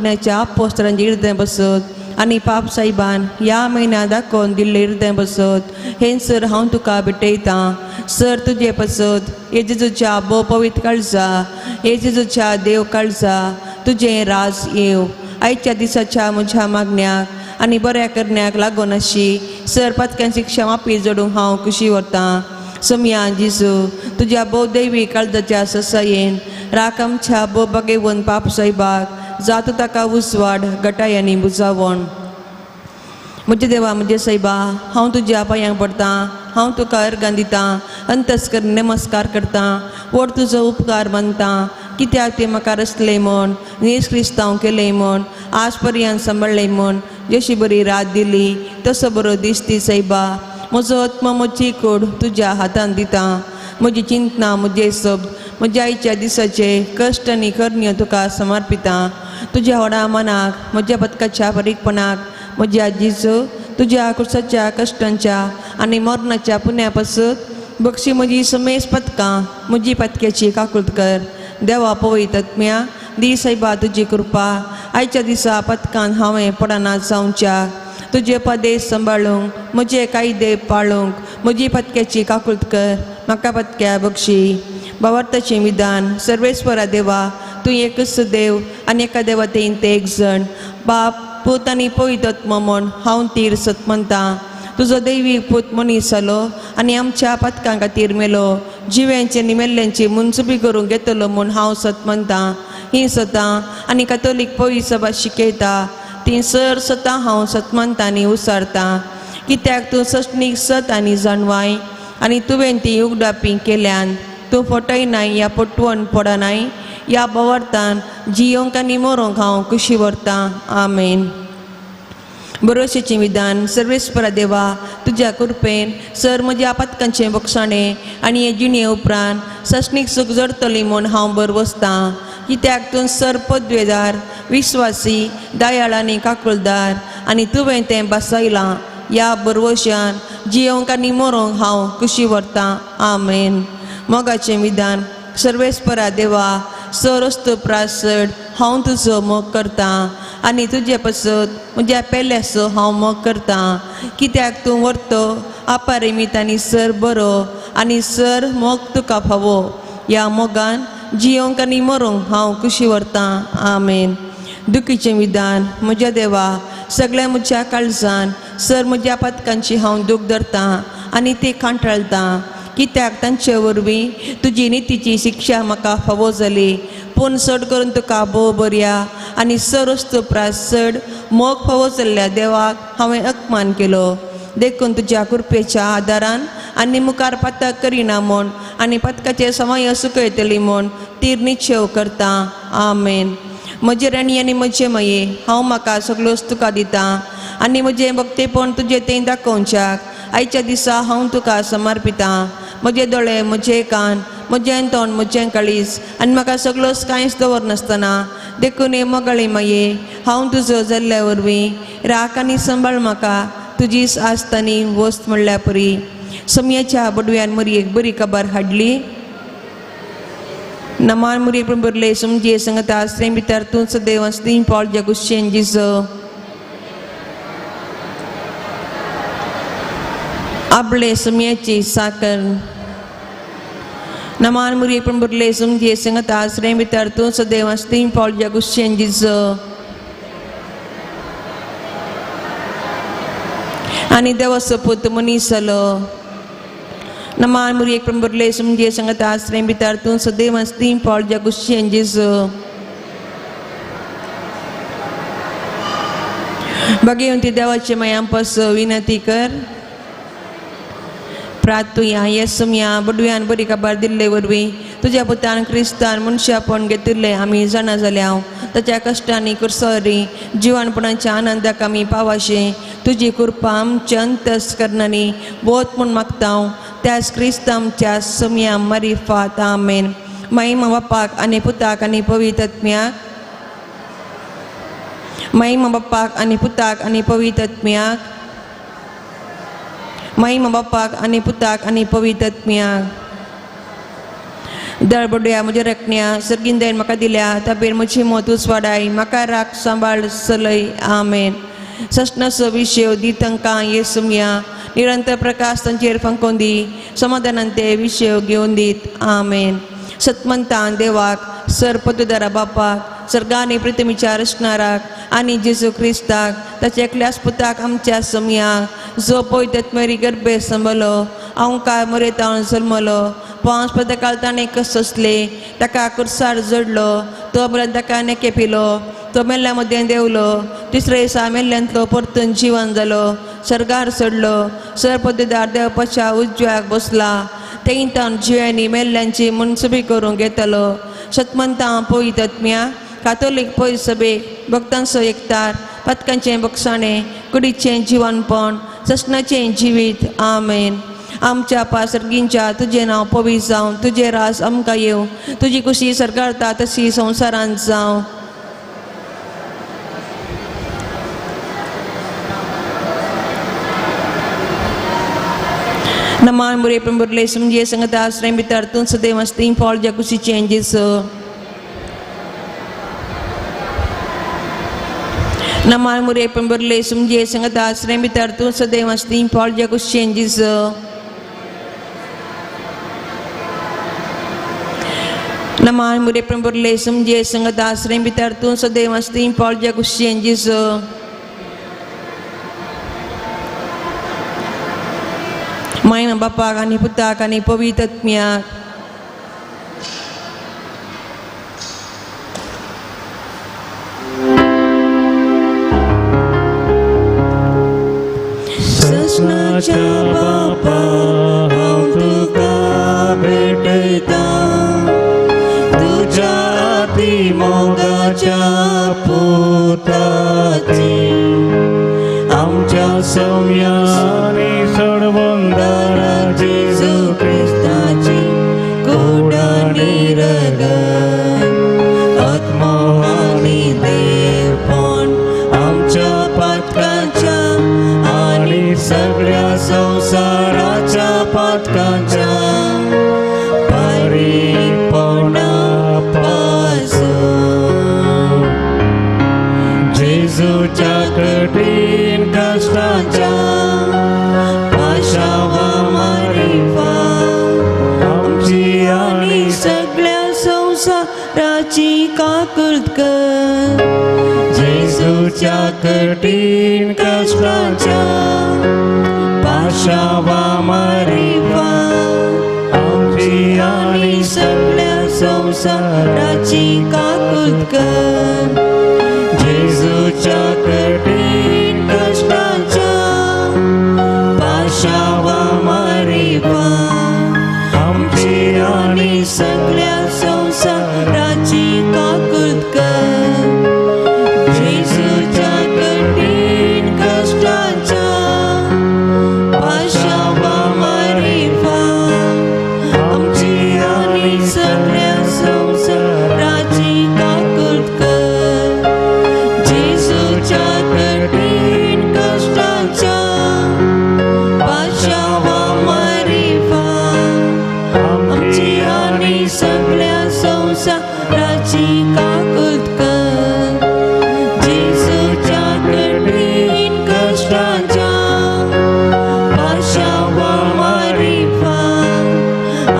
मागण्याच्या अपोस्तलांचे हृदय बसत आनी पाप साहेबान ह्या म्हयन्या दाखोवन दिल्ले हृदय बसत हे सर हांव तुका भेटयतां सर तुजे पसत हे जेजूच्या भोव पवित्र काळजा हे जेजूच्या देव काळजा तुझे राज येव आयच्या दिसाच्या म्हज्या मागण्याक आनी बऱ्या करण्याक लागून अशी सर पत्क्यांची क्षमापी जोडूंक हांव खुशी व्हरतां समया जिजू तुज्या भोव दैवी काळजाच्या ससायेन राख आमच्या भोव बगेवन पाप साहेबाक जाता ताका उसवाड गटाय आनी बुजावण म्हजे देवा म्हजे साहेबा हांव तुज्या पांयांक पडटां हांव तुका अर्गां दितां अंतस्कर नमस्कार करतां व्हड तुजो उपकार मानतां कित्याक ते म्हाका रचले म्हण निश्क्रिस्तांव केले म्हण आज पर्यंत सांबाळले म्हण जशी बरी रात दिली तसो बरो दीस दी साहेबा म्हजो आत्मा म्हजी कूड तुज्या हातांत दितां म्हजी चिंतना म्हजे शब्द म्हज्या आयच्या दिसाचे कश्ट आनी करण्यो तुका समर्पितां तुज्या व्हडा मनाक म्हज्या बदकाच्या बारीकपणाक म्हज्या जिजू तुज्या कुर्साच्या कश्टांच्या आनी मरणाच्या पुण्या पासत बक्षी म्हजी समेस पदकां म्हजी पदक्याची काकुळट कर देवा पवित्र आत्म्या दी साहेबा तुजी कृपा आयच्या दिसा पदकान हांवें पडना जावच्या तुजे पदेश सांबाळूंक म्हजे कायदे पाळूंक म्हजी पदक्याची काकुळट कर म्हाका पदक्या बक्षी भावार्थाचें विधान सर्वेस्वरा देवा तूं एकच देव आनी एका देवतेन ते एक जण बाप पूत आनी पवित्र आत्मा म्हूण हांव तीर सत म्हणटां तुजो दैवी पूत मनीस जालो आनी आमच्या पदकां खातीर मेलो जिव्यांचे निमेल्ल्यांची मुनसुबी करूंक घेतलो म्हूण हांव सत म्हणटां ही सतां आनी कॅथोलीक पवित्र सभा शिकयता ती सर सतां हांव सत म्हणटां आनी उसारतां कित्याक तूं सष्णीक सत आनी जाणवाय आनी तुवें ती उगडापी केल्यान तूं फटयनाय या पटवण पडनाय या भावार्थान जियोंक आनी मरोंक हांव खुशी व्हरतां आमेन बरोशेचें विधान सर्वेस्परा देवा तुज्या कृपेन सर म्हज्या पदकांचें बक्षाणें आनी हे जिणे उपरांत सष्णीक सूख जडटली म्हूण हांव बर वसतां कित्याक तूं सर पदवेदार विश्वासी दयाळ आनी काकुळदार आनी तुवें तें बसयलां या बरवशान जियोंक आनी मरोंक हांव खुशी व्हरतां आमेन मोगाचें विधान सर्वेस्परा देवा सर अस्तु प्रासड हांव तुजो मोग करतां आनी तुजे पसत म्हज्या पेल्याचो हांव मोग करतां कित्याक तूं व्हरतो अपरिमीत आनी सर बरो आनी सर मोग तुका फावो ह्या मोगान जियोंक आनी मरोंक हांव खुशी व्हरतां आमेन दुखीचें विधान म्हज्या देवा सगळ्या म्हज्या काळजान सर म्हज्या पदकांची हांव दूख धरतां आनी ती कांटाळटां कित्याक तांचे वरवीं तुजी नितीची शिक्षा म्हाका फावो जाली पूण चड करून तुका भोव बऱ्या आनी सर वस्तू प्रास चड मोग फावो जाल्ल्या देवाक हांवें अपमान केलो देखून तुज्या कृपेच्या आदारान आनी मुखार पदक करिना म्हूण आनी पदकाचे समय सुकयतली म्हूण तीर निश्चय करतां आमेन म्हजे राणी आनी म्हजे माये हांव म्हाका सगळ्योच तुका दितां आनी म्हजें भक्तीपण तुजें तें दाखोवच्याक आयच्या दिसा हांव तुका समर्पितां म्हजे दोळे म्हजे कान म्हजें तोंड म्हजें काळीज आनी म्हाका सगळोच कांयच दवरनासतना देखून हे मोगाळी माये हांव तुजो जाल्ल्या वरवीं राख आनी सांबाळ म्हाका तुजी आसतानी वस्त म्हणल्या परी समयाच्या बडव्यान मरी एक बरी खबर हाडली नमान मुरी बरले समजे संगत आश्रय भितर तूं सदैव स्तीन पॉल जगुशेन जिजो आपले समयाची साकर नमान मुरी बरले समजे संगत आश्रय भितर तूं सदैव स्तीन पॉल जगुशेन जिजो आनी देवाचो पूत मनीस जालो नमान मुरी बरले समजे संगत आश्रय भितर तूं सदैव स्तीन पॉल जगुशेन जिजो भगवंती देवाचे माया पास विनंती कर प्रार्थुया येसुया बडव्यान बरी खबर दिल्ले वरवीं तुज्या पुतान क्रिस्तान मनशापण घेतिल्लें आमी जाणा जाल्या ताच्या कश्टांनी कुर्सरी जिवनपणाच्या आनंदाक आमी पावाशें तुजी कृपा आमच्या अंतस्करणांनी बोध म्हूण मागता त्याच क्रिस्तांच्या समया मारिफात आमेन महिमा बापाक आनी पुताक आनी पवित्र आत्म्याक महिमा बापाक आनी पुताक आनी पवित्र आत्म्याक महिमा बापाक आनी पुताक आनी पवित्र आत्म्याक दळबड्या म्हज्या रकण्या सर्गिंदेन म्हाका दिल्या ताबेर म्हजी मोतूच वाडाय म्हाका राख सांबाळ चलय आमेन. सष्णस विशय दी तांकां येसुमिया निरंतर प्रकाश तांचेर फंकोवन दी समाधानान ते विशय घेवन दीत आमेन. सतमंतान देवाक सरपतुदारा बापाक सर्गांनी पृथ्वीच्या रचणाराक आनी जेजू क्रिस्ताक ताच्या एकल्याच पुताक आमच्या समियाक जो पवित्रत्मेरी गर्भे संभलो अवंकार मरेतावन जल्मलो 5 पदकाल ताणें कसले ताका कुर्सार जोडलो तो बरें ताका नेके पिलो तो मेल्ल्या मदें देवलो तिसरे दिसा मेल्ल्यांतलो परतून जिवन जालो सर्गार चडलो सरपतुदार देवपाच्या उजव्याक बसला तेंतान जिवांनी मेल्ल्यांची मुनसुबी करूंक येतलो. शतमंतां पवित्रत्म्या कातोलीक पळय सभेक भक्तांचो एकतार पथकांचें बक्षाणें कुडीचें जिवनपण ससनाचें जिवीत आमेन. आमच्या पासर्गींच्या तुजें नांव पवित्र जावं तुजें रास आमकां येवं तुजी कुशी सरकारता तशी संवसारांत जावं. Naman muri pemberlei semje sengata asrem bitar tun sede masting Paul jakusi changes. Naman muri pemberlei semje sengata asrem bitar tun sede masting Paul jakusi changes. Naman muri pemberlei semje sengata asrem bitar tun sede masting Paul jakusi changes. Main Bapa kani Putra kani Pavitratmya. Sesnacha Bapa untuk भेटता तुझ्या मोगाच्या पुत्राची आमच्या सौम्याने सोडवंदारा जेजू ख्रिस्ताची कोडानी रगत आत्मोहानी देवपण आमच्या पातकांच्या आणि सगळ्या संसाराच्या पातकांच्या परिपणापासून जेजूच्या कठीण कष्टाच्या पाशावा मारिफा आमची आणि सगळ्या संसाराची काकुळत कर. जेजूच्या कठीण कष्टाच्या पाशावा मारिफा आमची आणि सगळ्या संसाराची काकुळत कर. जेजूच्या कठीण कष्टाच्या पाशावा मारिफा आमची आणि सगळ्या संसाराची काकुळत कर. जेजूच्या कठीण कष्टाच्या पाशावा मारिफा आमची आणि सगळ्या संसाराची काकुळत कर. जेजूच्या कठीण कष्टाच्या पाशावा मारिफा आमची आणि सगळ्या संसाराची काकुळत कर. जेजूच्या कठीण कष्टाच्या पाशावा मारिफा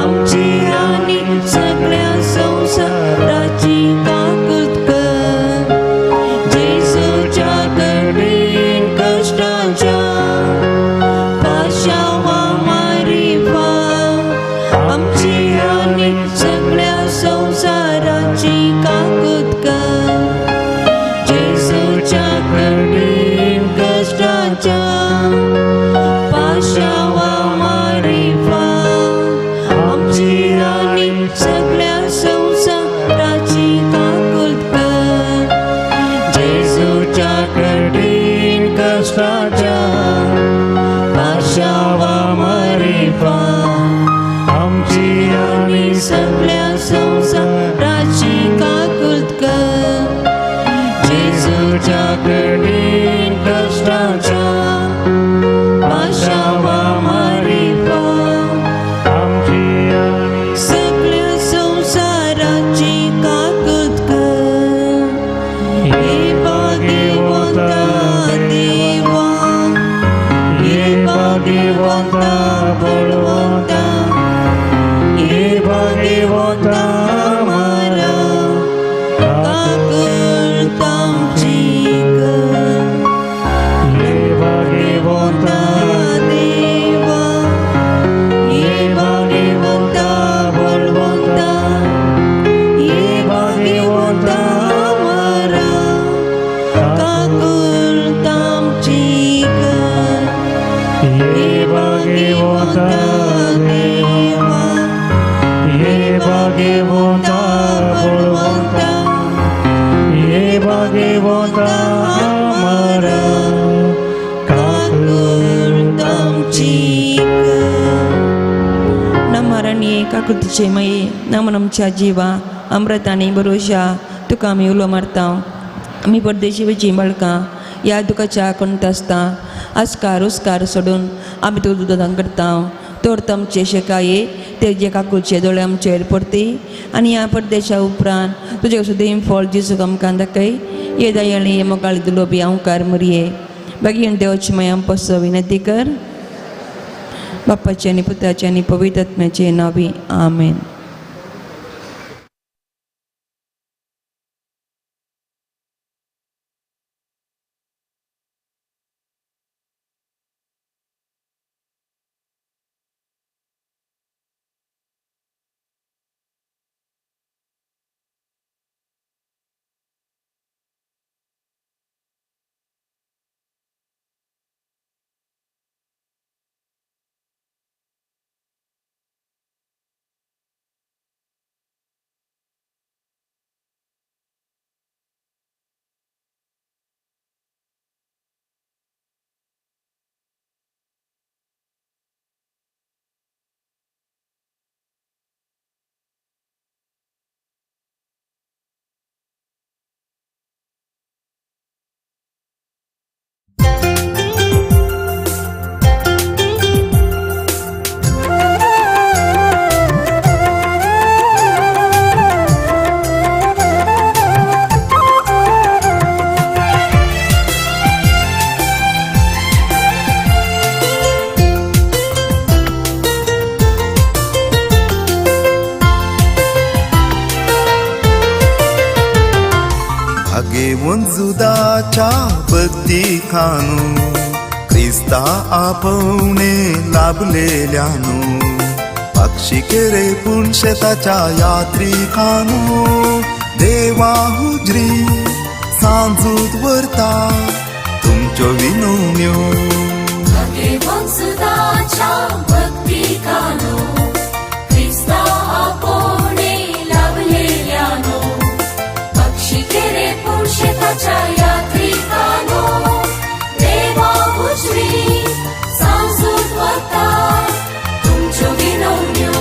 आमची आणि सगळ्या संसाराची काकुळत कर. जेजूच्या कठीण कष्टाच्या पाशावा मारिफा आमची आणि सगळ्या संसाराची काकुळत कर. जेजूच्या कठीण कष्टाच्या पाशावा मारिफा आमची आणि सगळ्या संसाराची काकुळत कर. जेजूच्या कठीण कष्टाच्या पाशावा मारिफा आमची आणि सगळ्या संसाराची काकुळत कर. जेजूच्या कठीण कष्टाच्या पाशावा मारिफा आमची आणि सगळ्या भाग्यवंता देवा, ये भाग्यवंता बलवंता, ये भाग्यवंता हमारा नमरणी काकृतीचे मये नमनमच्या जिवा अमृताने भरोशा तुका आमी उलो मारता. आमी परदेशी वयची बाळकां या दुखाच्या कोणत आसता आस्कार उस्कार सोडून आमी तुका दुदां करता. तर आमचे शेकाये तेजे काकूचे दोळे आमचेर परती आनी ह्या परदेशा उपरांत तुजे सुद्दां फळ जिसूक आमकां दाखय. ये दयाळी ये मोगाळी दुलोबी हांवकार मरये बेगीन देवाची माया पसो विनंती कर. बापाचे आनी पुताचे आनी पवित्र आत्म्याचे नावी आमेन. भाग्यवंजुदाच्या भक्ती खानू क्रिस्ता आपवणे लाभलेल्यानो पक्षी केरे पुणशेताच्या यात्रिकानो देवा हुजरी सांजूत वर्ता तुमच्यो विनवण्यो. भाग्यवंजुदाच्या भक्ती खानू क्रिस्ता आपवणे लाभलेल्यानो पक्षी केरे पुणशेताच्या यात्रिकानो देवा हुजरी सांजूत वर्ता तुमच्यो विनवण्यो.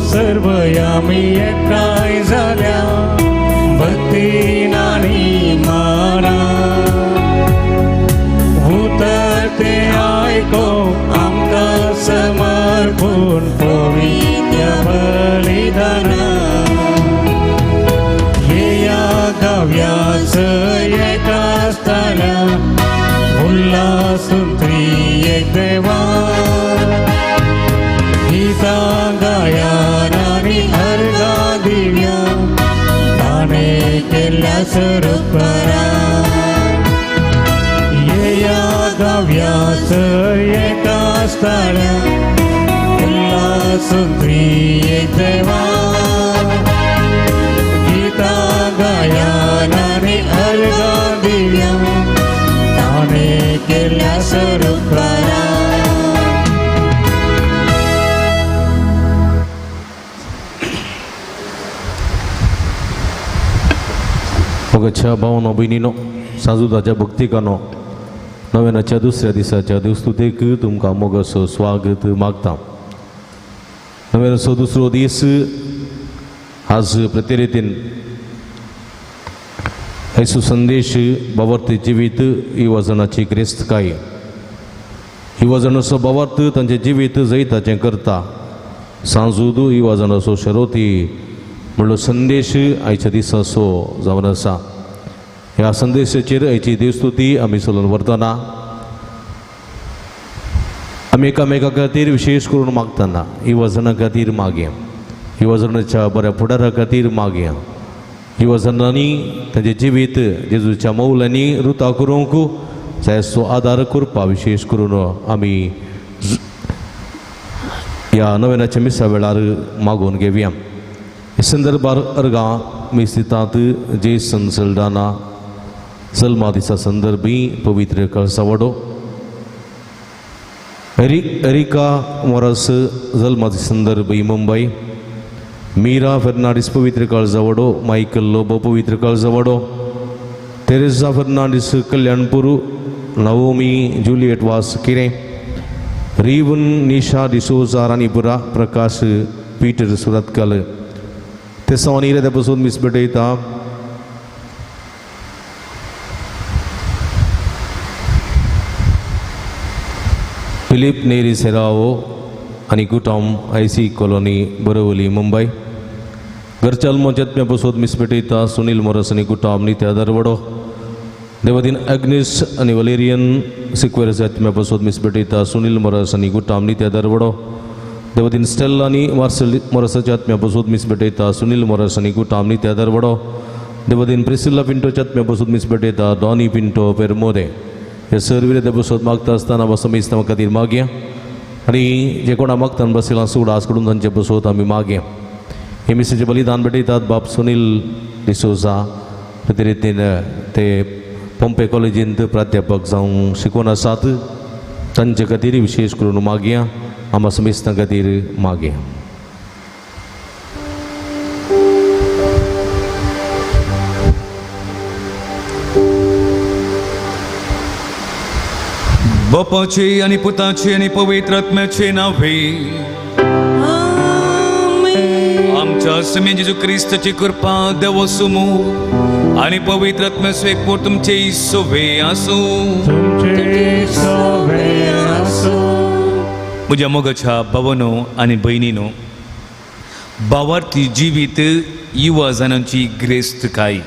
सर्व आम्ही एकाय झाल्या भक्तीन आणि माना उतरते ऐको आमका समर्पण पवित्र बलिदाना. ये या गाव्यास एका असताना उल्हासून त्रिएक देवा गीता गायनानी अर्गा दिव्या दाने केल्या स्वरूपरा. ये या गाव्यास एका स्थळा उल्हासून त्रिएक देवा गीता गायनानी अर्गा दिव्या दाने केल्या स्वरूपरा. मोगाच्या भावनो भयणीनो सांजुदाच्या भक्तिकानो नव्यानाच्या दुसऱ्या दिसाच्या देवस्तुतेक तुमकां मोगाचो स्वागत मागता. नव्यानाचो दुसरो दीस आज प्रते रितीन येसू संदेश भावार्थ जिवीत ही वजनाची क्रिस्तकाय ही वजनाचो भावार्थ तांचे जिवीत जैताचें करता. सांजूद ही वजनाचो शरोती म्हणलो संदेश आयच्या दिसाचो जावन आसा. ह्या संदेशाचेर हेची देवस्तुती आमी चलोवन व्हरतना आमी एकामेका खातीर विशेश करून मागतना ही वजनां खातीर मागया, ही वजनाच्या बऱ्या फुडारा खातीर मागया, ही वजनांनी तांचें जिवीत जेजूच्या मौलांनी रुतां करूंक जायसो आदार करपा विशेष करून आमी ह्या नव्यानाच्या मिसा वेळार मागून घेवया. हे संदर्भार अर्गां मिस्तितात जेसन सल्डाना सल्मा दिसा संदर्भी पवित्र कळसावडो, एरिका मोरस जल्मा दिसा संदर्भी मुंबई, मीरा फर्नांडीस पवित्र कळसावडो, मायकल लोबो पवित्र कळसावडो, तेरेसा फर्नांडीस कल्याणपूर, नवोमी जुलियट वास किरे, रीवन निशा डिसोजा रानीपुरा, प्रकाश पीटर सुरतकल ते सवानीर त्यापासून मिसबेटयता. फिलिप नेरी सेरावो आणि कुटुंब IC कॉलनी बोरवली मुंबई. घरच्या अल्मोच्यातम्यापासून मिसबेटयता सुनील मोरस आणि कुटुंब नित्या दरवडो. देवदीन अग्निस आणि वलेरियन सिक्वेरस आत्म्यापासून मिसबेटयता सुनील मोरस आणि कुटुंब नित्या दरवडो. देवदीन स्टेल्ला आणि मार्सेल मोरसाच्या आत्म्यापासून मिसबेटयता सुनील मोरस आणि कुटुंब नित्या दरवडो. देवदीन प्रिसिल्ला पिंटोच्या आत्म्यापासून मिसबेटयता डॉनी पिंटो पेरमोदे. हे सर्व त्यापासून मागता असताना बसमेस्तां खातीर मागया आणि जे कोणा मागताना बसयला सूड आसकडून तांचे बसोत आमी मागया. हे मिसेचे बलिदान भेटयतात बाप सुनील डिसोजा, ते रितीन ते पंपे कॉलेजींत प्राध्यापक जावं शिकून आसात, तांचे खातीर विशेष करून मागया. आम्हा समेस्तां खातीर मागया. बापाचे आणि पुताचे आणि पवित्र आत्म्याचे नावे आमच्या समी जेजू क्रिस्ताची कृपा देव समूह आणि पवित्र आत्म्याचे एकपूर तुमचे सोबे आसो. म्हज्या मोगाच्या भावांनो आणि भयणींनो, भावार्थी जिवीत युवा जाणांची ग्रेस्त काय.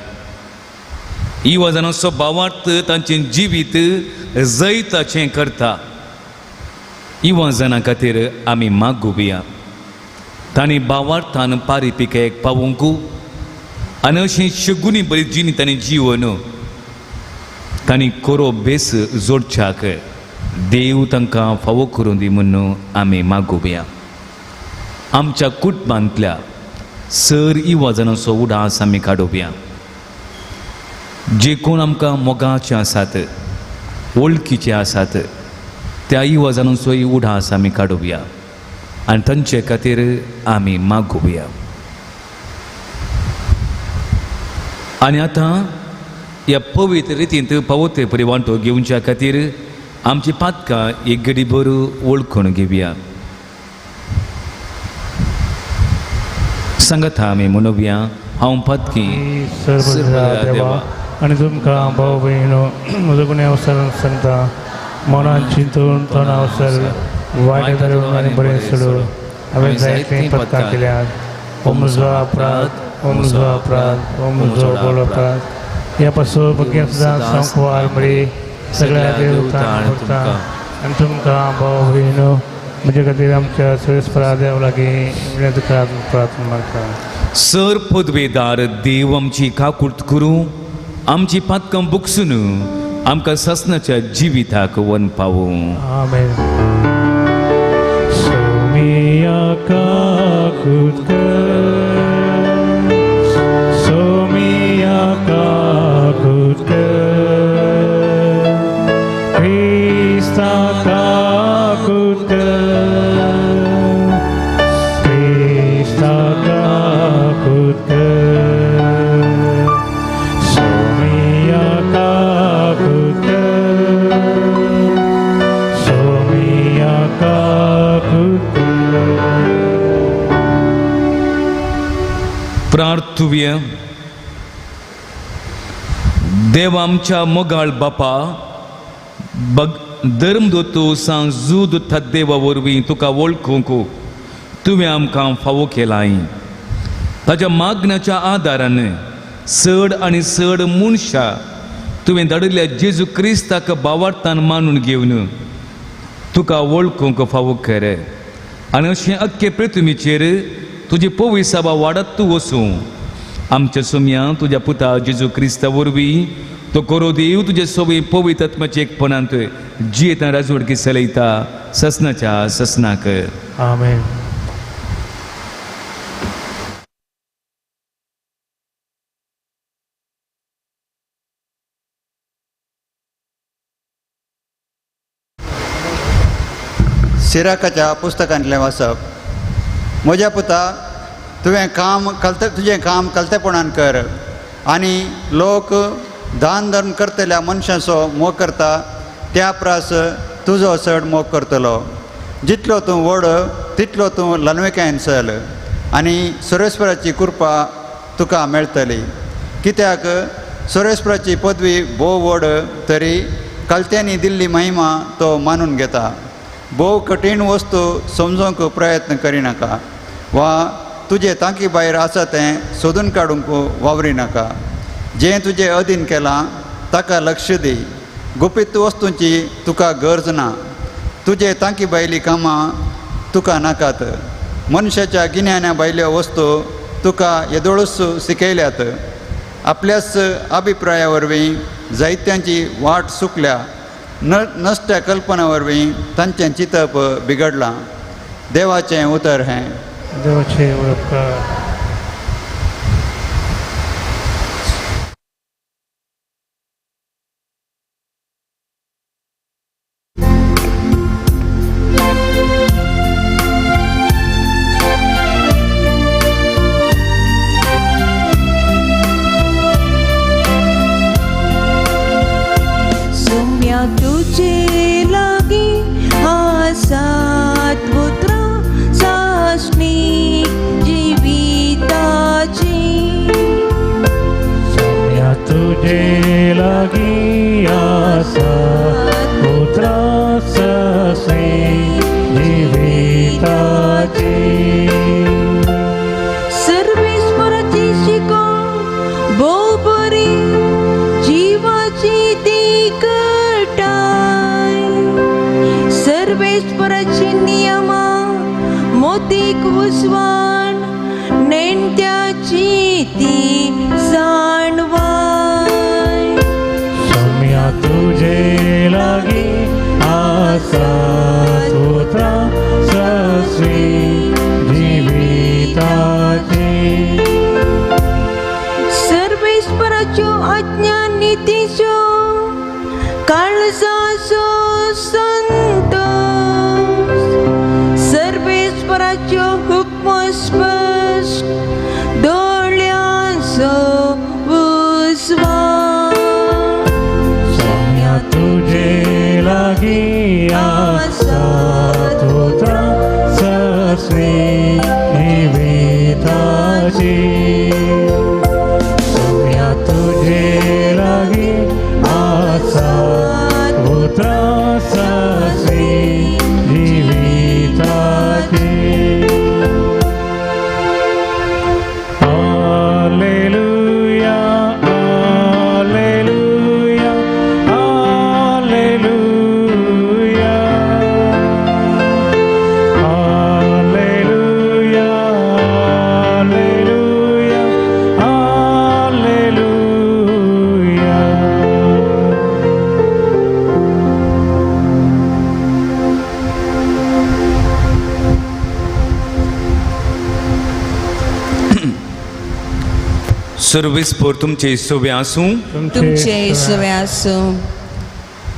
युवा जाणांचो भावार्थ तांचें जिवीत जैताचें करता. युवा जाणां खातीर आमी मागुया तांणी भावार्थान पारिपिकेक पावूंक आनी अशीं शगुनी बरी जिणी तांणी जीवन तांणी कोरो बेस जोडच्याक देव तांकां फावो करून दी म्हणून आमी मागुया. आमच्या कुटुंबांतल्या सर युवा जाणांचो उडास आमी काडुया. जे कोण आमकां मोगाचे आसात, वळखीचे आसात, त्या युवा जाणांचोय उडास आमी काडुया आनी तांचे खातीर आमी मागुया. आनी आतां ह्या पवित्र रितींत पवित्र परिवांटो घेवच्या खातीर आमची पातकां एक घडीभर वळखून घेवया. सांगाता आमी म्हणुया, हांव पातकी देवा आणि तुमकां भाव भयणो म्हजो कोणी अवसर सांगता, मनान चिंतून तोंड अवसर वायट धरून आनी बरें सोडून हांवें जायते पत्ता केल्यात. हो म्हजो अपराध, हो म्हजो अपराध, हो म्हजो व्हड अपराध. ह्या पासून भुरग्यां सुद्दां सांकवार मळी सगळ्या खातीर उतार करता. आनी तुमकां भाव भयणो म्हजे खातीर आमच्या सुरेस्परा देव लागीं विनंती प्रार्थना मागता. सर पदवेदार देव आमची काकूट करूं, आमची पातकां बुकसून आमकां ससनाच्या जिविताक वन पावूं. आमेन. सोमिया काकूट कर, सोमिया काकूट कर, क्रिस्ता काकूट कर, क्रिस्ता काकूट कर, सोमिया काकूट कर, सोमिया काकूट कर. प्रार्थुया. देव आमच्या मोगाळ बापा, धर्मदोतो सांजूद देवा वरवीं तुका वळखूंक तुवें आमकां फावो केलाय. ताच्या मागण्याच्या आदारान चड आनी चड मनशां तुवें धाडिल्ल्या जेजू क्रिस्ताक भावार्थान मानून घेवन तुका वळखूंक फावो कर आनी अशें अख्खे पृथ्वीचेर तुजी पवित्र सभा वाडत तूं वचूं आमच्या सोम्या तुज्या पुता जेजू क्रिस्ता वरवीं तो कोरो देव तुजे सगळे पवित्र आत्म्याचे एकपणांत जियेता राजवडकी चलयता ससनाच्या ससनाक आमेन. सिराकाच्या पुस्तकांतलें वाचप. म्हज्या पुता तुवें तुजें काम कलतेपणान कर आनी लोक दान धर्म करतल्या मनशाचो मोग करता त्या प्रास तुजो चड मोग करतलो. जितलो तूं व्हड तितलो तूं ल्हानविकायेन चल आनी सुरेस्पराची कृपा तुका मेळटली. कित्याक सुरेस्पराची पदवी भोव व्हड तरी कलत्यांनी दिल्ली महिमा तो मानून घेता. भोव कठीण वस्तू समजूंक प्रयत्न करिनाका वा तुजे तांकी भायर आसा तें सोदून काडूंक वावरिनाका. जें तुजें अधीन केलां ताका लक्ष दी. गुपीत वस्तूंची तुका गरज ना. तुजे तांकी भायलीं कामां तुका नाकात. मनशाच्या गिन्यान्या भायल्यो वस्तू तुका येदोळूच शिकयल्यात. आपल्याच अभिप्राया वरवीं जायत्यांची वाट चुकल्या. नश्ट्या कल्पना वरवीं तांचें चिंतप बिगडलां. देवाचें उतर हें. देवाचे उपकार. तुझे लागी आसात पुत्रा सासणी जीविताची. सोम्या तुझे लागी आसात पुत्रा सासणी जीविताची. सर्वेश्वराची शिकवण भोव बरी जीवाची ती सर्वेश्वराची नियमा मोतीक उजवाण नेणत्याची ती जाणवाय. सोम्या तुझे लागी आसात पुत्रा सासणी जीविताची. सर्वेश्वराच्यो आज्ञा नितीच्यो काळजाचो संतोष. सर्वेश्वराच्यो हुक्म स्पश्ट दोळ्यांचो उजवाड. सोम्या तुझे लागी आसात पुत्रा सासणी जीविताची. सोम्या तुझे लागी आसात पुत्रा सासणी जीविताची. हालेलुया हालेलुया हालेलुया हालेलुया हालेलुया हालेलुया. सर्वीस पर तुमचे सोबे आसूं. तुमचे सवे आसूं.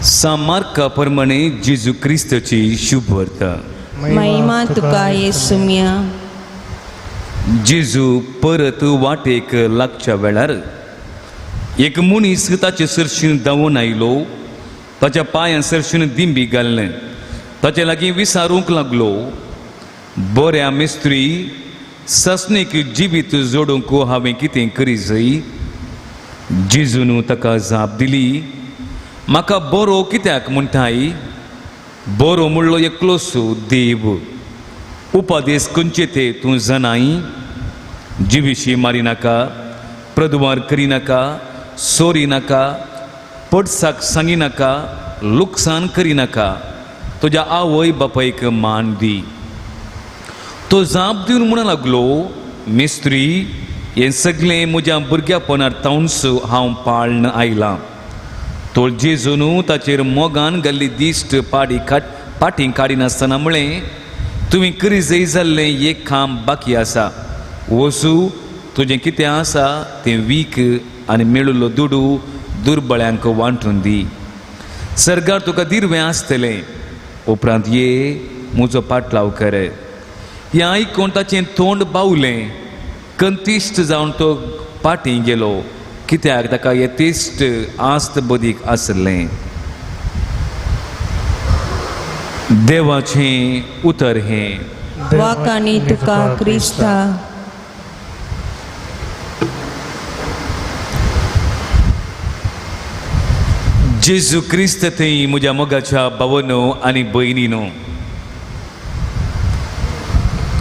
सामार्का प्रमाणे जेजू क्रिस्ताची शुभ वार्ता. महिमा तुका येसुम्या. जेजू परत वाटेक लागच्या वेळार एक मनीस ताचे सरशीन धांवून आयलो. ताच्या पांयां सरशीन दिंबी घाललें. ताचे लागीं विचारूंक लागलो, बऱ्या मेस्त्री, ससणेक जिवीत जोडूंक हांवें कितें करी जाय? जेजून ताका जाप दिली, म्हाका बरो कित्याक म्हणटाय? बरो म्हणलो एकलोच देव. उपादेश खंयचे ते तूं जाणाय? जिवीशी मारिनाका, प्रदुवार करिनाका, सोरिनाका, पडसाक सांगिनाका लुकसाण करिनाका तुज्या आवय बापायक मान दी. तो जाप दिवन म्हणून लागलो, मेस्त्री हें सगळें म्हज्या भुरग्यापणांत तावंस हांव पाळन आयलां. तो जेजून ताचेर मोगान घाल्ली दिश्ट पाटी काडिनासतना म्हळें, तुवें करी जय जाल्लें एक काम बाकी आसा. वचू तुजें कितें आसा तें वीक आनी मेळिल्लो दुडू दुर्बळ्यांक वांटून दी. सर्गार तुका दिर्वें आसतलें. उपरांत ये म्हजो पाटलाव कर. हें आयकून ताचें तोंड बावलें. कंतिश्ट जावन तो पाटी गेलो, कित्याक ताका येतेश्ट आस्त बदीक आसलें. देवाचें उतर हें. वाकानी तुका क्रिस्ता. जेजू क्रिस्त थंय म्हज्या मोगाच्या भावनो आनी भयणीनो,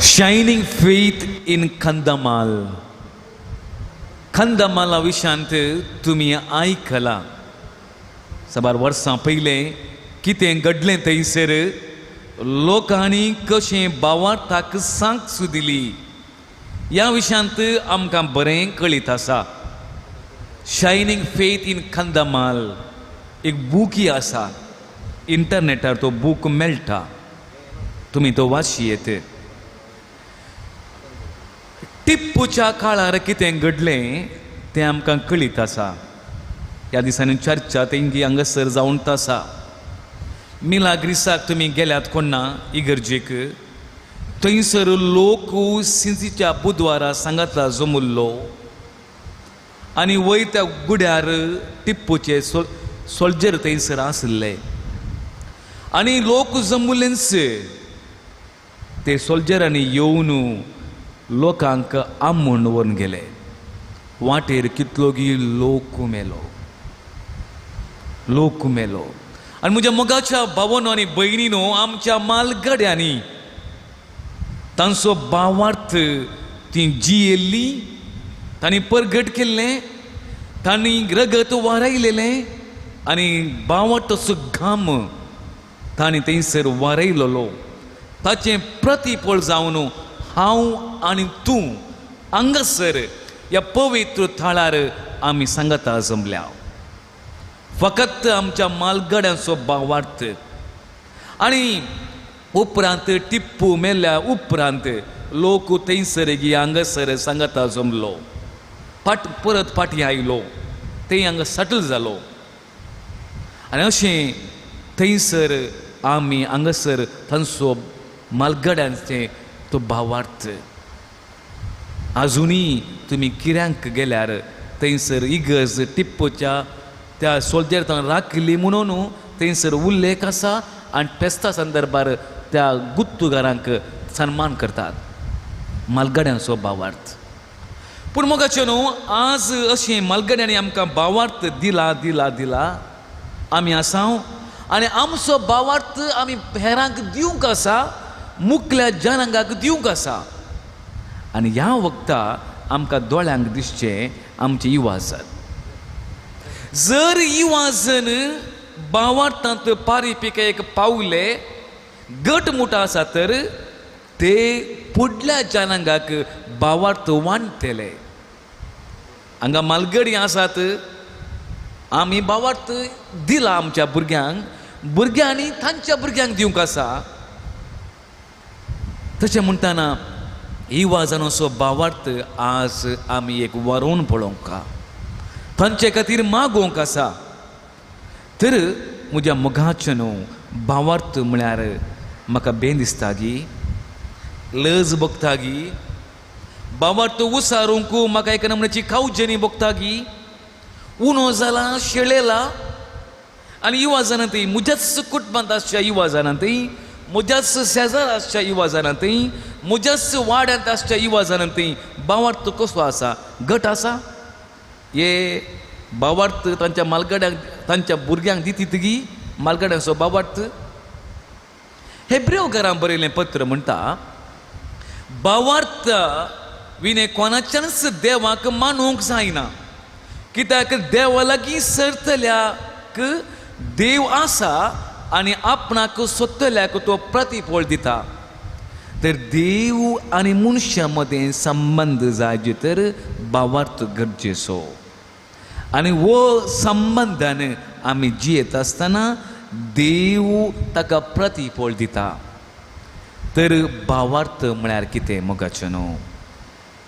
शायनींग फेथ इन कंदमाल. कंदमाला विशांत तुमी आयकलां. साबार वर्सां पयलें कितें घडलें थंयसर लोकांनी कशें भावार्थाक सांग सुदिली ह्या विशांत आमकां बरें कळीत आसा. शायनींग फेथ इन कंदमाल एक बूकय आसा. इंटरनेटार तो बूक मेळटा, तुमी तो वाचयेत. टिप्पूच्या काळार कितें घडलें तें आमकां कळीत आसा. ह्या दिसांनी चर्चा तेंगी हांगासर जावन आसा. मिलाग्रिसाक तुमी गेल्यात कोणा इगर्जेक, थंयसर लोक सिंचीच्या बुधवारा सांगातला जमुल्लो आनी वयत्या गुड्यार टिप्पूचे सोल्जर थंयसर आसले. आनी लोक जमुलेंस ते सोल्जरांनी येवन लोकांक आमून व्हरून गेले. वाटेर कितलोगी लोक मेलो. आनी म्हज्या मोगाच्या भावांनो आनी भयणीनो, आमच्या मालगड्यांनी तांचो भावार्थ ती जियेल्ली, तांणी परगट केल्लें, तांणी रगत वारयलेलें आनी भावार्थ तसो घाम तांणी थंयसर वारयलोलो. ताचें प्रतिफळ जावन हांव आनी तूं हांगासर ह्या पवित्र थळार आमी सांगता जमल्या. फकत आमच्या मालगड्यांचो भावार्थ. आनी उपरांत टिप्पू मेल्ल्या उपरांत लोक थंयसर हांगासर सांगता जमलो. परत फाटीं आयलो, थंय हांगा सटल जालो. आनी अशें थंयसर आमी हांगासर तांचो मालगड्यांचे तो भावार्थ. आजुनी तुमी किऱ्यांक गेल्यार थंयसर इगर्ज टिप्पूच्या त्या सोल्जर राखली म्हणून थंयसर उल्लेख आसा. आनी फेस्ता संदर्भार त्या गुत्तुकारांक सन्मान करतात. मालगड्यांचो भावार्थ. पूण मोगाचें न्हू, आज अशें मालगड्यांनी आमकां भावार्थ दिला आमी आसांव. आनी आमचो भावार्थ आमी हेरांक दिवंक आसा, मुखल्या जनांगाक दिवंक आसा. आनी ह्या वक्ता आमकां दोळ्यांक दिसचें आमचें इवाजन. जर इवाजन भावार्थांत पारिपिकेक पावले गटमुट आसा तर ते फुडल्या जनांगाक भावार्थ वांटतले. हांगा मालगडी आसात, आमी भावार्थ दिला आमच्या भुरग्यांनी तांच्या भुरग्यांक दिवंक आसा. तशें म्हणटाना इवाजनाचो भावार्थ आज आमी एक वरोवन पळोवंक, तांचे खातीर मागोवंक आसा. तर म्हज्या मोगाचें न्हू, भावार्थ म्हळ्यार म्हाका बेन दिसता गी, लज भोगता गी. भावार्थ उसारूंक म्हाका एका नमण्याची खावजनी भोगता गी. उणो जाला, शेळेला. आनी इवाजनांतय म्हज्याच कुटुंबांत आसच्या इवाजनांतय, म्हज्याच शेजार आसच्या इवाजनांतय, म्हज्याच वाड्यांत आसच्या इवाजनांतय भावार्थ कसो आसा? गट आसा. हे भावार्थ तांच्या मालगड्यांक तांच्या भुरग्यांक दितीत गी मालगड्यांचो भावार्थ. हेब्रेव घरां बरयलें पत्र म्हणटा, भावार्थ विने कोणाच्यानच देवाक मानूंक जायना, कित्याक देवा लागीं सरतल्या आपणाक देव आसा आनी आपणाक सोदतल्याक तो प्रतिफळ दिता. तर देव आनी मनशा मदें संबंध जाय तर भावार्थ गरजेचो. आनी वो संबंधान आमी जियेत आसतना देव ताका प्रतिफळ दिता. तर भावार्थ म्हळ्यार कितें मोगाचें न्हू.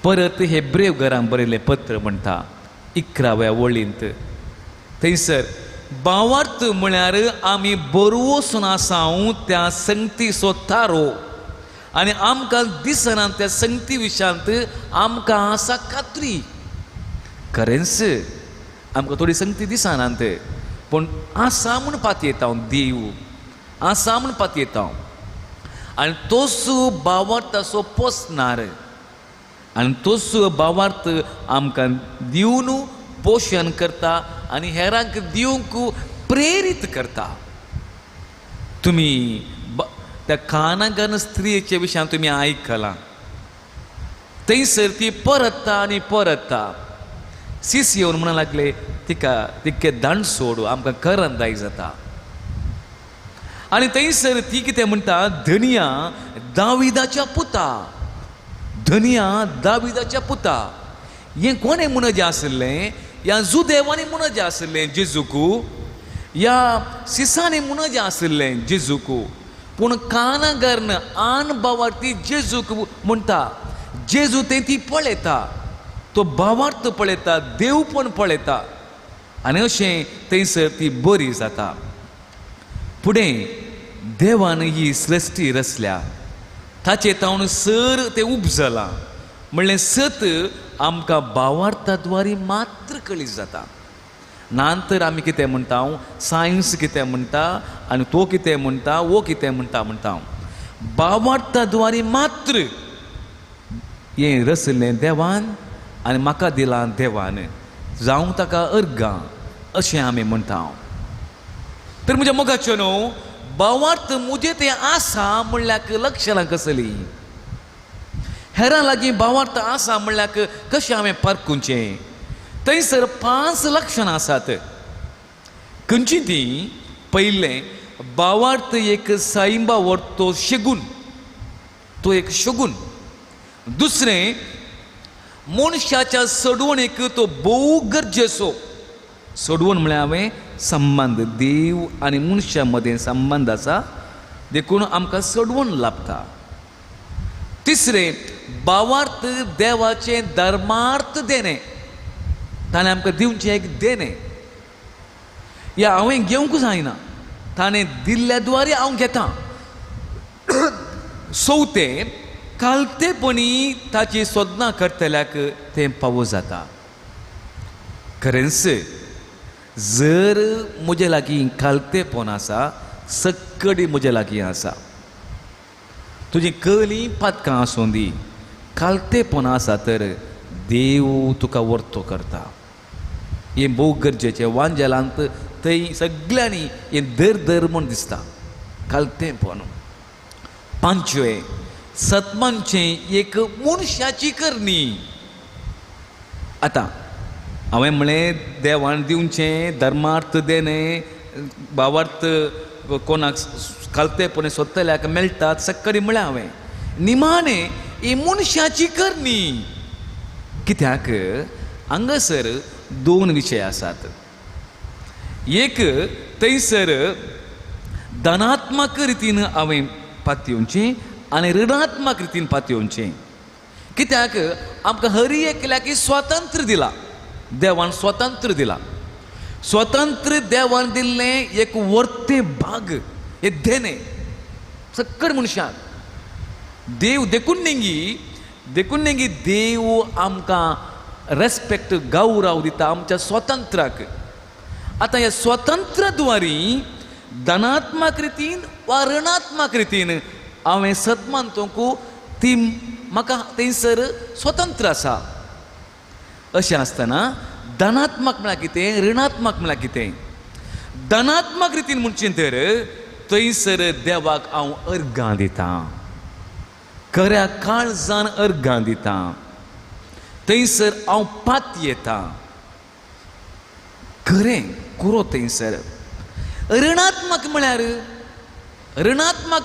परत हेब्रेव घरांत बरयलें पत्र म्हणटा 11व्या वळींत थंयसर भावार्थ म्हळ्यार आमी बरोवसून आसांव त्या संगतीचो तारो आनी आमकां दिसना त्या संगती विशांत आमकां आसा खात्री. खरेंच आमकां थोडी संगती दिसनात पूण आसा म्हूण पातयेता हांव. देव आसा म्हूण पातयेता हांव. आनी तोच भावार्थाचो पोसणार आनी तोच भावार्थ आमकां दिवन पोशण करता आनी हेरांक दिवंक प्रेरीत करता. तुमी त्या कानागन स्त्रियेच्या विशयान तुमी आयकलां. थंयसर ती परतता आनी परतता. सीस येवन म्हणूंक लागले तिका तिके दांड सोड आमकां करन जाय जाता. आनी थंयसर ती कितें म्हणटा धनिया दाविदाच्या पुता. धनिया दाविदाच्या पुता. हें कोणें म्हणून जें आसलें या जुदेवानी म्हणून जें आसलें जेजूकू या सिसांनी म्हणून जें आसलें जेजूकू पूण कानागर्न आन भावार्थी जेजूक म्हणटा. जेजू तें ती पळयता. तो भावार्थ पळयता. देव पण पळयता आनी अशें थंयसर ती बरी जाता. फुडें देवान ही सृश्टी रचल्या ताचे तावन सर तें उपजलां म्हणलें सत आमकां भावार्थाद्वारे मात्र कळीत जाता. नांतर आमी कितें म्हणटा सायन्स कितें म्हणटा आनी तो कितें म्हणटा वो कितें म्हणटा म्हणटा. भावार्थाद्वारे मात्र हें रचलें देवान आनी म्हाका दिलां देवान जावं ताका अर्गां अशें आमी म्हणटा. तर म्हज्या मोगाचें न्हू भावार्थ मुजें तें आसा म्हणल्यार लक्षणां कसलीं. हेरां लागीं भावार्थ आसा म्हणल्यार कशें हांवें परखुचें. थंयसर 5 लक्षणां आसात. खंयची ती पयलें भावार्थ एक साईंबा तो शेगून तो एक शगून. दुसरें मनशाच्या सडवणेक तो भोव गरजेचो. सडवण म्हळ्यार हांवें संबंध देव आनी मनशा मदें संबंध आसा देखून आमकां सडवण लाभता. तिसरें भावार्थ देवाचें धर्मार्थ देणें. ताणें आमकां दिवचें एक देणें. या हांवें घेवंक जायना ताणें दिल्ल्या द्वारे हांव घेतां. चवथें कालतेपणी ताची सोदना करतल्याक तें फावो जाता. खरेंच जर म्हजे लागीं कालतेपण आसा सक्कडी म्हजे लागीं आसा. तुजी कली पातकां आसूं दी कालतेपण आसा तर देव तुका वर्तो करता. हें भोव गरजेचें. वांजेलांत थंय सगळ्यांनी हें दर म्हूण दिसता कालतेपण. पांचवें सतमांचें एक मनशाची करणी. आतां हांवें म्हळें देवान दिवचें धर्मार्थ देणें भावार्थ कोणाक कालतेपणी सोदतल्याक मेळटात सक्कडी म्हळें हांवें. निमाणें ही मनशाची करणी. कित्याक हांगासर 2 विशय आसात. एक थंयसर धनात्मक रितीन हांवें पातयेवचें आनी ऋणात्मक रितीन पातयेवचें. कित्याक आमकां हर एकल्याक स्वातंत्र्य दिलां. देवान स्वतंत्र दिला. स्वतंत्र देवान दिल्लें एक वर्तें भाग हे देणें सक्कड मनशाक. देव देखून नेगी देव आमकां रेस्पेक्ट गौरव दिता आमच्या स्वतंत्राक. आतां ह्या स्वतंत्रद्वारी धनात्मक रितीन वा ऋणात्मक रितीन हांवें सतमानतोंकू ती म्हाका थंयसर स्वतंत्र आसा. अशें आसतना धनात्मक म्हळ्यार कितें ऋणात्मक म्हळ्यार कितें. धनात्मक रितीन म्हणचें तर थंयसर देवाक हांव अर्गां दितां. खऱ्या काळजान अर्गां दितां. थंयसर हांव पातयेतां. खरें कुरो थंयसर ऋणात्मक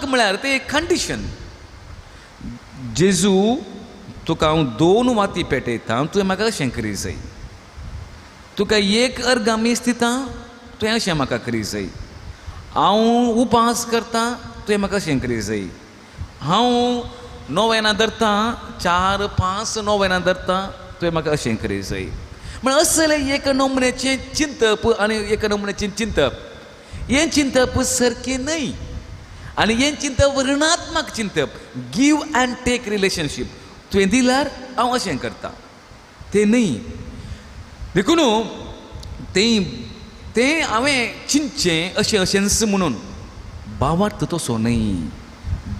म्हळ्यार ते एक कंडिशन. जेजू तुका हांव 2 वाती पेटयता, तुवें म्हाका अशें करी जाय. तुका 1 अर्गामीस दिता, तुवें अशें म्हाका करी जाय. हांव उपास करता, तुवें म्हाका अशें करी जाय. हांव नोवेनां धरता, 4-5 नोवेनां धरता, तुवें म्हाका अशें करी जाय. म्हण असले एक नमुन्याचें चिंतप आनी एक नमुन्याचें चिंतप, हें चिंतप सारकें न्हय. आनी हें चिंतप ऋणात्मक चिंतप, गिव अँड टेक रिलेशनशीप. तुवें दिल्यार हांव अशें करता, तें न्हय. देखून तें हांवें चिंतचें अशेंच म्हणून. भावार्थ तसो न्हय.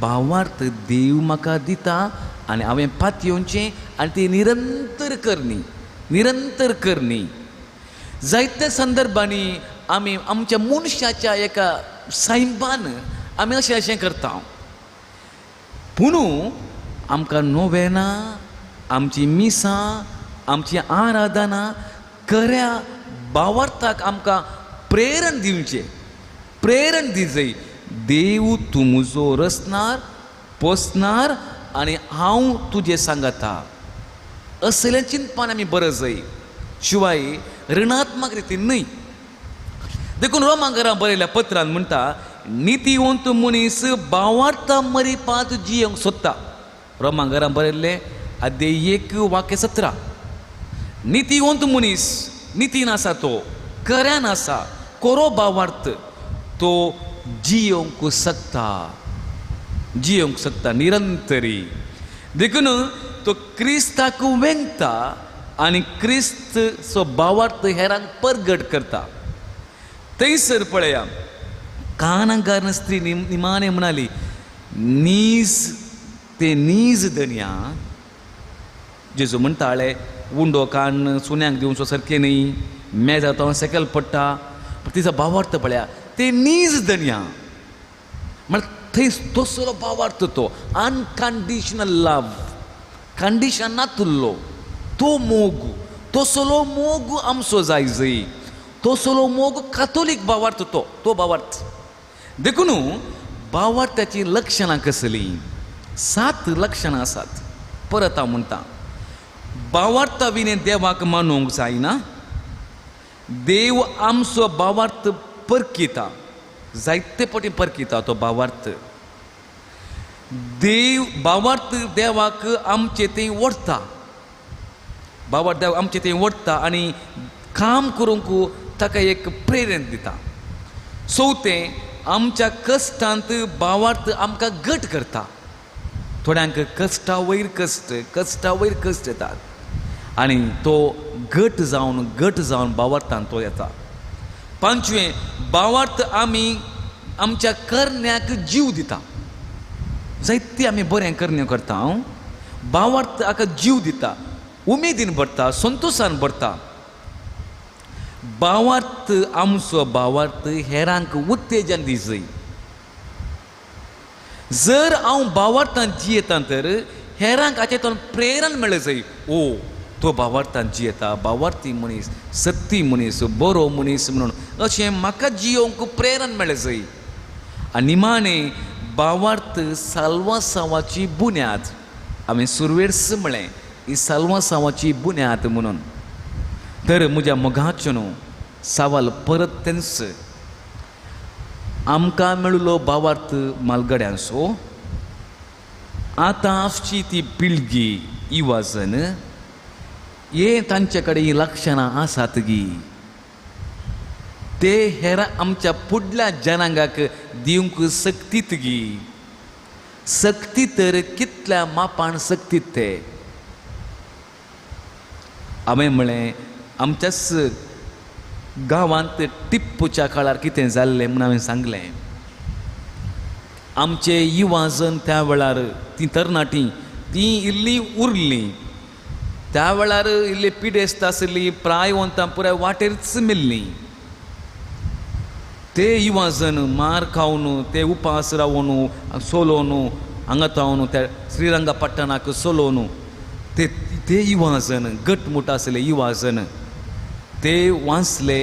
भावार्थ देव म्हाका दिता आनी हांवें पातयेवचें आनी ती निरंतर करणी. जायत्या संदर्भांनी आमी आमच्या मनशाच्या एका सायबान आमी अशें करता. पूण आमकां नोवेना, आमची मिसां, आमची आराधना खऱ्या भावार्थाक आमकां प्रेरण दिवचें, प्रेरण दी जाय. देव तूं म्हजो रचणार, पोसणार आनी हांव तुजें सांगता. असलें चिंतपान आमी बरें जाय, शिवाय ऋणात्मक रितीन न्हय. देखून रोमांकारां बरयल्या पत्रांत म्हणटा, नितीवंत मनीस भावार्था मरीपात जियोंक सोदता. रोमांकारां बरयल्लें अध्याय 1:17. नितीवंत मनीस नितीन आसा, तो खऱ्यान आसा, कोरो भावार्थ तो जियोंक शकता निरंतरी. देखून तो क्रिस्ताक वेंगता आनी क्रिस्तचो भावार्थ हेरांक परगट करता. थंयसर पळया, कानागार स्त्री निमाणे म्हणाली, नीज धन्या. जेजू म्हणटाले, उंडो कान सुन्यांक दिवचो सारकें न्ही, मेजा तो सकयल पडटा. तिचो भावार्थ पळया, ते नीज धन्या. म्हळ्यार थंय तसलो भावार्थ तो अनकंडिशनल लव, कंडिशन नातुल्लो तो मोग. तसलो मोग आमचो जाय. तसलो मोग कातोलीक भावार्थ तो भावार्थ. देखून भावार्थाची लक्षणां कसली? 7 लक्षणां आसात. परत हांव म्हणटा, भावार्था विने देवाक मानूंक जायना. देव आमचो भावार्थ परकिता, जायते फावटी परकिता तो भावार्थ. भावार्थ देवाक आमचे थंय ओडटा. भावार्थ देव आमचे थंय ओडटा आनी काम करूंक ताका एक प्रेरण दिता. चवथें, आमच्या कश्टांत भावार्थ आमकां घट करता. थोड्यांक कश्टा वयर कश्ट येतात आनी तो घट जावन भावार्थान तो येता. 5वें, भावार्थ आमी आमच्या करण्याक जीव दिता. जायते आमी बरें करण्यो करता, भावार्थ हाका जीव दिता, उमेदीन भरता, संतोशान भरता. भावार्थ आमचो भावार्थ हेरांक उत्तेजन दी जाय. जर हांव भावार्थान जियेता तर हेरांक हाचेतून प्रेरण मेळ्ळें जाय. तो भावार्थान जियेता, भावार्थी मनीस, सत्ती मनीस, बरो मनीस म्हणून अशें म्हाका जियोंक प्रेरण मेळ्ळें जाय. आनी निमाणें, भावार्थ साल्वासावाची बुन्याद. हांवें सुरवेर्स म्हळें, ही साल्वासावाची बुन्याद म्हणून. तर म्हज्या मोगाचें सवाल परत तेंच, आमकां मेळिल्लो भावार्थ मालगड्यांचो, आतांची ती पिळगी युवाजन, हे तांचे कडेन ही लक्षणां आसात गी. ते हेर आमच्या फुडल्या जनांगाक दिवंक सक्तीत गी. सक्ती तर कितल्या मापान सक्तीत ते. हांवें म्हळें, आमच्याच गांवांत टिप्पूच्या काळार कितें जाल्लें म्हूण हांवें सांगलें. आमचे युवाजन त्या वेळार, ती तरणाटीं तीं इल्लीं उरलीं. त्या वेळार इल्ली पिडेस्त आसली, प्रायवंतां पुराय वाटेरच मेल्लीं. ते युवाजन मार खावन, ते उपास रावन, सोलोवन, हांगा थावन त्या श्रीरंगपट्टणाक सोलोवन, ते युवाजन, घटमूट आसले युवाजन, ते वाचले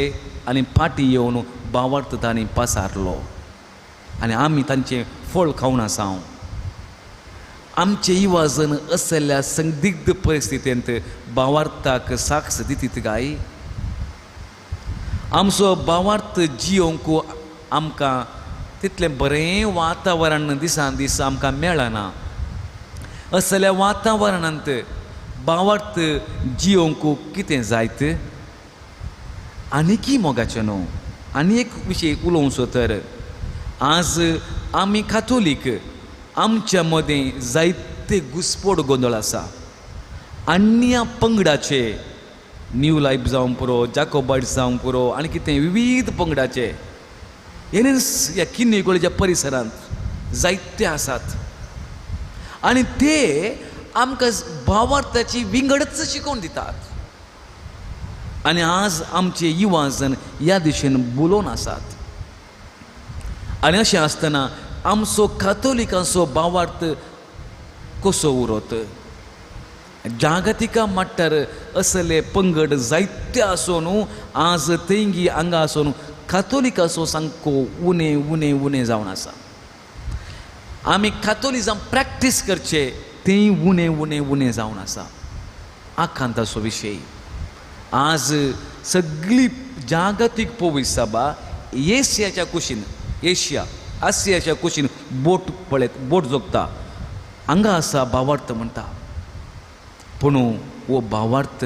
आनी फाटीं येवन भावार्थ तांणी पसारलो आनी आमी तांचें फळ खावन आसा. आमचे युवाजन असल्या संदिग्ध परिस्थितींत भावार्थाक साक्ष दितीत काय? आमचो भावार्थ जियोंक आमकां तितलें बरें वातावरण दिसान दीस आमकां मेळना. असल्या वातावरणांत भावार्थ जियोंक कितें जायत? आनीकय मोगाचें न्हू. आनी एक विशय उलोवचो तर आज आमी काथोलीक आमच्या मदें जायते घुसपोड गोंदळ आसा. अन्य पंगडाचे न्यू लायफ जावं पुरो, जाकोबायट्स जावं पुरो आनी कितें विविध पंगडाचे ह्या किन्नेगोळेच्या परिसरांत जायते आसात आनी ते आमकां भावार्थाची विंगडच शिकोवन दितात. आनी आज आमचे युवा जन ह्या दिशेन बुलोवन आसात. आनी अशें आसतना आमचो काथोलिकांचो भावार्थ कसो उरत? जागतिका मट्टार असले पंगड जायते आसून आज तेंगी हांगा आसून काथोलिकाचो सामको उणे उणे उणे जावन आसा. आमी काथोलिजम प्रॅक्टीस करचे तेंय उणे उणे उणे जावन आसा. आखांताचो विशय आज सगळी जागतीक पवित्र सभा एशियाच्या कुशीन आसियाच्या कुशीन बोट जोगता हांगा आसा भावार्थ म्हणटा. पूण हो भावार्थ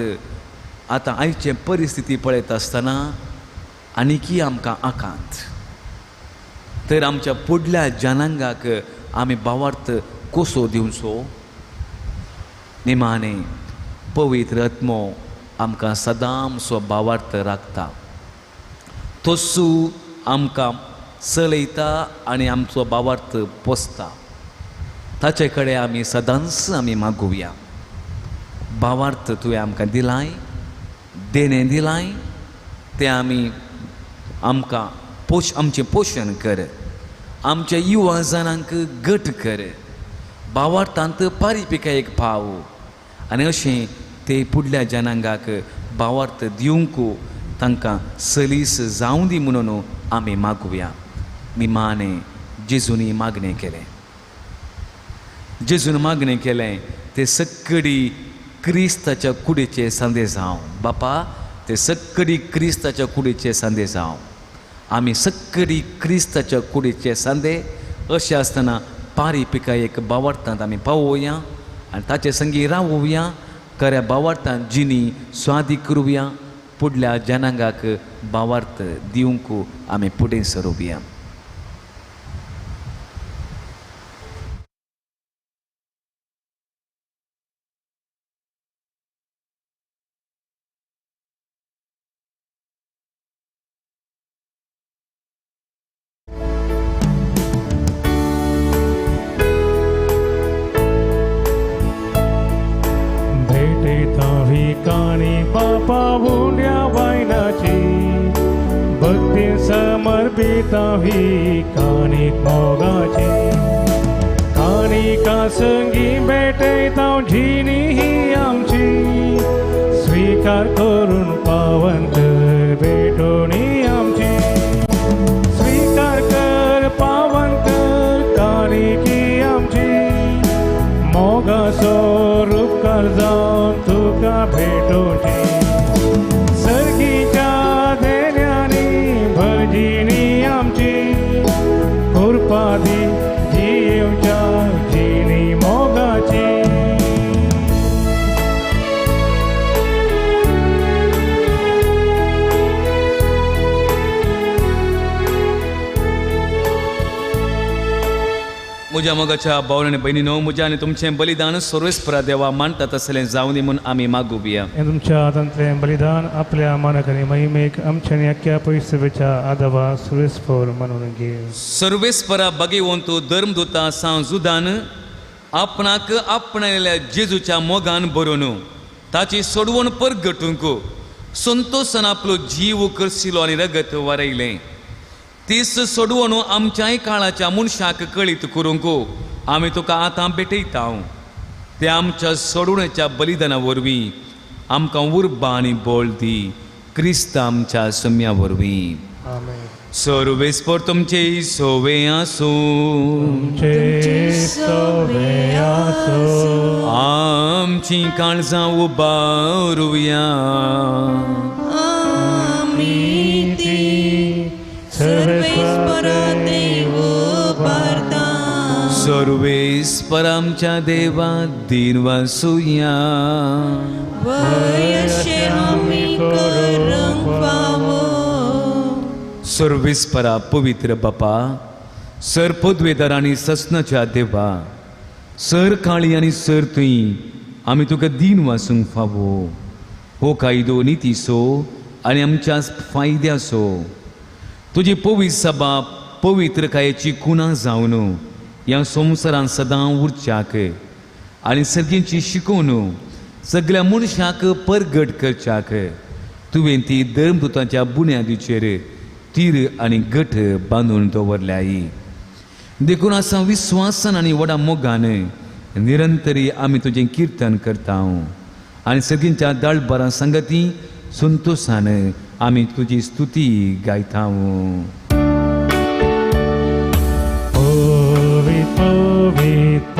आतां आयचे परिस्थिती पळयता आसतना आनीकय आमकां आकांत. तर आमच्या फुडल्या जनांगाक आमी भावार्थ कसो दिवचो? निमाणें पवित्र आत्मो आमकां सदां आमचो भावार्थ राखता. तोसू आमकां चलयता आनी आमचो भावार्थ पोसता. ताचे कडेन आमी सदांच आमी मागुया. भावार्थ तुवें आमकां दिलाय, देणें दिलाय, तें आमी आमकां आमचें पोशण कर. आमच्या युवा जनांक घट कर. भावार्थांत पारिपिकायेक पाव आनी अशें ते फुडल्या जनांगाक भावार्थ दिवंक तांकां सलीस जावं दी म्हणून आमी मागुया. निमाणें जेजूनी मागणें केलें. जेजून मागणें केलें ते सक्कडी क्रिस्ताच्या कुडीचे संदेश जावं. बापा ते सक्कडी क्रिस्ताच्या कुडीचे संदेश जावं. आमी सक्कडी क्रिस्ताच्या कुडीचे संदे अशें आसतना पारिपिकायेक भावार्थांत आमी पावोवया आनी ताचे संगी रावोवया. खऱ्या भावार्थांत जिणी स्वादी करुया. फुडल्या जनांगाक भावार्थ दिवंक आमी फुडें सरोवया. काणी बापा उंड्या वायनाची भक्ती समर्पिता ही काणी मोगाची. काणिका संगी भेटयता जिणी ही आमची स्वीकार करून पावन कर भेटोणी आमची. स्वीकार कर पावन कर काणिकी आमची. मोगाचो उपकार जावन तुका भेटोची. सर्गीच्या देण्यानी भजिनी आमची कुरपादी जिवच्या जिणी मोगाची. म्हज्या मोगाच्या भाव आनी भयणीनो, म्हज्या आनी तुमचें बलिदान सर्वेस्परा देवा मानता तसलें जावं दी म्हूण आमी मागुया. हे तुमच्या हातांतलें बलिदान आपल्या मानाक आनी महिमेक आमच्या आनी आख्या पवित्रसभेच्या आदवा सुरेस्फोर म्हणून घे. सर्वेस्परा भगवंतो धर्मदूता सांजुदान आपणाक आपणायल्या जेजूच्या मोगान बरोवन ताची सोडवण परगटूंक संतोशान आपलो जीव करशिलो आनी रगत वारयलें. तीस सोडवण आमच्याय काळाच्या मनशाक कळीत करूंक आमी तुका आतां भेटयता. ते आमच्या सोडवणेच्या बलिदाना वरवीं आमकां उर्बा आनी बोळ दी. क्रिस्त आमच्या सम्या वरवीं. आमेन. सर्वेस्पर तुमचे सोवे आसो तुमचे सोवे आसो आमची काळजां उबारुया आमी ती सर्वेस्पर देव उबारता सर्वेस्पर आमच्या देवा दिन वासुया वयशे आमी करूंक फावो सर्वेस्परा पवित्र बापा सर पदवेदार आनी ससनाच्या देवा सर काळी आनी सर तुई आमी तुका दिन वासूंक फावो हो कायदो नितीसो आनी आमच्या फायद्याचो तुजी पवित्र सभा पवित्र कायेची कुणां जावन ह्या संवसारांत सदां उरच्याक आनी सगळ्यांची शिकोवन सगळ्या मनशाक परगट करच्याक तुवें ती धर्मदुतांच्या बुन्यादीचेर तीर आनी गठ बांदून दवरल्याय देखून आसा विस्वासान आनी व्हडा मोगान निरंतरी आमी तुजें किर्तन करता आनी सगळ्यांच्या दाळबारां संगती संतोषान आमी तुजी स्तुती गायता पवित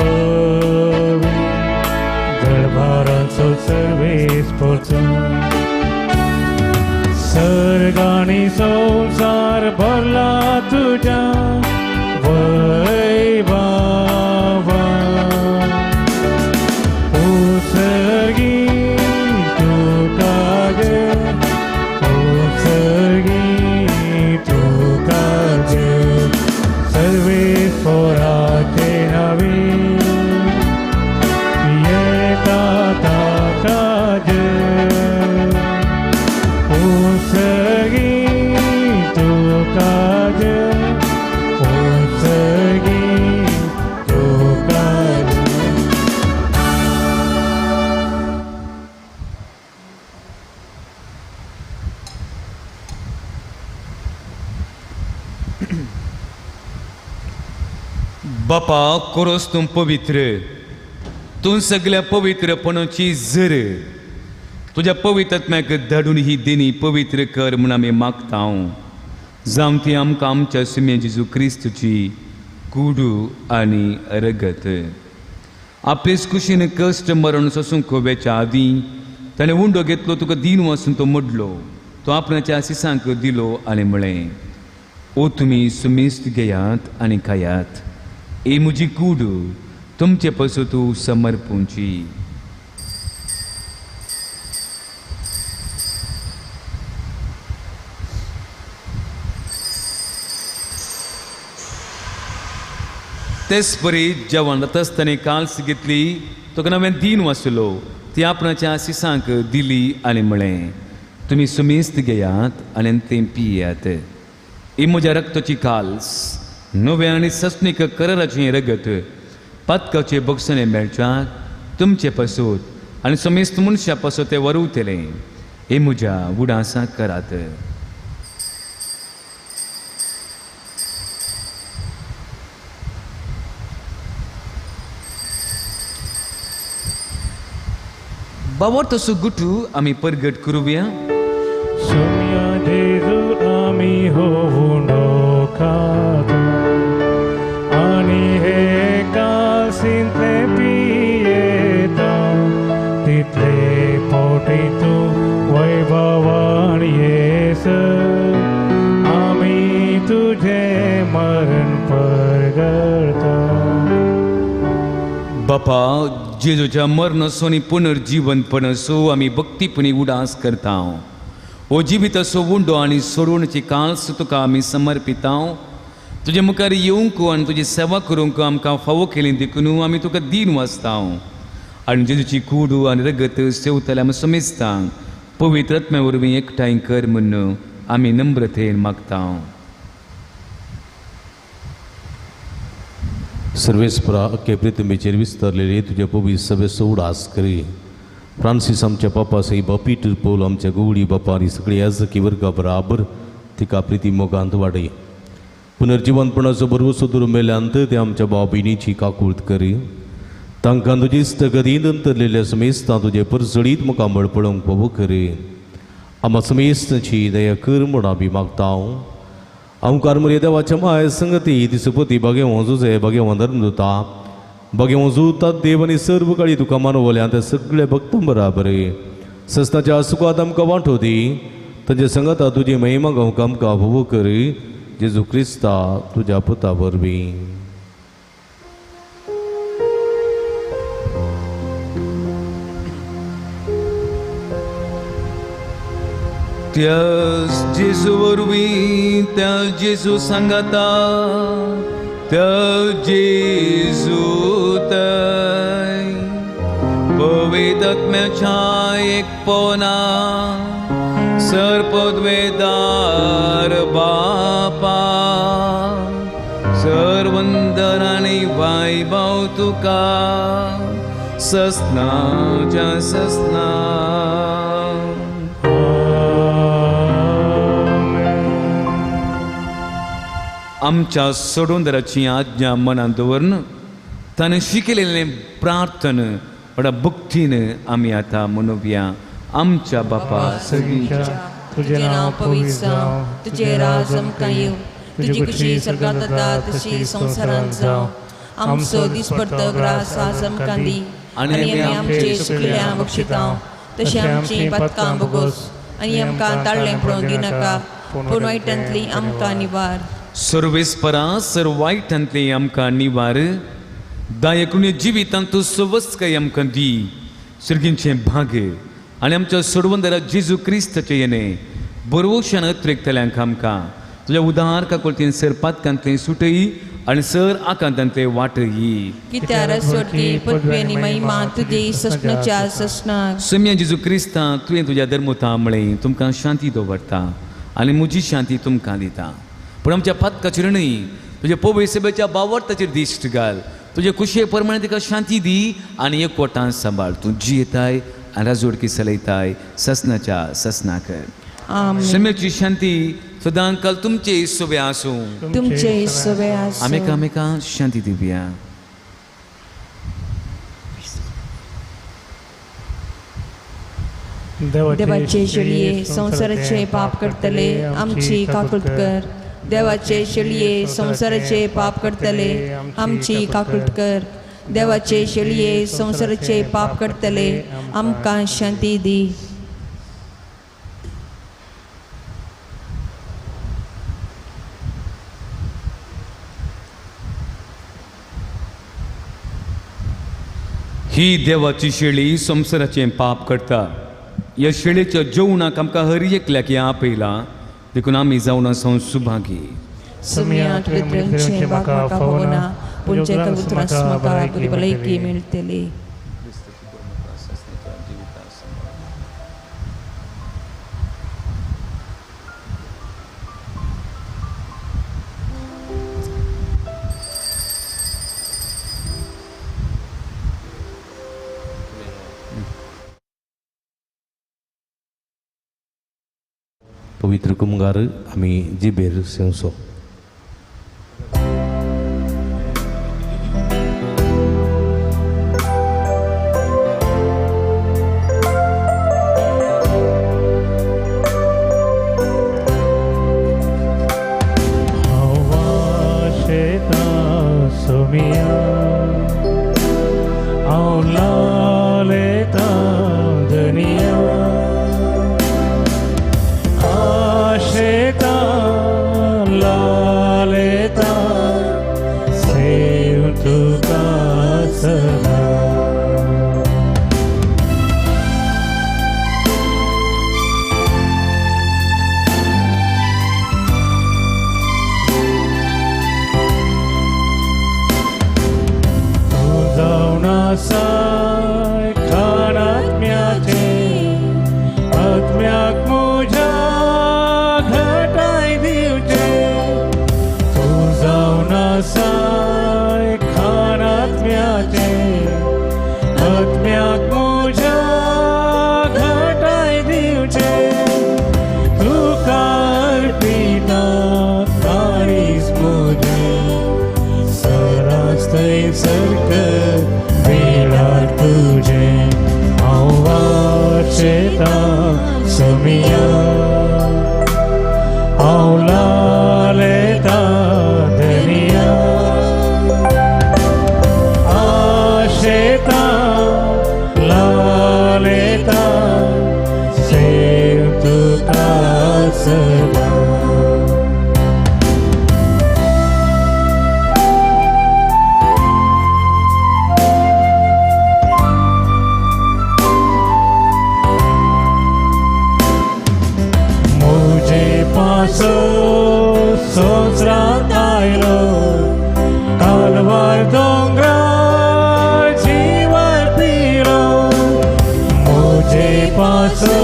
दरबारांचो सर्वेस्परचो सर्ग आनी संसार भरला तुज्या वैभवा उसर्गी तुका गे उसर्गी तुका गे सर्वेस्पराचे नावे येता ताका जय उसर्गी तुका जय उसर्गी तुका जय बापा कोरोस तूं पवित्र तूं सगळ्या पवित्रपणाची झर तुज्या पवित्रत्म्याक धाडून ही देणी पवित्र कर म्हूण आमी मागता जावं ती आमकां आमच्या सुमे जेजू क्रिस्तुची कुडू आनी रगत आपलेच कुशीन कश्ट मरण सोसूंक खोब्याच्या आदीं ताणें उंडो घेतलो तुका दिन वाचून तो मोडलो तो आपणाच्या आशिसांक दिलो आनी म्हळें ओ तुमी सुमेस्त घेयात आनी खायात ही म्हजी कूड तुमचे पासून तूं समर्पूंची तेच परी जेवण जाता आसतना काल्स घेतली तुका नवें दिन वाचलो ती आपणाच्या आशिसांक दिली आनी म्हळें तुमी सुमेस्त घेयात आनी तें पियात ही म्हज्या रक्ताची काल्स नवे आनी सस्नीक कराराचें रगत पातकाचे बक्षणे मेळच्याक तुमचे पासून आनी समेस्त मनशा पासून तें वरवतलें हे म्हज्या उडासाक करात बावर तसो गुटू आमी परगट करुया सोम्या जेजू आमी होवून खाता आनी हे काल्सिंतले पियेता तितले पोटी तूं वैभवान येस आमी तुझे मरण परगळटा बापा जेजूच्या मरणाचो आनी पुनर्जीवनपणाचो आमी भक्तीपणी उडास करता हो जिवीत असो उंडो आनी सोडूनची काल्स तुका आमी समर्पिता तुजे मुखार येवंक आनी तुजी सेवा करूंक आमकां फावो केली देखून आमी तुका दिन वाचता आनी जेजूची कूड आनी रगत सेवतले आमी समेजता पवित्र आत्म्या वरवीं एकठांय कर म्हूण आमी नम्रतेन मागता सर्वेस्परा अख्खे प्रितमेचेर विस्तारलेले तुज्या पवित्र सभेचो उडास करी फ्रांसीस आमच्या बापा साईब पीटर पौल आमच्या गवळी बापा आनी सगळी याजकी वर्गा बराबर तिका प्रिती मोगांत वाडय पुनर्जीवनपणाचो बरोवसो दुर मेल्यांत ते आमच्या भाव भयणीची काकूळट करी तांकां तुजे इस्तगतींत अंतरलेल्या समेस्तां तुजे परसडीत मुखार मळपळोवंक फावो करी आमा समेस्ताची दया कर म्हूण आमी मागता ओंकार मुरे देवाच्या माय संगती दिसपती भगेवं जुजे भगेवं धर्मदूता भगेवं जुता देव आनी सर्व काळी तुका मानवल्या ते सगळे भक्तां बराबरे सस्ताच्या सुखात आमकां वांटो दी ताचे संगता तुजी महिमा गावंक आमकां भोव कर जेजू क्रिस्ता तुज्या पुता वरवीं त्या जेजू वरवीं त्या जेजू सांगाता त्या जेजू तय पवित्र आत्म्याच्या एकपणा सर्पद्वेदार बापा सर्वंदर आनी वैभव तुका ससनाच्या ससना आमच्या सोडूंदराची आज्ञा मनात दवरन ताणें शिकयलेलें प्रार्थन बडा भक्तीन आमी आतां म्हणुया आमच्या बापा सगळीच्या तुझे नाव पवित्र जावं तुझे राज आमकां येवं तुजी कशी स्वर्गांत जाता तशी संवसारांत जावं आमचो दिसपडटो ग्रास आज आमकां दी आनी आमचे सुकल्यांक बक्षितांव तशें आमची पातकां बोगोस आनी आमकां ताळ्ळें पडोवंक दिनाका पूण वायटांतली आमकां निवार सर्वेस्परा सर्व वायटांतली आमकां निवार दायकुणे जिवितांत तूं सवस्काय आमकां दी सर्गींचें भाग्य आनी आमच्या सोडवंदरा जेजू क्रिस्ताचें येणें बरोवशान अत्रेकतल्यांक आमकां तुज्या उदार काकुळतीन सर पातकांतलें सुटय आनी सर आकांतांतलें वाटय कित्यार सोडटी पदवी आनी महिमा तुजे ससनाच्या ससनाक सम्या जेजू क्रिस्ता तुवें तुज्या धर्मता म्हळें तुमकां शांती दवरता आनी म्हजी शांती तुमकां दिता पूण आमच्या पातकाचेर न्हय तुज्या पवित्र सभेच्या बावरताचेर दिश्ट घाल तुजे कुशे प्रमाणे तिका शांती दी आनी एकवटान सांबाळ तूं जियेताय आनी राजवडकी चलयताय ससनाच्या ससनाक सम्याची शांती सदां काल तुमचे सोबे आसूं तुमचे सवे आसूं आमी एकामेकां शांती दिवया देवाचे शेळये संसाराचे पाप करतले आमची काकुळट कर देवाचे शेळये संसाराचे पाप करतले आमची काकुळट कर देवाचे शेळये संसाराचे पाप करतले आमकां शांती दी ही देवाची शेळी संसाराचें पाप करता ह्या शेळयेच्या जेवणाक आमकां हर एकल्याक आपयला देखून आमी जावन आसूं सुभागी सम्यात पितरांचे म्हाका फावना पूण जेका उतरास म्हाका बरी भलायकी मेळटली पवित्र कुमगार आमी जिबेर सेवसो Samia, aulale सदा मुझे पासो सोचरात आयलो कालवार दोंगरार जीवन पिलो मुझे पासो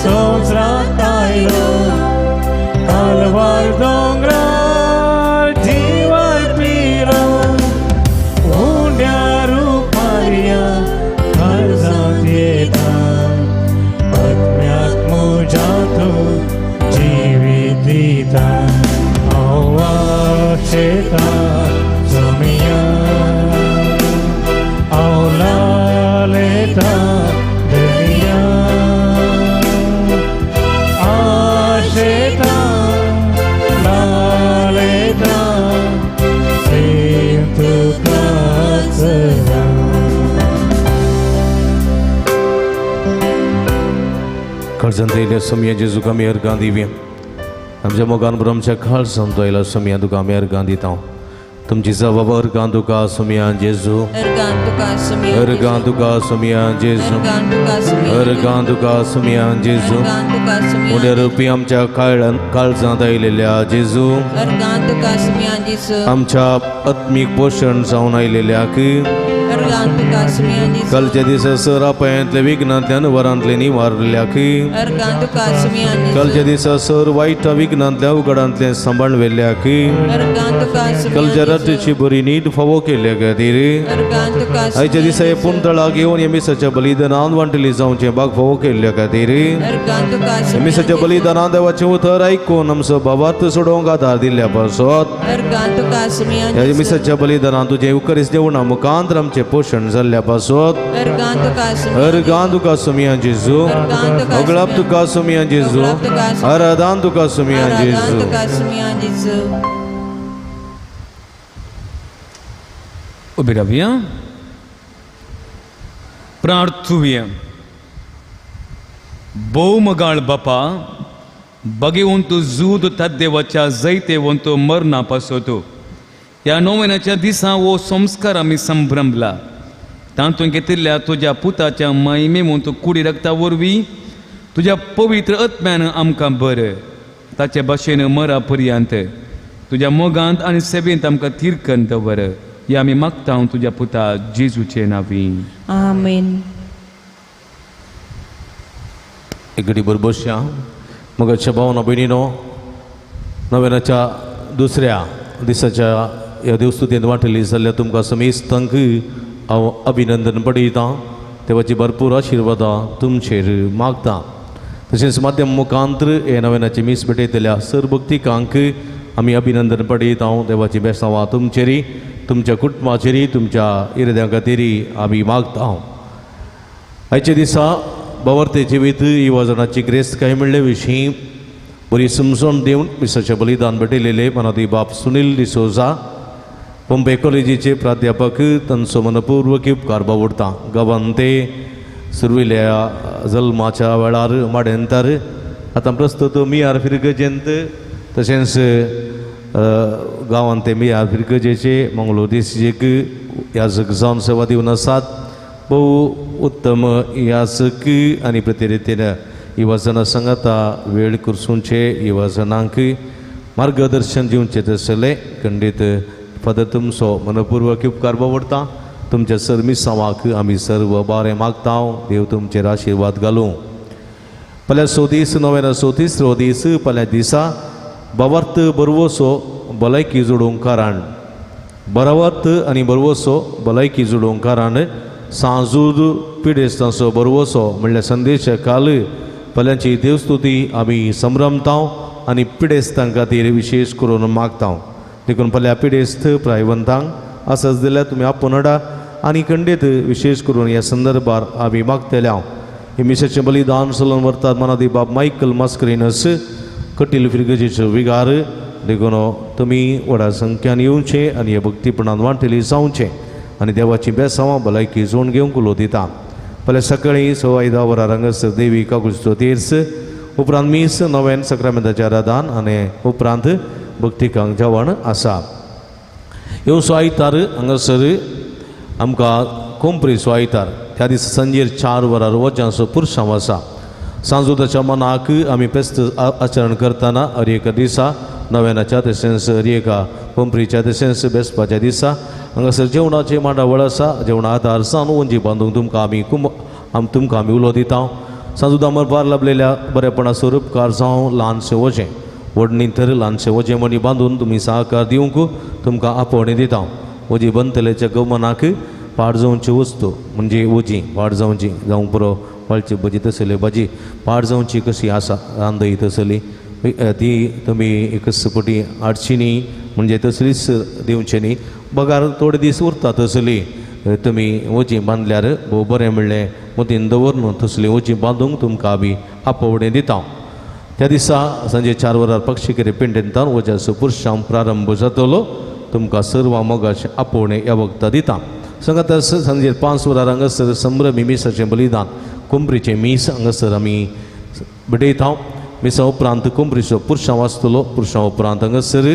सोचरात आयलो कालवार दोंगरार जीवन पिलो उंड्या रुपारिया काळजांत येता आत्म्याक म्हज्या तूं जिवीत दिता हांव आशेता जमिया हांव लालयता दुनिया आशेता लालयता सेम तुकाच कर्जंतयल्या समया जेजू आमी अर्गां दिव्या आमच्या मोगान आमच्या खाळ समजयला समया तुका आमी अर्गां दिता तुमची जबाब अर्गां तुका समया जेजू अर्गां तुका समया अर्गां तुका समया जेजू अर्गां तुका समया अर्गां तुका समया जेजू अर्गां तुका समया उद्या रुपी आमच्या काळजांत आयलेल्या जेजू अर्गां तुका समया जेजू आमच्या आत्मीक पोशण जावन आयलेल्याक अर्गां तुका समया जेजू कालच्या दिसा सरा पांयांतल्या विघ्नांतल्यान वरांतले निवारल्याक अर्गां तुका समया कालच्या जेजू दिसा सर वायट विघ्नांतल्या उगडांतले सांबाळ वेल्ल्याक अर्गां तुका समया कालच्या रात्रीची बरी नीट फावो केल्ल्या खातीर अर्गां तुका आयच्या दिसा हे पुंतळाक घेवन हे मिसाच्या बलिदानान वांटली जावचे भाग फावो केल्ल्या खातीर अर्गां तुका हे समया मिसाच्या बलिदानान देवाचें उतर आयकून आमचो बाबार्थ सोडोवंक आदार दिल्ल्या पासत अर्गां तुका समया ह्या मिसाच्या बलिदानान तुजें उकरीस जेवणा मुखांतर आमचें पोशण जाल्ल्या पासत अर्गां तुका समया अर्गां तुका समया जेजू अगळाप तुका समया जेजू आराधन तुका समया अर्गां जेजू तुका समया जेजू उबे रावया प्रार्थुया भौमगाळ बापा बगेवंतू जूद तद्देवाच्या जैतेवंतू मरणा पासोतो ह्या नोवेनाच्या दिसा वो संस्कार आमी संभ्रमला तातूंत घेतिल्ल्या तुज्या पुताच्या महिमेवंतू कुडी रक्ता वरवीं तुज्या पवित्र आत्म्यान आमकां बर ताचे भाशेन मरा पर्यंत तुज्या मोगांत आनी सेवेंत आमकां तिरकन दवर या आमी मागता तुज्या पुता जेजूचे नांवी आमेन एक घडी बरोबर बसया मगाच्या भावना भयणीनो नव्यानाच्या दुसऱ्या दिसाच्या ह्या देवस्तुतेंत वांटली जाल्यार तुमकां समेस्तांक हांव अभिनंदन पळयतां देवाची भरपूर आशिर्वादां तुमचेर मागता तशेंच माध्यम मुखांतर हे नव्यानाचे मीस भेटयतल्या सर भक्तिकांक आमी अभिनंदन पळयता देवाची बेसांवां तुमचेरी तुमच्या कुटुंबाचेरी तुमच्या इरद्यां खातीर आमी मागता आयच्या दिसा बावर्ते जिवीत ही वजनाची ग्रेस्त काय म्हणले विशीं बरी समजून दिवन मिसाचें बलिदान भेटयलेले मनादी बाप सुनील डिसोजा पंपे कॉलेजीचे प्राध्यापक तांचो मनपूर्वक उपकार बावडटा गांवांत ते सुरविल्ल्या जल्माच्या वेळार माडेंतार आतां प्रस्तुत मियार फिरगजेंत तशेंच गांवांत ते मियार फिरगजेचे मंगळूर दिसजेक याजक जावन सेवा दिवन आसात बहु उत्तम याजक आनी प्रतिरितीन ही वचनां सांगाता वेळ कुरसूंचे ही वचनांक मार्गदर्शन दिवचें तसले खंडीत फादर तुमचो मनपूर्वक उपकार बावडटा तुमच्या सरमिसांवाक आमी सर्व बरें मागता देव तुमचेर आशिर्वाद घालूं फाल्यां 34 दीस फाल्यां दिसा बावर्त बरवसो भलायकी जोडूंक कारण बरावर्त आनी बरवसो भलायकी जोडूंक कारण सांजूद पिडेस्तांचो बरवसो म्हणल्यार संदेश काल फाल्यांची देवस्तुती आमी संभ्रमता आनी पिडेस्तां खातीर विशेश करून मागता देखून फाल्यां पिडेस्त प्रायवंतांक आसत जाल्यार तुमी आपोवन हाडा आनी खंडीत विशेष करून ह्या संदर्भार आमी मागतल्या हे मिसाचें बलिदान चलोवन व्हरतात मनादी बाब मायकल मास्करिनस कटील फिरगजेचो विगार देखून तुमी व्हडा संख्यान येवचे आनी हे भक्तीपणान वांटली जावचें आनी देवाची बेसांवां भलायकी जोड घेवंक उलो दिता फाल्यां सकाळीं 10:15 वरां हांगासर देवी काकुस्तो तीर्स उपरांत मीस नव्यान सक्रामेंताचें आराधन आनी उपरांत भक्तिकांक जेवण आसा. ह्यो स्वायतार हांगासर आमकां कोंपरी स्वायतार त्या दिसा सांजेर 4 वरार वचांचो पुरसांव आसा. सांजुताच्या मनाक आमी फेस्त आचरण करतना हर एका दिसा नव्यानाच्या तशेंच हर एका कोंपरीच्या तशेंच बेसपाच्या दिसा हांगासर जेवणाचें मांडावळ आसा. जेवणा आदार सावन वंजी बांदूंक तुमकां आमी उलो दिता. सांजुता मरपार लाभलेल्या बरेपणा स्वरूपकार जावं ल्हानशें वजें व्हडणी तर ल्हानशें वजें मणी बांदून तुमी सहकार दिवंक तुमकां आपोवणी दिता. वजी बंदतेलेच्या गमनाक पाड जावची वस्तू म्हणजे वजी पाड जावची जावंक पुरो वाळची भजी तसली भाजी पाड जावची कशी आसा रांदय तसली ती तुमी एकच पटी हाडची न्ही म्हणजे तसलीच दिवची न्ही. बगार थोडे दीस उरता तसली तुमी वजी बांदल्यार भोव बरें म्हणलें मतीन दवरून तसली वजी बांदूंक तुमकां आमी आपोवणें दिता. त्या दिसा सांजे 4 वरार पक्षिकेरे पेंडेंतान वजाचो पुरसांव प्रारंभ जातलो. तुमकां सर्व मोगाचें आपोवणें ह्या वखदां दिता. सांगात सांजेर 5 वरार हांगासर संभ्रमी मिसाचें बलिदान कोंपरीचें मीस हांगासर आमी भेटयता. मिसा उपरांत कोंपरीचो पुरसांव आसतलो. पुरसांव उपरांत हांगासर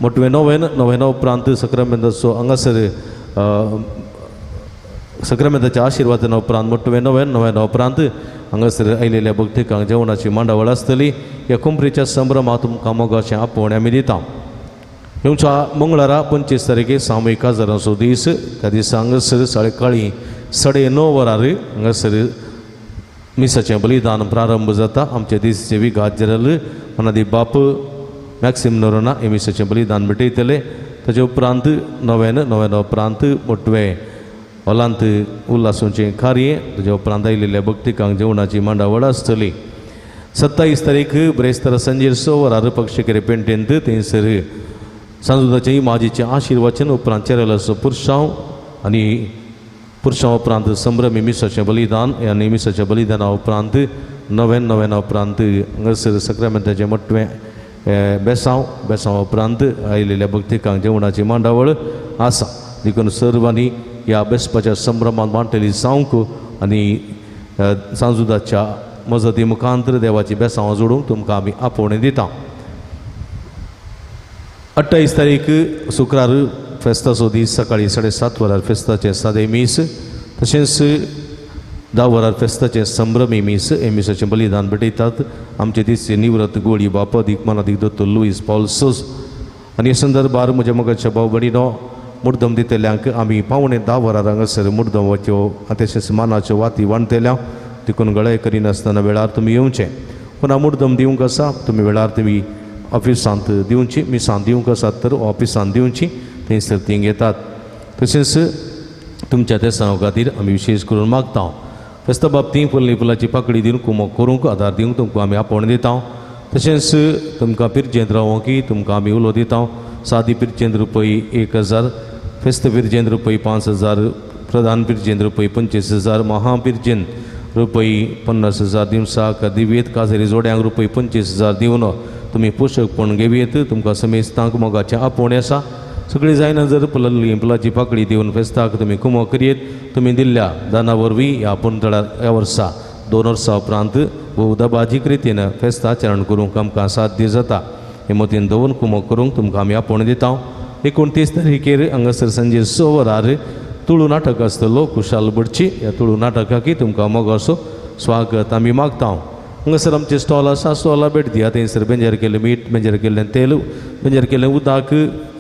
मोटवे नोवेन उपरांत सक्रामेंताचो हांगासर सक्रामेंताच्या आशिर्वादान उपरांत मोटवे नोवेन उपरांत हांगासर आयिल्ल्या भक्तिकांक जेवणाची मांडावळ आसतली. ह्या कोंपरीच्या संभ्रमांत तुमकां मोगाचें आपोवणें आमी दिता. येवच्या मंगळारा 25 तारखेक सामुहीक काजारांचो दीस. त्या दिसा हांगासर सकाळीं 9:30 वरार हांगासर मिसाचें बलिदान प्रारंभ जाता. आमचे दिसचे विगात जनरल मनादी बाप मॅक्सिम नोरोना हे मिसाचें बलिदान भेटयतले. ताचे उपरांत नोवेन उपरांत मोटवे हॉलांत उल्हासूचें कार्य. ताचे उपरांत आयिल्ल्या भक्तिकांक जेवणाची मांडावळ आसतली. 27 तारीख ब्रेस्तार सांजेर 6 वरार पक्षिकेरे पेंटेंत थंयसर सांजुताचें इमाजीचें आशिर्वाचन उपरांत चेरेलाचो पुरसांव आनी पुरसांव उपरांत संभ्रमी मिसाचें बलिदान आनी मिसाच्या बलिदाना उपरांत नोवेन उपरांत हांगासर सक्रामेंताचें मोटवें बेसांव उपरांत आयिल्ल्या भक्तिकांक जेवणाची मांडावळ आसा. देखून सर्वांनी ह्या बेसपाच्या संभ्रमांत मांडटली जावंक आनी सांजुताच्या मजती मुखांतर देवाची बेसांवां जोडूंक तुमकां आमी आपोवणें दिता. 28 तारीख शुक्रार फेस्ताचो दीस सकाळीं 7:30 वरार फेस्ताचें सादें मीस तशेंच 10 वरार फेस्ताचें संभ्रमी मीस हे मिसाचें बलिदान भेटयतात. आमचे दिसचे निवृत्त गोडी बाप दिकमानादीक दोतोर लुईस पॉल्सोस आनी हे संदर्भार म्हज्या मोगाच्या भाव भयणीनो मुर्दम दितल्यांक आमी पावणे 10 वरार हांगासर मुर्दमाच्यो तशेंच मानाच्यो वाती वांटतल्या. देखून गळय करिनासतना वेळार तुमी येवचें. पुना मुर्दम दिवंक आसा तुमी वेळार तुमी ऑफिसांत दिवची. मिसांत दिवंक आसात तर ऑफिसांत दिवची थंयसर तीं घेतात. तशेंच तुमच्या तेसांव खातीर आमी विशेश करून मागता. फेस्ता बाबतींत फुल्ली फुलाची पाकळी दिवन कुमक करूंक आदार दिवंक तुमकां आमी आपोवणें दिता. तशेंच तुमकां पिरजेंत रावोंकी तुमकां आमी उलो दिता. सादी पिरजेंत रुपये 1000, फेस्त पिरजेंत रुपये 5000, प्रधान पिरजेंत रुपये 25000, महापिरजेंत रुपये 50,000 दिवसाक दिव्येत काजेरी जोड्यांक रुपये 25,000 दिवन तुमी पोशकपण घेवयेत. तुमकां समेस्तांक मोगाचें आपोवणें आसा. सगळीं जायना जर फुलाची पाकळी दिवन फेस्ताक तुमी कुमो करियेत. तुमी दिल्ल्या दाना वरवीं ह्या पुंतळा ह्या वर्सा 2 वर्सां उपरांत भोव दबाजीक रितीन फेस्ताचरण करूंक आमकां साध्य जाता. हे मतीन दवरून कुमो करूंक तुमकां आमी आपोवणें दिता. 29 तारखेर हांगासर सांजे 6 वरार तुळू नाटक आसतलो कुशाल बडची. ह्या तुळू नाटकाकी तुमकां मोगाचो स्वागत आमी मागता. हांगासर आमचे स्टॉल आसा. स्टॉला भेट दिया. थंयसर बेंजार केल्लें मीठ, बेंजार केल्लें तेल, बेंजार केल्लें उदक,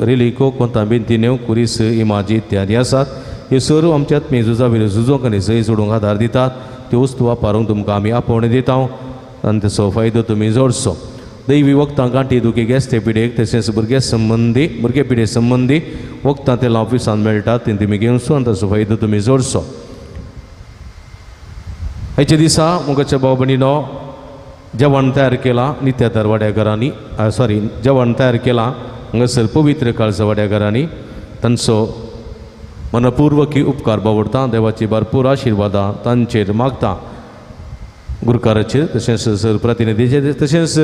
रेलिको, कोंतांबीन नेव, कुरीस, इमाजी इत्यादी आसात. ह्यो सर्व आमच्यात मेजुजा वयल्यो झुजोंक आनी सय सोडूंक आदार दितात. त्यो वस्तू वापरूंक तुमकां आमी आपोवणें दिता आनी ताचो फायदो तुमी जोडचो. दैवी वखदां गांठी दुखी गॅस्टे पिडेक तशेंच भुरगे पिडे संबंदी वखदां तेलां ऑफिसांत मेळटात. तीं तुमी घेवचो आनी ताचो फायदो तुमी जोडचो. हेचे दिसा मोगाच्या भाव भयणीनो जेवण तयार केलां नित्यादार वाड्याघरांनी जेवण तयार केलां हांगासर पवित्र काळजा वाड्याघरांनी. तांचो मनपूर्वकी उपकार बावडटा. देवाची भरपूर आशिर्वादां तांचेर मागता. गुरकाराचेर तशेंच सर प्रतिनिधीचेर तशेंच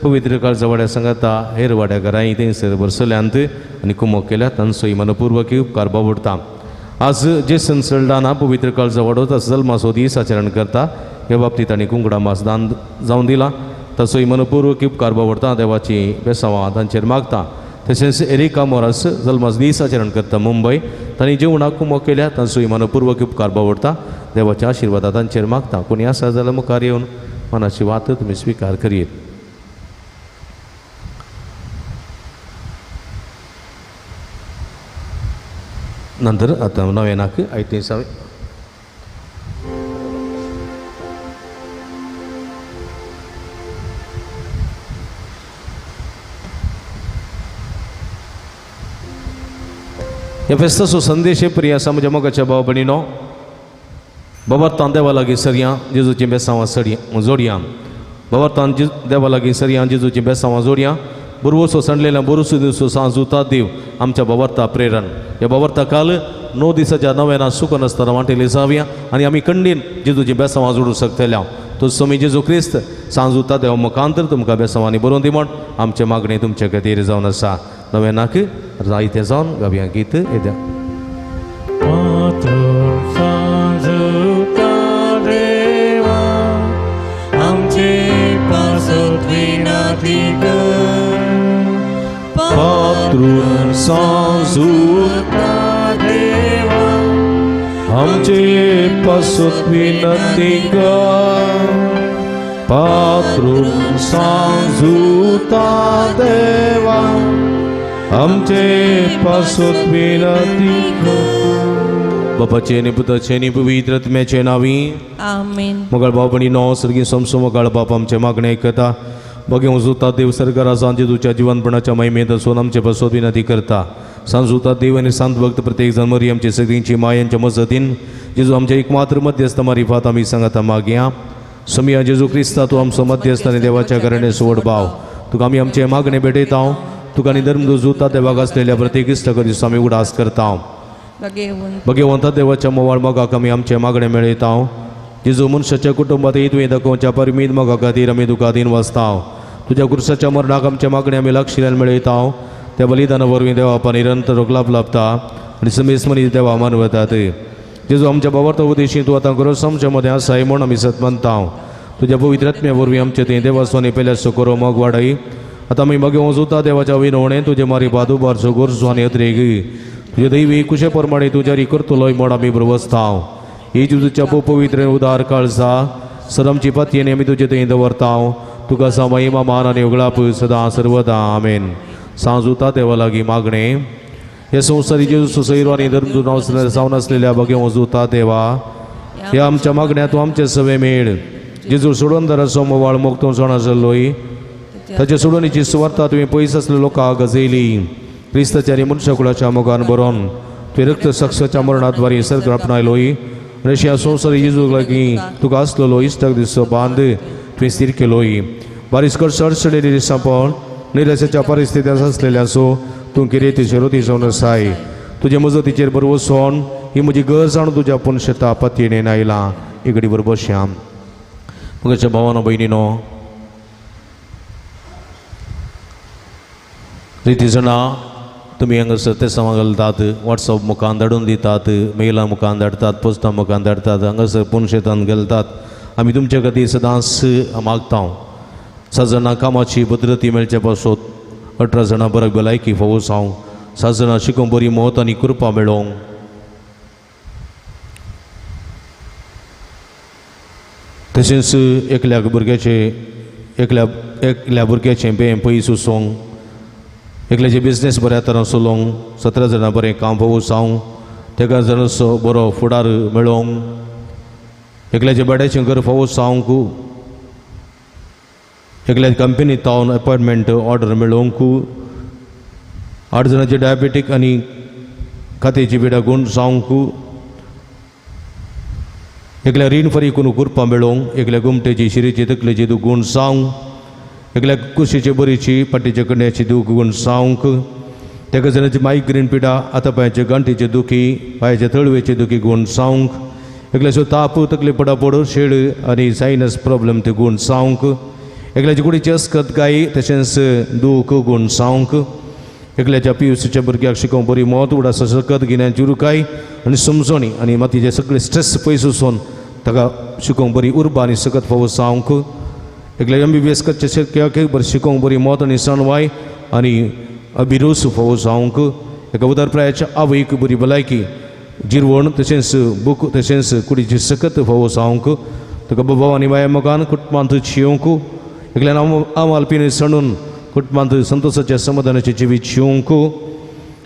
पवित्र काळजा वाड्या सांगाता हेर वाड्याघरांय थंयसर बरसल्यांत आनी कुमो केल्या तांचोय मनपूर्वकी उपकार बावडटा. आज जेसन सल्डाना पवित्र काळजा वाडो ताचो जल्माचो दीस आचरण करता. ह्या बाबतीत तांणी कुंकडां मास दान जावन दिला तसोय मनपूर्वक उपकार बावडटा देवाची बेसांवां तांचेर मागता तशेंच एरिका मोरास जल्मास दीस आचरण करता मुंबय तांणी जेवणाक कुमो केल्या तांचोय मनपूर्वक उपकार बावडटा देवाच्या आशिर्वादा तांचेर मागता कोणी आसा जाल्यार मुखार येवन मनाची वात तुमी स्विकार करीत नंतर आता नव्यानाक आयतेसावे ह्या फेस्ताचो संदेश प्रिय आसा म्हज्या मोगाच्या भाव भयणीनो बाबार्थान देवा लागीं सरया जेजूची बेसांवां जोडया बाबार्थान देवा लागीं सरया जेजूची बेसांवां जोडया बुरवोसो सणलेल्या बुरसो दिवसो सांजुता देव आमच्या बाबार्था प्रेरण ह्या बाबार्था काल 9 दिसाच्या नव्याना सुखन आसतना वाटेली जावया आनी आमी खंडीन जेजूची बेसांवां जोडूंक शकतल्या तो समी जेजू क्रिस्त सांजुता देवा मुखांतर तुमकां बेसांवांनी बरोवन दी म्हण आमचे मागणी तुमचे खातीर जावन आसा नव्यानाक जायते जावन गावया गीत येद्या पात्रून सांजुता देवा आमचे पासून विनंती कर पात्रून सांजुता देवा आमचे पासून विनंती कर बापाचे आनी पुताचे आनी पवित्र आत्म्याचे नावी आमेन मोगाळ भाव भयणीनो सर्गी समसो मोगाळ बाप आमचे मागणे आयकता बघे जुता देव सरकारा सांजे तुझ्या जीवनपणाच्या महिमेत असून आमचे बसोत विनंती करता सांजुता देव आणि सांत भक्त प्रत्येक जण मरी आमचे सगळींची मायांच्या मजतीन जेजू आमच्या एकमात्र मध्यस्थ मारिफात आम्ही सांगता मागया समिया जेजू क्रिस्ता तू आमचो मध्यस्थ आणि देवाच्या कारणे सोड भाव तुका आमी आमचे मागणे भेटयता तुका आनी धर्म जुता देवाक आसलेल्या प्रत्येक इश्टका दिसा आमी उडास करता भगवंता देवाच्या मोवाळ मोगाक आमी आमचे मागणे मेळयता जेजू मनशाच्या कुटुंबात तुवें दाखोवच्या परमीत मोगा खातीर आमी तुका दिन वाचता तुज्या कुर्साच्या मरणाक आमचे मागणे आमी लक्षिल्यान मेळयता त्या बलिदाना वरवीं देवा आपा निरंतर रोखलाप लाभता आनी समेस मनीस देवा मानवतात जेजू आमच्या बाबार्था उद्देशी तूं आतां गरज आमच्या मदें आसाय म्हूण आमी सतमनता तुज्या पवित्र आत्म्या वरवीं आमचें तें देवास्वानी पयल्या सोकोरो मोग वाडय आतां आमी मागीर वचूता देवाच्या विनवणें तुजे मारी बादू बारसो गोरसो आनी अत्रेग तुजे दैवी कुशे प्रमाणे तूं जारी करतलोय म्हूण आमी बरवसता ही तुझ्या पवित्र उदार काळजा सर आमची पातयेनी आमी तुजे थंय दवरता तुका सा महिमा मान आनी उगळाप सदां सर्वदा आमेन सांजुता देवा लागीं मागणे हे संवसारी जेजू सैरो आनी धर्म जावन आसलेल्या बगे वजूता देवा ह्या आमच्या मागण्या तूं आमचे सवे मेळ जेजू सोडून दर सोमवार मोगतो सण आसलोय ताचे सोडूनीची सुवार्ता तुवें पयस आसले लोकांक गजयली क्रिस्ताच्या आनी मनशा कुळाच्या मोगान बरोवन तुवें रक्त साक्षाच्या मरणाद्वारे सर्ग आपणायलोय रशिया संवसारी जेजू लागीं तुका आसलेलो इश्टाक दिसो बांद तुवें स्थिर केलोय बारीक अडचणेली दिसा पण निराशेच्या परिस्थितीत आसलेल्या सो तूं किरेतीचेर रोती जावन आसाय तुजे मजतीचेर बरोबर सोन ही म्हजी गरज जाणून तुज्या पुणशता पातयेन आयलां एक बरोबर श्याम म्हज्या भावानो भयणीनो रिती जाणा तुमी हांगासर ते सांग घालतात वॉट्सअप मुखान धाडून दितात मेला मुखान धाडटात पोस्टा मुखान धाडटात हांगासर पुणशेतान घालतात आमी तुमचे खातीर सदांच मागता 6 जाणां कामाची भद्रती मेळचे पासत 18 जाणां बरक भलायकी फावोस हांव 7 जाणां शिकून बरी मोत आनी कृपा मेळोवंक तशेंच एकल्या भुरग्याचें बें पयस उसोवंक एकल्याचे बिजनेस बऱ्या तरान चलोवंक 17 जाणां बरें काम फावोस हांव तेका जाणांचो बरो फुडार मेळोवंक एकल्याचे बड्याचें घर फावोस हांवक एकल्या कंपनीत तावन अपॉयंटमेंट ऑर्डर मेळोवंक 8 जाणांचे डायबेटीक आनी खात्याची पिडा गूण जावंक एकल्या रीण फारी करून कुरपा मेळोवंक एकल्या गुमटेची शिरेची तकलेची दूख गूण जावंक एकल्या कुशीची बरीची पाटीच्या कड्याची दूख गूण जावंक तेका जाणांची मायग्रेन पिडा आतां पांयाचे गांठीचे दुखी पांयाचे तळवेचे दुखी गूण जावंक एकल्याचो ताप तकले पडापड शेड आनी सायनस प्रॉब्लेम ते गूण जावंक एकल्याची कुडीची अस्कत गाय तशेंच दूख गूण जावंक एकल्याच्या PUCच्या भुरग्याक शिकोवंक बरी मोत उडास सकत गिन्याची रुकाय आनी समजणी आनी मातीचे सगळे स्ट्रेस पयस वचून ताका शिकोवंक बरी उर्बा आनी सकत फावो जावंक एकले MBBS करचे शक्य बरें शिकोवंक बरी मोत आनी सणवाय आनी अभिरूस फावो जावंक एका उदरप्रायाच्या आवयक बरी भलायकी जिरवण तशेंच बूक तशेंच कुडीची सकत फावो जावंक ताका बाबा आनी बाया मोगान कुटुंबांत जियोंक एकल्यान आमालपीन सणून कुटुंबांत संतोशाच्या समाधानाचे जिवीत जियोंक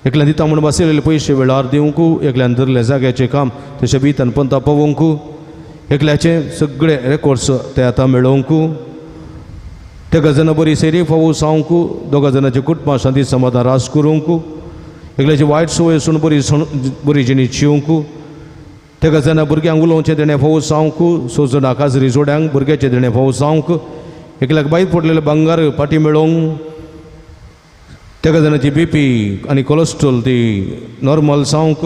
एकल्यान दिता म्हूण बसयलेले पयशे वेळार दिवंक एकल्यान धरले जाग्याचें काम तशें भितन पंता पावोवंक एकल्याचे सगळे रेकॉर्ड्स ते आतां मेळोवंक तेका जाणां बरी सेरी फावो जावंक दोगा जाणांच्या कुटुंबां शांती समाधान रास करूंक एकल्याची वायट संवय सून बरी जिणी जियोवंक तेका जाणां भुरग्यांक उलोवचें देणें फावो जावंक 6 जाणां काजरी जोड्यांक भुरग्याचें देणें फावो जावंक एकल्याक बायत पडलेले भांगार पाटी मेळोवंक तेका जाणांची BP आनी कोलेस्ट्रॉल ती नॉर्मल जावंक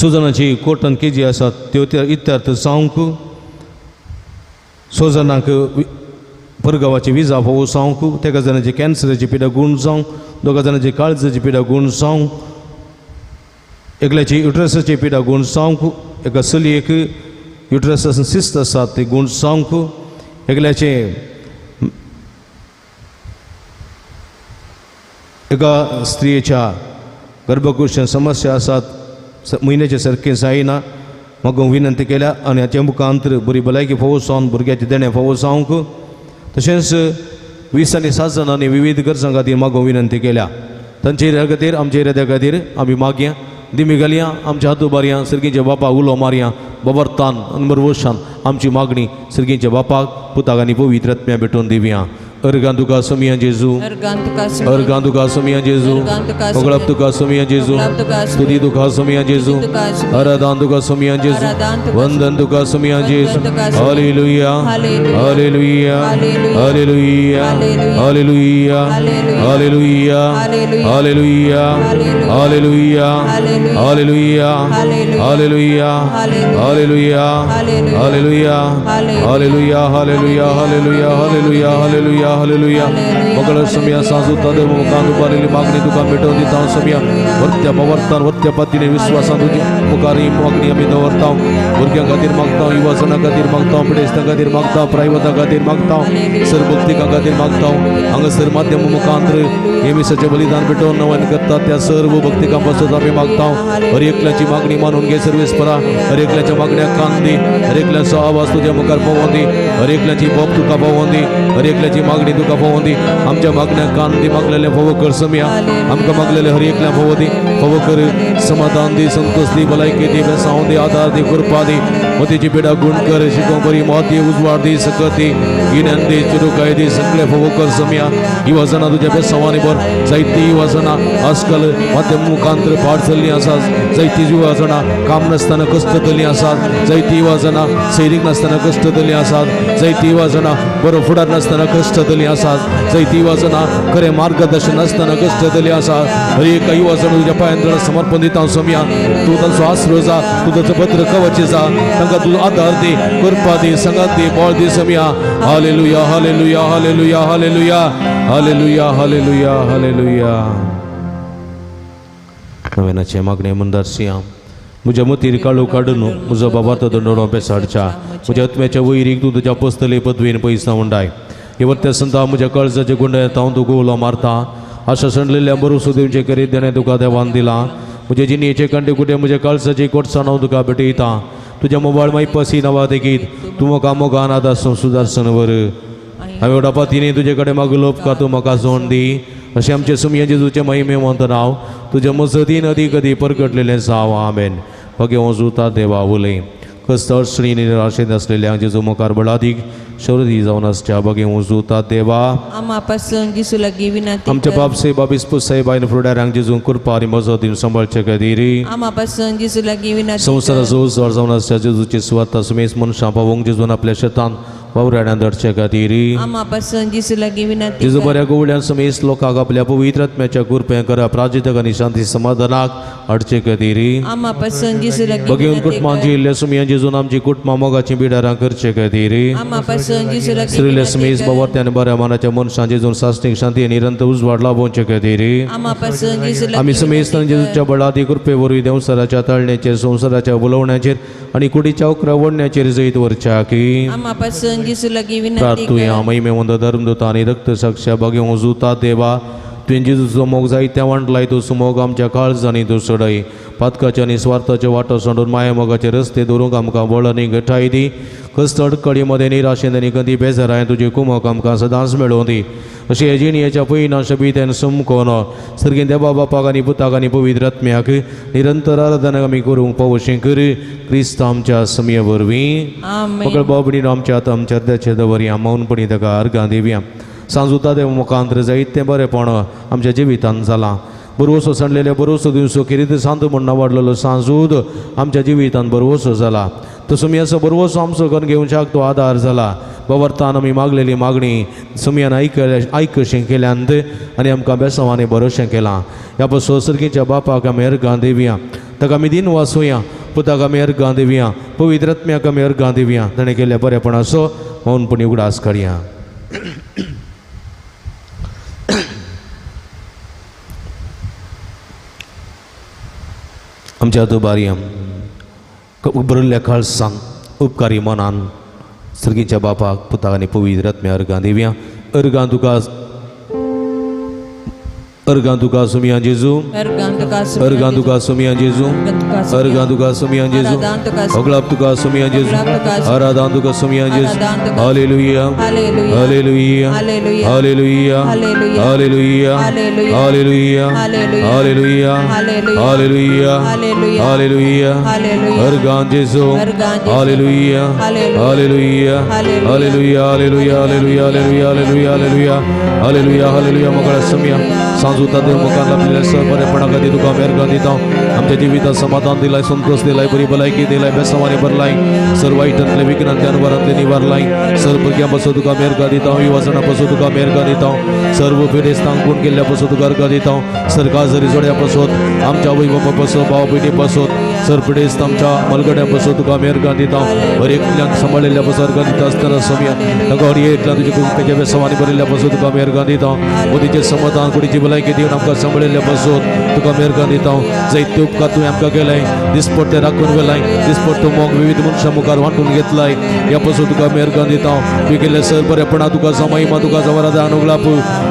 6 जाणांची कोर्टान केजी आसात त्यो इत्यार्थ जावंक 6 जाणांक परगांवाची विजा फावो जावंक तेका जाणांची कॅन्सराची पिडा गूण जावंक दोगा जाणांची काळजाची पिडा गूण जावंक एकल्याची युट्रसाची पिडा गूण जावंक एका चलयेक युट्रसान सिस्ट आसात ती गूण जावंक एकल्याचे एका स्त्रियेच्या गर्भकोशांत समस्या आसात म्हयन्याचे सारकें जायना म्हाका विनंती केल्या आनी हाचे मुखांतर बरी भलायकी फावो जावन भुरग्याचे देणें फावो जावंक तशेंच 20 आनी 7 जाणांनी विविध गरजां खातीर म्हाका विनंती केल्या तांचे एरिया खातीर आमच्या एरिया खातीर आमी मागया दिमी घालया आमच्या हातू बारया सर्गीच्या बापाक उलो मारया बबरतान अनबरवशान आमची मागणी सर्गीच्या बापाक पुताक आनी पवित्र आत्म्या भेटोवन दिवया अर्गां तुका सोमिया जेजू अर्गां तुका सोमिया जेजू मोगळप तुका सोमिया जेजू स्तुती तुका सोमिया जेजू आराधन तुका सोमिया जेजू वंदन तुका सोमिया जेजू हालेलुया हालेलुया हालेलुया हालेलुया हालेलुया हालेलुया हालेलुया हालेलुया हालेलुया हालेलुया हालेलुया हालेलुया हालेलुया हालेलुया हालेलुया हालेलुया हालेलुया मगळ समया साजूता देव मुखान उबारलेली मागणी तुका भेटोवन दिता समया वर्त्या पवर्तान वर्त्या पतीने विश्वासान तुजी मुखारी मागणी आमी दवरता भुरग्यां खातीर मागता युवाजनां खातीर मागता पिडेस्तां खातीर मागता प्रायवतां खातीर मागता सर भक्तिकां खातीर मागता हांगासर माध्यम मुखांतर येमिसाचें बलिदान भेटोवन नवन करता त्या सर्व भक्तिकां पासून आमी मागता हर एकल्याची मागणी मानून घे सर्वेस्परा हर एकल्याच्या मागण्याक कान दी हर एकल्याचो आवाज तुज्या मुखार पावोवन दी हर एकल्याची बोब तुका पावोवन दी हर एकल्याची मागणी तुका पावोवन दी आमच्या मागण्याक कान दी मागलेले फावो कर समया आमकां मागलेले हर एकल्या फावो दी फावो कर समाधान दी संतोष दी भलायकी दी बेसांव दी आदार दी कृपा दी मतीची पिडा गुण कर शिकोवंक बरी मोत दी उजवाड दी सकत दी गिन्यान दी चिरुकाय दी सगळे फावो कर समया ही वजना तुज्या बेसांवांनी भर जायती ही वजना आजकाल माध्यम मुखांतर फाट चल्लीं आसात जायती जी वजना काम नासतना कश्ट चल्लीं आसात जायती वजना सैरीक नासतना कश्ट चल्लीं आसात जायती वजना बरो फुडार नासतना कश्ट चल्लीं आसात जायती वजना खरें मार्गदर्शन नासतना कश्ट चल्लीं आसात हर एक वजना तुज्या पांयांत समर्पण दिता समया तूं तांचो आसरो जा तूं ताचो भद्र कवच जा तांकां तूं आदार दी कृपा दी संगत दी बळ दी समया हालेलुया हालेलुया हालेलुया हालेलुया हालेलुया हालेलुया हालेलुया नव्यानाचे मागणे मुंदारसिया म्हज्या मतीर काळू काडून म्हजो बाबाचो दंडोरो बेसाडच्या म्हज्या आत्म्याच्या वैरीक तूं तुज्या पस्तले पदवेन पयसा उंडाय हे वर्त्या संता म्हज्या काळजाचे गुंड्यात हांव तुका उलो मारता आशा सणलेल्या बरोसो दिवचे करीत देणें तुका देवान दिला म्हज्या जिणेचे कंटे कुटे म्हज्या काळजाची कोटसाण हांव तुका भेटयता तुज्या मोबायल मायपासी नांवा देखीत तूं म्हाका मोगान आदार सुदारसन वर हांवें ओडापातीने तुजे कडेन मागलो उपकार तूं म्हाका जोड दी अशें आमचे सुमया जेजूचे महिमेवंत नांव तुज्या मजतीन अदीक अदीक परगटलेलें जावं आमेन भगे वजूता देवा उलय कस्तळ श्री निराशेत असलेल्या जेजू मुखार बळादीक शौर्य जावन आसच्या भगे वजूता देवा आम्हा पासून जिसू लागी विनंती आमच्या बापसे बाबिस्पूस साहेबान फुडाऱ्यांक जेजू कृपा आनी मजतीन सांबाळचे खातीर आम्हा पासून जिसू लागी विनंती संवसारा जोर जोर जावन आसच्या जेजूची सुवाता सुमेस मनशां पावोवंक जेजून आपल्या शेतान वावराड्यान धरचे खातीर आम्हा पासून जिसू लागी विनंती जेजू बऱ्या गोवड्यान समेस लोकांक आपल्या पवित्र आत्म्याच्या कृपें करप प्राजितक आनी शांती समाधानाक हाडचे खातीर आम्हा पासून जेजू लागीं बगेन विनंती कुटुंबांची कर. इल्ल्या सुमयान जेजून आमची कुटुंबां मोगाची बिडारां करचे खातीर आम्हा पासून जेजू लागीं श्रीले विनंती समेस कर. बवर्त्यान बऱ्या मनाच्या मनशां जेजून सासणीक शांती निरंतर उजवाड लाभोवचे खातीर आम्हा पासून जेजू लागीं आमी समेस्तान विनंती कर. जेजूच्या बळादी कृपे वरवीं देवसराच्या तळण्याचेर संवसाराच्या बुलवण्याचेर आणि कुडीच्या उकरा वडण्याचेर जैत वरच्या की आम्हा पासून जेजू लागीं विनंती प्रार्थुया कर. महिमेवंत धर्मदूता आणि रक्त साक्षा बगे जुता देवा तुवें जेजूचो मोग जायत्या वांटलाय तो सुमोग आमच्या काळजांनी तूं सोडय पातकाच्या आनी स्वार्थाचे वाटो सोडून माया मोगाचे रस्ते दवरूंक आमकां बळ आनी घटाय दी कस्त अडकडी मध्ये निराशेन आनी कधी बेजाराय तुजे कुमक आमकां सदांच मेळोवन दी अशें हेजिणयेच्या पयना शबीतेन समकोन सर्गीन देवा बापाक आनी पुताक आनी पवित्र आत्म्याक निरंतर आराधना आमी करूंक पावोशें कर क्रिस्त आमच्या समये वरवीं आमेन. फकत बाबडीन आमच्या आतां आमच्या हृदयाचे दवरया मौनपणी ताका अर्गां दिवया सांजुता देव मुखांतर जायतें बरेंपण आमच्या जिवितांत जालां बरोवसो सांडलेल्या बरोवसो दिवसो कितें सांत म्हणना वाडलेलो सांजूद आमच्या जिवितांत बरोवसो जाला तो सुमयाचो बरोवसो आमचो करून घेवच्याक तो आदार जाला बवर्तान आमी मागलेली मागणी सुमयान आयकशें केल्यांत आनी आमकां बेसांवांनी बरोवशें केलां ह्या बसो सर्गीच्या बापाक आमी अर्गां दिवया ताका आमी दिन वाचोवया पुताक आमी अर्गां दिवया पवित्र आत्म्याक आमी अर्गां दिवया ताणें केल्ल्या बरेपणाचो मौनपणी उगडास काडया आमच्या दुबारया उबरिल्ल्या काळजान उपकारी मनान सर्गीच्या बापाक पुताक आनी पवित्र आत्म्या अर्गां दिवया अर्गां तुका सुमया जेजू अर्गां तुका सुमया जेजू अर्गां तुका सुमया जेजू ओगलाप तुका सुमया जेजू आराधन तुका सुमया जेजू हालेलुया हालेलुया हालेलुया हालेलुया हालेलुया हालेलुया हालेलुया हालेलुया अर्गां जेजू हालेलुया हालेलुया हालेलुया हालेलुया हालेलुया हालेलुया हालेलुया हालेलुया हालेलुया मगळा सुमया सांजुता देव मुखार लाभलेल्या सहबरेपणा खातीर तुका अर्गां दिता आमच्या जिवितांत समाधान दिलाय संतोष दिलाय बरी भलायकी दिलाय बेसांवांनी भरलाय सर्व वाईटांतले विघ्नांतले अनवरांतले निवारलाय सर्व भुरग्यां पासून तुका अर्गां दिता युवाजनां पासून तुका अर्गां दिता सर्व फेरेस्तांक गुण केल्ल्या पासून तुका अर्गां दिता सरकाजरी जोड्या पासून आमच्या आवय बापा पासून भाव भयणी पासून सरपिडेस्त आमच्या मलगड्या पासून तुका अर्गां दिता हर एकल्याक सांबाळिल्ल्या पासून अर्गां दिता आसतना समया ताका हर एकल्या तुज्या बेसांवांनी भरिल्ल्या पासून तुका अर्गां दिता मोदीचें समाधान कुडीची भलायकी दिवन आमकां सांबाळिल्ल्या पासून तुका अर्गां दिता जायते उपकार तुवें आमकां केलाय दिसपट्टे राखून गेलाय दिसपट्टो मोग विविध मनशां मुखार वांटून घेतलाय ह्या पासून तुका अर्गां दिता तुवें केल्ल्या सर बरेपणा तुका महिमा तुका जवरादान उगलाप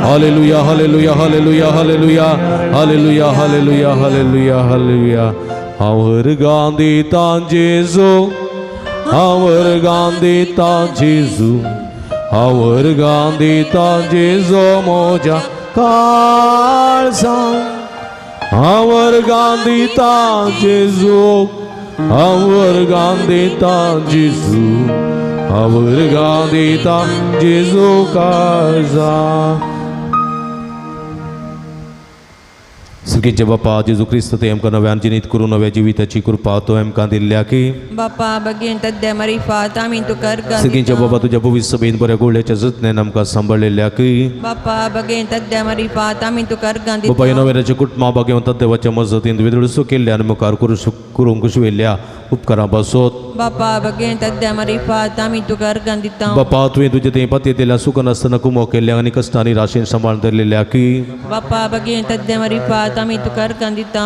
हालेलुया हालेलुया हालेलुया हालेलुया हालेलुया हालेलुया हालेलुया हालेलुया हांव अर्गां दिता जेजू हांव अर्गां दिता जेजू हांव अर्गां दिता जेजू म्हज्या काळजान हांव अर्गां दिता जेजू हांव अर्गां दिता जेजू हांव अर्गां दिता जेजू काळजान सर्गीचे बापा जेजू क्रिस्त ते आमकां नव्यान जिनीत करून नव्या जिविताची कृपा तो आमकां दिल्ल्या की बापा बगेन तद्या मारिफात आमी तुका अर्गां सर्गीचे दिता. बाबा तुज्या भविष्य सभेन बऱ्या गोळ्याच्या जतनेन आमकां सांबाळलेल्या की बापा बगेन तद्या मारिफात आमी तुका अर्गां बाबा ह्या दिता. नव्याच्या कुटुंबा बागेवंत देवाच्या मजतीन वेदळसो केल्ल्या आनी मुखार करूंक शिवयल्ल्या उपकारां पासत बापा बगेन तद्या मारिफात आमी तुका अर्गां दिता. बापा तुवें तुजे ते पती दिल्या सुख नासतना कुमो केल्ल्या आनी कश्टांनी राशेन सांबाळ धरलेल्या की बापा बगेन तद्या मारिफात आमी तुका अर्गां दिता.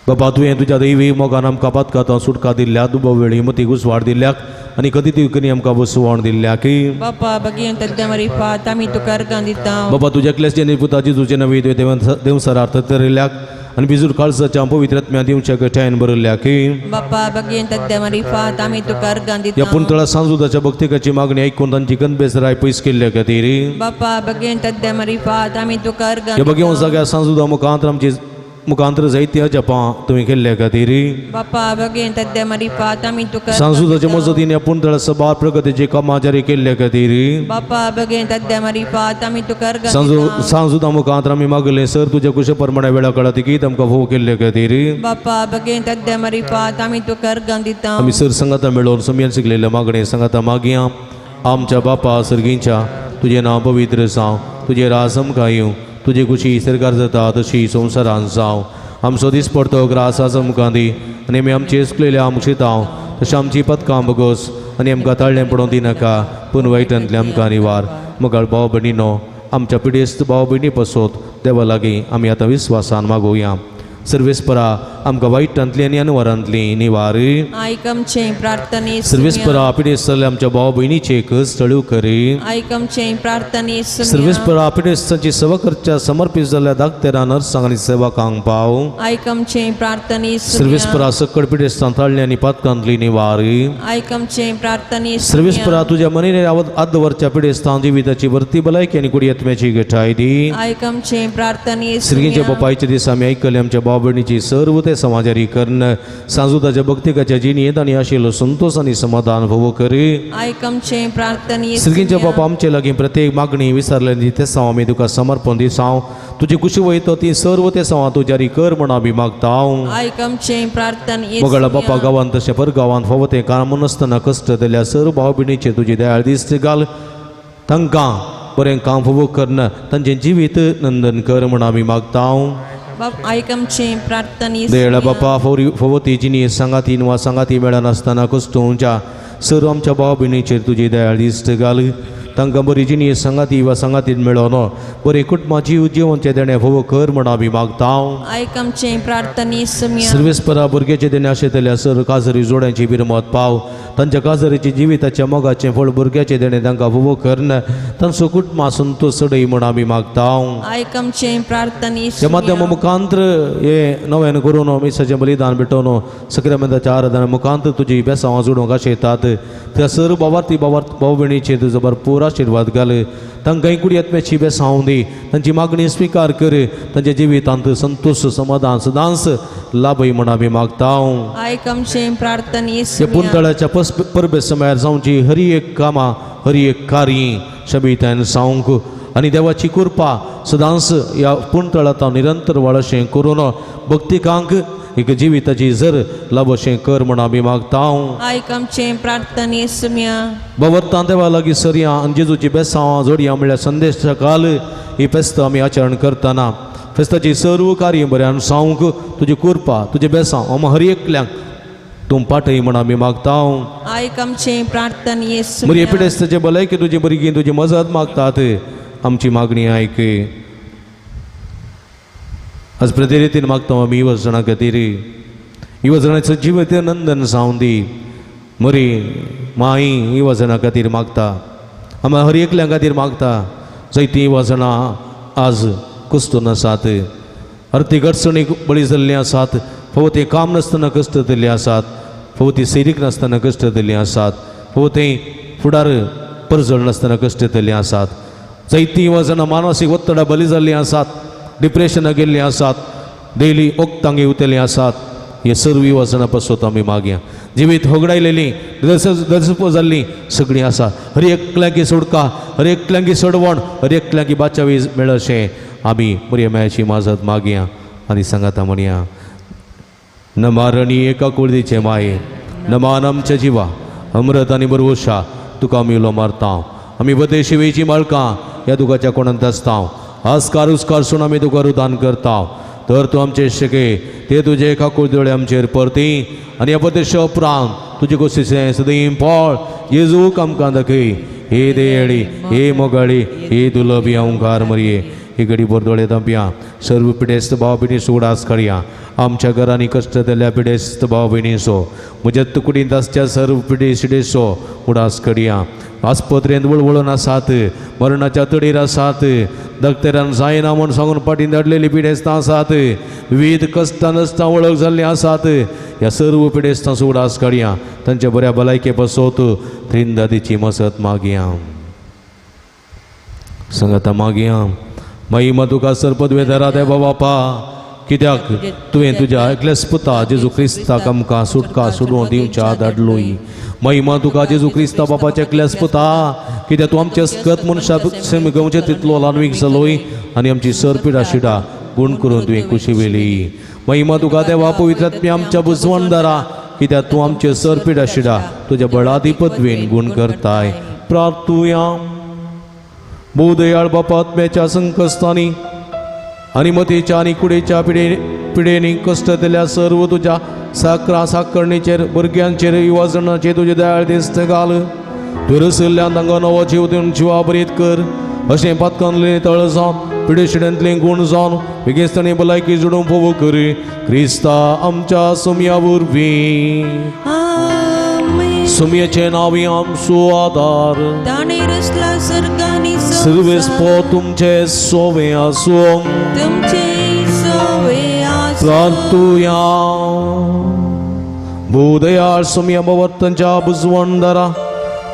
बाबा तुवें तुज्या दैवी मोगान आमकां पातकातां सुटका दिल्या दुबो वेळी मती घुसवाड दिल्याक आनी कधी तिवकनी आमकां बसवण दिल्या की बापा बगेन तद्या मारिफात आमी तुका अर्गां दिता. बाबा तुज्या क्लेसचे निपुताची तुजे नवी देवसरार्थ धरिल्ल्याक आनी बिजूर काळजाच्या पवित्र आत्म्या दिवच्या गठ्यान बरयल्या की बापा बगेन तद्या मारिफात आमी तुका अर्गां दिता. ह्या पुंतळा सांजुदाच्या भक्तिकाची मागणी आयकून तांची गनबेसराय पयस केल्ल्या खातीर बापा बगेन तद्या मारिफात आमी तुका अर्गां हे बघ दिता. सगळ्या सांजुदा मुखांतर आमची मुखांतर जायत्या जपां तुवें केल्ल्या खातीर बापा बगेन तद्या मारिफात आमी तुका अर्गां सांजुदाच्या दिता. मजतीन ह्या पुंतळा सभार प्रगतीची कामां जारी केल्ल्या खातीर बापा बगेन तद्या मारिफात आमी तुका अर्गां दिता. सांजुदा मुखांतर आमी मागले सर तुज्या कुशे प्रमाणे वेळा काळा तिकीत आमकां फोव केल्ल्या खातीर बापा बगेन तद्या मारिफात आमी तुका अर्गां दिता. आमी सर संगाता मेळोवन समयान शिकलेल्या मागणे संगाता मागया आमच्या बापा सर्गींच्या तुजें नांव पवित्र जावं तुजें राज आमकां येवं तुजी कुशी सरकार जाता तशी संवसारांत जावं आमचो दीस पडतो ग्रासा चमकां दी आनी आमी आमची इस्कुलेल्या आमकां शितांव तशें आमची पदकां बगोस आनी आमकां ताळ्ळें पडोवंक दिनाका पूण वायटांतले आमकां निवार मोगाळ भाव भयणीनो आमच्या पिडेस्त भाव भयणी पसोत देवा लागीं आमी आतां विस्वासान मागोवया सर्वेस्परा आमकां वायटांतली आनी अनवरांतली निवार आयकमचे प्रार्थने सर्वेस्परा पिडेस्तले आमच्या भाव भयणीचे कस टळू कर आयकमचे प्रार्थने सर्वेस्परा पिडेस्तांची सेवा करच्या समर्पीत जाल्ल्या धाकटेरां नर्सांक आनी सेवकांक पाव आयकमचे प्रार्थने सर्वेस्परा सकड पिडेस्तां ताळ्ळें आनी पातकांतली निवार आयकमचे प्रार्थने सर्वेस्परा तुझ्या मनीर आद वरच्या पिडेस्तां जिविताची वर्ती भलायकी आनी कुडी आत्म्याची घटाय दी आयकमचे प्रार्थने श्रीगींच्या बापायच्या दिसा आमी आयकले आमच्या भाव भयणीची सर्व ते समाजारी कर्ण सांजुताच्या भक्तिकाच्या जिणेंत आनी आशिल्लो संतोष आनी समाधान भोव कर आयकमचे प्रार्थने श्रीगींच्या बापा आमचे लागीं प्रत्येक मागणी विसरलेली ते सांव आमी तुका समर्पण दिसांव तुजी खुशी वयतो ती सर्व ते सांव तूं जारी कर म्हण आमी मागतांव आयकमचे प्रार्थने मोगळा बापा गांवांत तशें परगांवांत फवतें काम नासतना कश्ट दिल्या सर्व भाव भयणीचे तुजी दयाळ दिश्ट घाल तांकां बरें काम फोव करना तांचें जिवीत नंदन कर म्हण आमी मागतांव आयकमचे प्रार्थने देळा बापा फवतीची न्ही सांगाती वा सांगाती मेळा नासतना कश्टोवच्या सर्व आमच्या भाव भयणीचेर तुजी दयाळ दिश्ट घाल तांकां बरी जिणी सांगाती वा सांगातीन मेळोनो बरे कुटुंबाची जिवनचे देणे फोव कर म्हण आमी मागतांव आयकमचे प्रार्थने सर्वेस्परा भुरग्याचे देणे आशिल्ल्या सर काजरी जोड्यांची बिरमत पाव तांच्या काजरीची जिविताच्या मोगाचें फळ भुरग्याचे देणे तांकां फोव करन तांचो कुटुंबा संतोष सडय म्हण आमी मागतांव आयकमचे प्रार्थने ह्या माध्यमा मुखांतर हे नव्यान करून मिसाचें बलिदान भेटोवन सक्रामेंताच्या आराधना मुखांतर तुजी बेसांवां जोडूंक आशेतात त्या सर्व भावार्थी भाव भयणीचेर तुजो भरपूर आशिर्वाद घाल तांकां कुडी आत्म्याची बेसांव दी तांची मागणी स्विकार कर तांच्या जिवितांत संतोष समाधान सदांच लाभय म्हण आमी मागतांव आयकमचे प्रार्थने हे पुंतळ्याच्या परबे समयार जावची हरी एक कामां हरी एक कार्य शबितान सांवक आनी देवाची कृपा सदांच ह्या पुंतळांत निरंतर वाडशें करून भक्तिकांक एक जिविताची झर लाभशें कर म्हण आमी मागतांव आयकमचे प्रार्थने भवतां देवा लागीं सरया आनी जेजूची बेसांवां जोडया म्हणल्यार संदेश काल ही फेस्त आमी आचरण करतना फेस्ताची सर्व कार्य बऱ्यान सांवक तुजी कृपा तुजे बेसांव आमी हर एकल्यांक तूं पाठय म्हण आमी मागतांव आयकमचे प्रार्थने बरी पिडेस्ताचे भलायकी तुजी भुरगीं तुजी मजत मागतात आमची मागणी आयक आज प्रते रितीन मागता आमी वचना खातीर ही वचनाचो जिवीत नंदन जावं दी मरी माई ही वचना खातीर मागता आमी हर एकल्या खातीर मागता जायतीं वचनां आज कुस्तून आसात आर्थीक अडचणीक बळी जाल्लीं आसात फवतें काम नासतना कश्ट दिल्लीं आसात फवतीं सैरीक नासतना कश्ट दिल्लीं आसात फवतें फुडार परजळ नासतना कश्ट दिल्लीं आसात जायतीं वचनां मानसीक वत्तडा बली जाल्लीं आसात डिप्रेशनाक गेल्लीं आसात डेली ओक्तांग येवतेलीं आसात हे सर्वी वचनां पासत आमी मागया जिवीत होगडायलेलीं दर्सपो जाल्लीं सगळीं आसा हर एकल्यांकी सोडका हर एकल्यांकी सोडवण हर एकल्यांकी बाचावी मेळशें आमी बरे मेळची माजत मागया आनी सांगाता म्हणया नमारणी एका कुळदीचे माये नमान आमच्या जिवा अमृत आनी बरवोशा तुका आमी उलो मारता आमी बदे शिवेची माळकां ह्या दुखाच्या कोणांत आसता आस्कार उस्कार सुन आमी तुका रुदान करता तर तूं आमचे शिके ते तुजे एका कुळदोळे आमचेर परती आनी ह्या पदेशा उपरांत तुजे गोश्टीचें सदैव फळ येजूक आमकां दाखय हे देयळी हे मोगाळी हे दुलभी ओंकार मरये ही घडी बोरदोळे दांपया सर्व पिडेस्त भाव भयणी उडास काडया आमच्या घरांनी कश्ट दिल्ल्या पिडेस्त भाव भयणीचो म्हज्या तुकडींत आसच्या सर्व पिडेसो उडास काडया आस्पत्रेंत वळवळून आसात मरणाच्या तडीर आसात डॉक्टरान जायना म्हूण सांगून पाटीन धाडलेली पिडेस्तां आसात विविध कश्टां नश्टां वळख जाल्लीं आसात ह्या सर्व पिडेस्तां उडास काडया तांच्या बऱ्या भलायके बसोत त्रिंदादीची मसत मागया सांगाता मागया महिमा तुका सरपदवे धरा देवा बापा कित्याक तुवें तुज्या एकल्याच पुता जेजू क्रिस्ताक आमकां सुटका सोडून दिवच्या धाडलोय महिमा तुका जेजू क्रिस्ता बापाच्या एकल्याच पुता कित्याक तूं आमच्या स्कत मनशाक गवचे तितलो लानवीक जालोय आनी आमची सरपिडा शिडा गुण करून तुवें खुशी वेली महिमा तुका देवा पवित्रात्म्या आमच्या बुजवण धरा कित्याक तूं आमचे सरपिडा शिडा तुज्या बळाधिपत्वेन गुण करताय प्रार्थुया भोदयाळ बापा आत्म्याच्या संकस्तांनी आणि मतेच्या आणि कुडेच्या पिढेनी कष्ट दिल्या सर्व तुझ्या साकरणीचेर भुरग्यांचेर युवाजनाचे तुझे दयाळ दिसत घाल तू रसल्ल्यान तांकां नवो जीव दिवन जिवा बरीत कर अशें पातकांतलें तळ जावन पिडेशिड्यांतले गुण जावन बेगिस्तांनी भलायकी जोडून फोव कर क्रिस्ता आमच्या सोमया वरवीं आमेन. सोमयाचे नावी आमचो आदार ताणे रचला सर्गांनी सर्वेस्पो तुमचे सोवे आसूं तुमचे सोवे आसूं. प्रार्थुया भूदयाळ सोमया भवर्तनच्या बुजवणदारा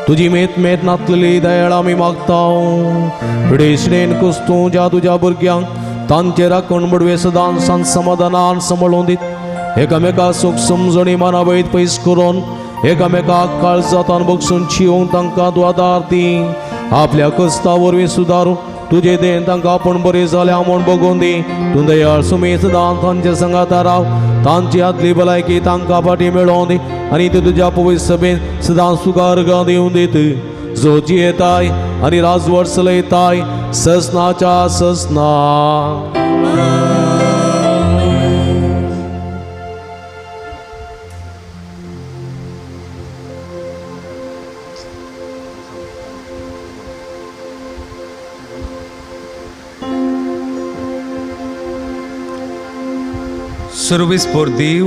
तुझी मेत मेत नातलेली दयाळ आमी मागतां पिडेशिडेन कुस्तू ज्या तुझ्या भुरग्यांक तांचे राखण बडवे सदां सांत समाधानान सांबाळून दीत एकामेका सुख समजणी मानावयत पयस करून एकामेकाक काळजातान बगसून शिवूंक तांकां तूं आदार दी आपल्या कस्ता वरवीं सुदारूं तुझे देन तांकां आपण बरें जाल्या म्हूण बगोवन दी तूं दयाळ सुमी सदां तांचे संगाता राव तांची आदली भलायकी तांकां फाटीं मेळोवन दी आनी ते तुज्या पवित्र सभेन सदां सुगारगां दिवन दीत जो जियेताय आनी राजवट चलयताय ससनाच्या ससना. सर्वेस्पोर देव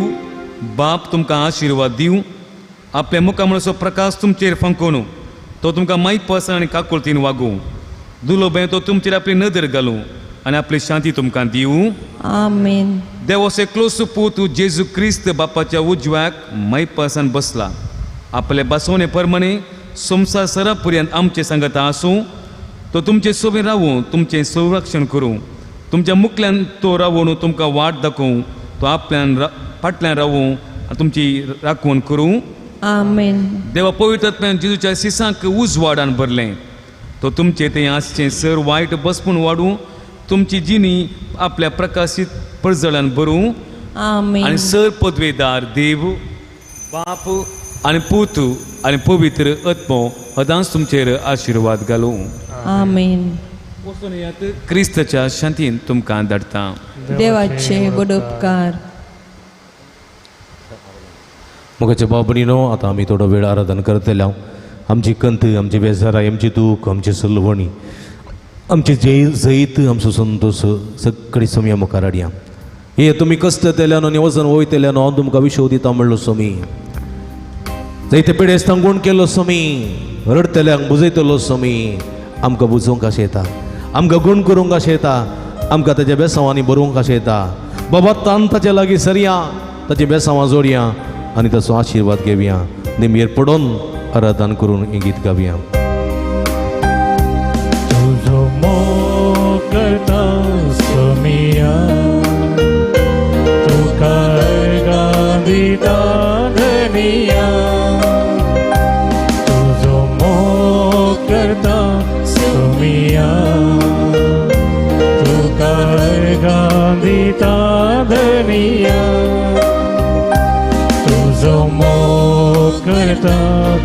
बाप तुमकां आशिर्वाद दिवं आपल्या मुखामळाचो प्रकाश तुमचेर फंकोवन तो तुमकां मायपासन आनी काकुळतीन वागूं दुलोबें तो तुमचेर आपली नदर घालूं आनी आपली शांती तुमकां दिवं आमेन. देवाचे क्लोज पूत जेजू क्रिस्त बापाच्या उजव्याक मायपासान बसला आपले बसवणे प्रमाणे संवसारा पर्यंत आमचे सांगता आसूं तो तुमचे सोबे रावूं तुमचें संरक्षण करूं तुमच्या मुखल्यान तो रावून तुमकां वाट दाखोवं तो आपल्यान फाटल्यान रावूं तुमची राखण करूं आमेन. देवा पवित्र आत्म्यान जेजूच्या सिसांक उजवाडान भरलें तो तुमचे तें आसचें सर वायट बसपून वाडूं तुमची जिणी आपल्या प्रकाशीत पळजळ्यान भरूं आमेन. आनी सर पदवेदार देव बाप आनी पूत आनी पवित्र आत्मो सदांच तुमचेर आशिर्वाद घालूं आमेन. वचून येयात क्रिस्ताच्या शांतीन तुमकां धाडटा. देवाचे बड उपकार. मुखाचे बाबणीनो आतां आमी थोडो वेळ आराधन करतले आमची कंत आमची बेजाराय आमची दूख आमची सलवणी आमची जैत आमचो संतोष सगळी सोमया मुखार हाडया हे तुमी कश्ट केल्यान आनी वचन वयतल्यान हांव तुमकां विशव दिता म्हणलो सोमी जायते पिडेस्तांक गुण केलो सोमी रडतल्यांक बुजयतलो सोमी आमकां बुजोवंक कशें येता आमकां गुण करूंक कशें येता आमकां ताच्या बेसांवांनी बरोवंक कशें येता बाबा तान ताचे लागीं सरया ताची बेसांवां जोडया आनी ताचो आशिर्वाद घेवया निमयेर पडोवन आराधन करून हें गीत गावया. तुझो मोग करता सोमिया तुका गांदिता धनिया तुझो मोग करता सोमिया तुका गांदिता धनिया तुझो मोग करता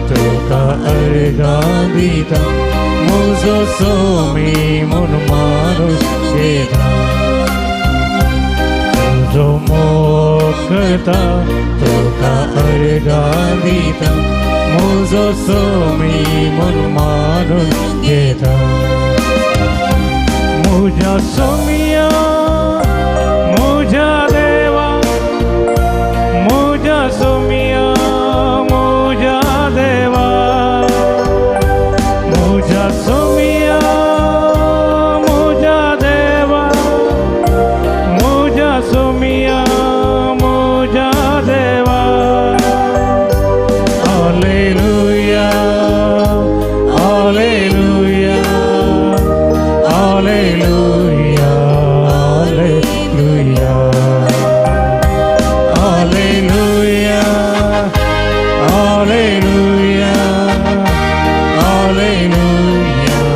तुका अर्गां दिता म्हजो सोमी म्हूण मारून घेता तुझो मोग करता तुका अर्गां दिता म्हजो सोमी म्हूण मारून घेता म्हज्या सोमिया म्हज्या देवा म्हज्या सोमिया म्हज्या देवा म्हज्या सोमिया म्हज्या देवा म्हज्या सोमिया म्हज्या देवा हालेलुया हालेलुया हालेलुया हालेलुया Hallelujah, hallelujah,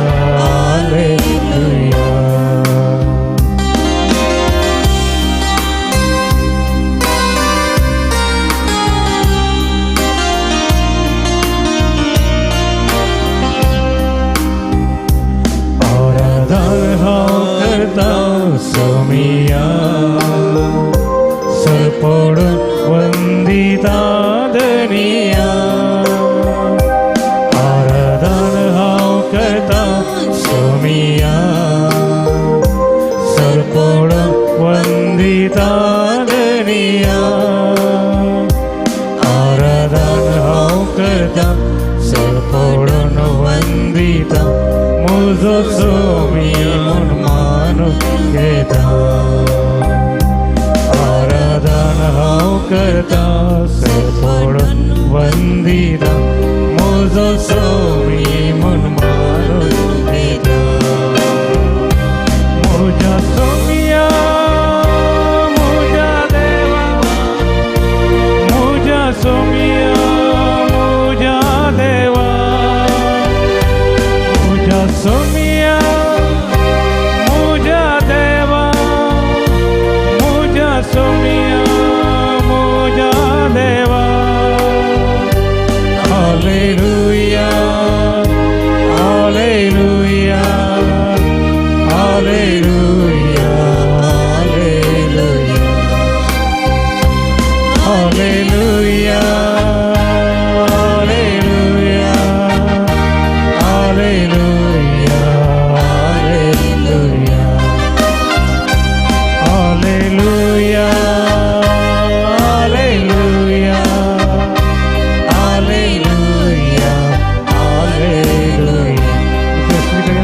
सोमिया सरपोड वंदिता दनिया आराधन हांव करता सरपोडून वंदिता मुजो सोमिया म्हूण मानून घेता आराधन हांव करता सरपोडून वंदिता मुजो सोमी म्हूण मानून घेता म्हज्या सोमिया म्हज्या देवा म्हज्या सोमिया म्हज्या देवा म्हज्या सोमिया म्हज्या देवा म्हज्या सोमिया म्हज्या देवा हालेलुया हालेलुया हालेलुया हालेलुया हालेलुया हालेलुया हालेलुया हालेलुया हालेलुया हालेलुया हालेलुया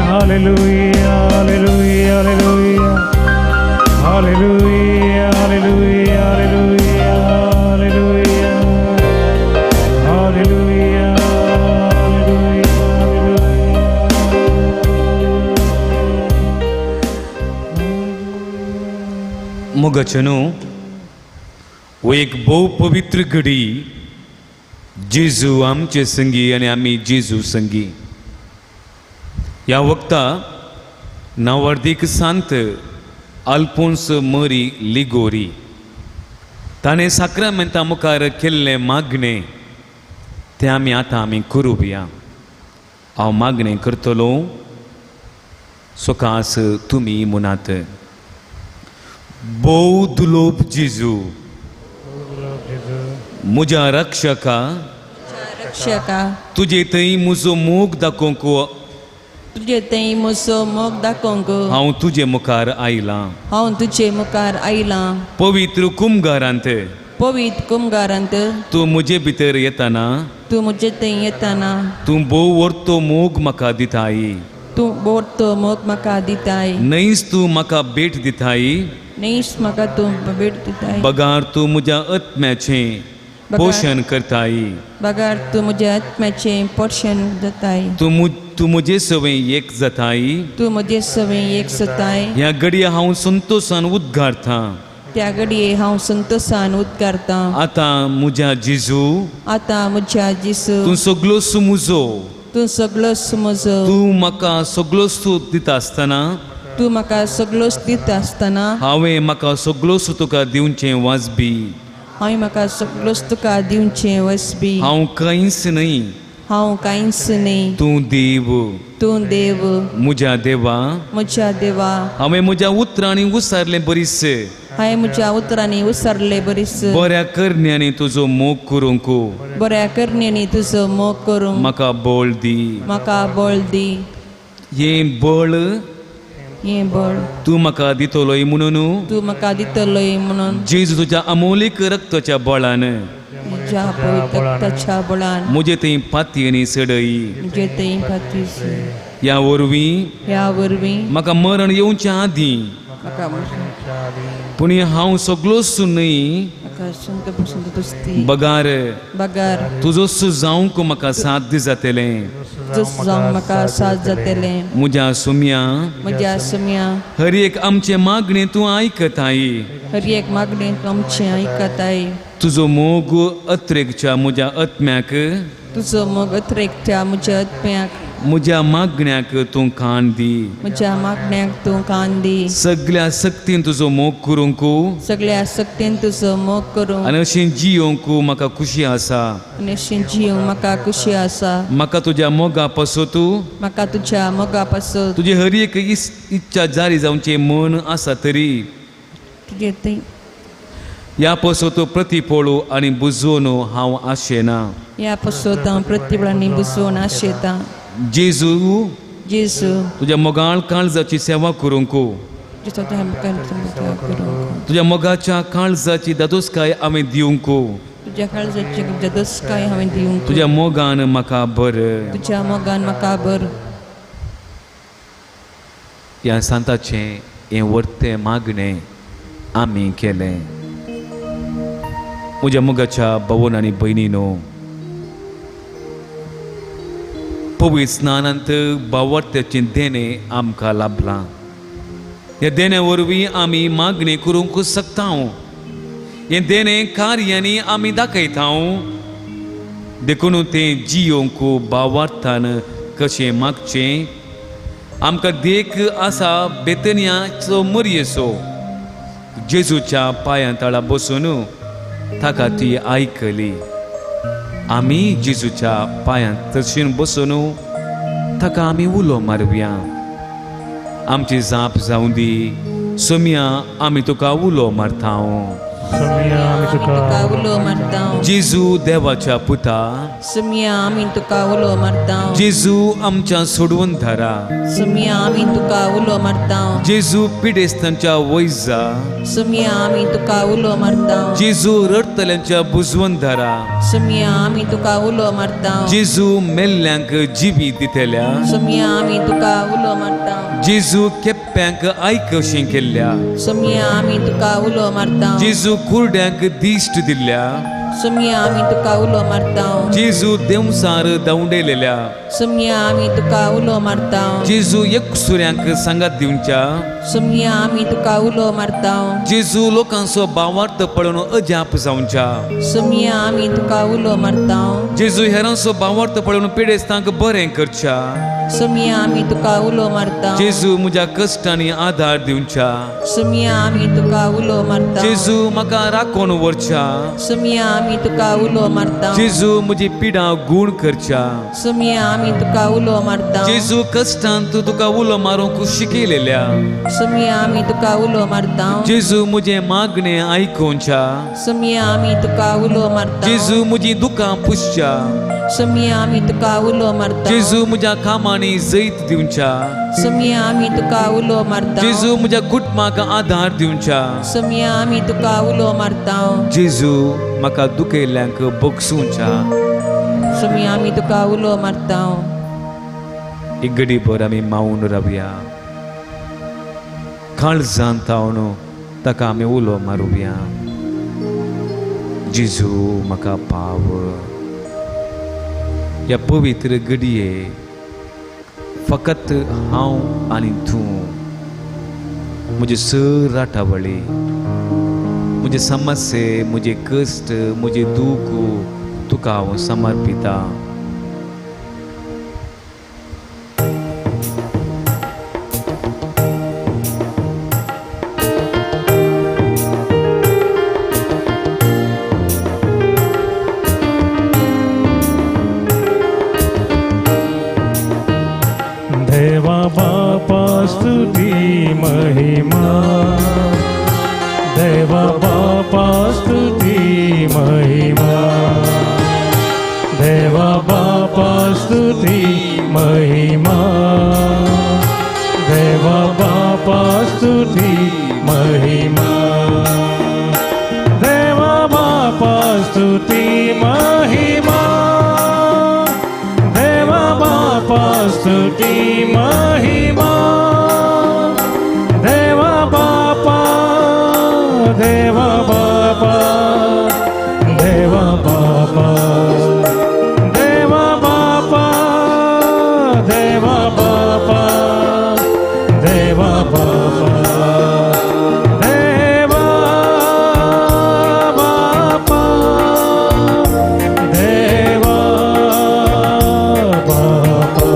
हालेलुया हालेलुया हालेलुया हालेलुया हालेलुया हालेलुया मोगाचनो वो एक भोव पवित्र घडी जेजू आमचे संगी आनी आमी जेजू संगी ह्या वक्ता नावार्दीक सांत आल्फोन्स मरी लिगोरी ताणें साक्रामेंता मुखार केल्लें मागणें तें आमी करुया हांव मागणें करतलो सोकास तुमी मुनात भोव दुलोप जेजू म्हज्या रक्षका रक्षका तुजे थंय म्हजो मोग दाखोवंक तुझे थंय म्हजो मोग दाखोवंक हांव तुजे मुखार आयलां हांव तुजे मुखार आयलां पवित्र कुमगारांत पवित्र कुमगारांत तूं म्हजे भितर येताना तूं म्हजे थंय येताना तूं भोव व्हरतो मोग म्हाका दिताय तूं बोरतो मोग म्हाका दिताय न्हयच तूं म्हाका भेट दिताय न्हयच म्हाका तूं भेट दिताय बगार तूं म्हज्या आत्म्याचें पोशण करताय बगार तूं म्हज्या आत्म्याचें पोशण जाताय तूं म्हजे सवय एक जाताय तूं म्हजे सवय एक जाताय ह्या घडये हांव संतोशान उद्गारतां त्या घडये हांव संतोशान उद्गारतां आतां म्हज्या जेजू आतां म्हज्या जेजू तूं सगळोच म्हजो तूं सगळोच म्हजो तूं म्हाका सगळोच दिता आसतना तूं म्हाका सगळोच दिता आसतना हांवें म्हाका सगळोच तुका दिवचें वाजबी हांवें म्हाका सगळोच तुका दिवचें वसबी हांव कांयच न्हय हांव कांयच न्हय तूं देव तूं देव म्हज्या देवा म्हज्या देवा हांवें म्हज्या उतरांनी उसारलें बरीच हांवें म्हज्या उतरांनी उसरले बरीच बऱ्या करण्यांनी तुजो मोग करूंक बऱ्या करण्यांनी तुजो मोग करूंक म्हाका बळ दी म्हाका बळ दी हें बळ हें बळ तूं म्हाका दितलोय म्हणून तूं म्हाका दितलोय म्हणून जेजू तुज्या अमोलीक रक्ताच्या बळान म्हज्या पवित्र रक्ताच्या बळान म्हजे थंय पातयेनी सडय म्हजे थंय फातीस ह्या वरवीं ह्या वरवीं म्हाका मरण येवच्या आदीं म्हाका पूण हांव सगळोच न्हय म्हाका संत पुस्ती बगार बगार तुजोच जावंक म्हाका साथ दी जातलें जस जावंक म्हाका साथ जातलें म्हज्या सुम्या म्हज्या सुम्या हर एक आमचे मागणें तूं आयकताय हर एक मागणें तूं आमचें आयकताय तुजो मोग अत्रेकच्या म्हज्या आत्म्याक तुजो मोग अत्रेकच्या म्हज्या आत्म्याक म्हज्या मागण्याक तूं कान दी म्हज्या मागण्याक तूं कान दी सगळ्या सक्तीन तुजो मोग करूंक सगळ्या सक्तीन तुजो मोग करूंक आनी अशें जियोंक म्हाका खुशी आसा आनी अशें जियोंक म्हाका खुशी आसा म्हाका तुज्या मोगा पासत म्हाका तुज्या मोगा पासून तुजी हर एक इच्छा जारी जावचें मन आसा तरी तुजें थंय ह्या पासत प्रतिफळू आनी बुजोवन हांव आशेना ह्या पासून हांव प्रतिफळांनी बुजोवन आशेतां जेजू जेजू तुझ्या मोगाळ काळजाची सेवा करूंक जेजू तुझ्या मुखार करूंक तुझ्या मोगाच्या काळजाची दादोसकाय आम्ही दिवंक तुझ्या काळजाची जदोसकाय हांवें दिवंक तुझ्या मोगान म्हाका बर तुझ्या मोगान म्हाका बर ह्या सांताचें हें वर्तें मागणें आमी केलें म्हज्या मोगाच्या भावन आनी भयणीनो पवित्र स्नानांत भावार्थ्याचें देणें आमकां लाभलां ह्या देण्या वरवीं आमी मागणी करूंक शकता हें देणें कार्यांनी आमी दाखयता देखून तें जियोंक भावार्थान कशें मागचें आमकां देख आसा बेतनियाचो मरयेचो जेजूच्या पांयां तळा बसून ताका ती आयकली आमी जेजूच्या पांयां तशीन बसून ताका आमी उलो मारया आमची जाप जावं दी सोम्या आमी तुका उलो मारता सोमिया आमी तुका उलो मारता जेजू देवाच्या पुता सोमिया आमी तुका उलो मारता जेजू आमच्या सोडवून धरा सोमिया आमी तुका उलो मारता जेजू पिडेस्तांच्या वैजा सोमिया आमी तुका उलो मारता जेजू रडतल्यांच्या बुजवून धरा सोमिया आमी तुका उलो मारता जेजू मेल्ल्यांक जिवी दितल्या सोमिया आमी तुका उलो मारता जेजू केप्प्यांक आयकशें केल्ल्या सोमिया आमी तुका उलो मारता जेजू कुरड्यांक दिश्ट दिल्ल्या सोमिया आमी तुका उलो मारता जेजू देवसार दावंडेलेल्या सोमिया आमी तुका उलो मारता जेजू एकसुऱ्यांक सांगात दिवच्या सोमिया आमी तुका उलो मारता जेजू लोकांचो भावार्थ पळोवन अजाप जावच्या सोमिया आमी तुका उलो मारता जेजू हेरांचो भावार्थ पळोवन पिडेस्तांक बरें करच्या सोमिया आमी तुका उलो मारता जेजू म्हज्या कश्टांनी आधार दिवच्या सोमिया आमी तुका उलो मारता जेजू म्हाका राखोन व्हरच्या सोमिया आमी तुका उलो मारता जेजू म्हजी पिडा गूण करच्या सोमिया आमी तुका उलो मारता जेजू कश्टांत तुका उलो मारूंक शिकयलेल्या सोमिया आमी तुका उलो मारता जेजू म्हजें मागणें आयकोवच्या सोमिया आमी तुका उलो मारता जेजू म्हजी दुकां पुसच्या सोमिया आमी तुका उलो मारता जेजू म्हज्या कामांनी जैत दिवच्या सोमिया आमी तुका उलो मारता जेजू म्हज्या कुटुंबाक आधार दिवच्या सोमिया आमी तुका उलो मारता जेजू म्हाका दुखयल्ल्यांक बगसूच्या सोमिया आमी तुका उलो मारता एक घडीभर आमी मावून रावया काळजांत तावन ताका आमी उलो मारुया जेजू म्हाका पाव ह्या पवित्र घडये फकत हांव आनी तूं म्हजे सर राटावळी म्हजे समस्ये म्हजे कश्ट म्हजे दूख तुका हांव समर्पिता देवा बापा स्तुति महिमा देवा बापा स्तुति महिमा देवा बापा स्तुति महिमा देवा बापा स्तुति महिमा देवा बापा स्तुति महिमा देवा बापा स्तुति महिमा देवा बापा देवा बापा देवा बापा देवा बापा देवा बापा देवा बापा देवा बापा देवा बापा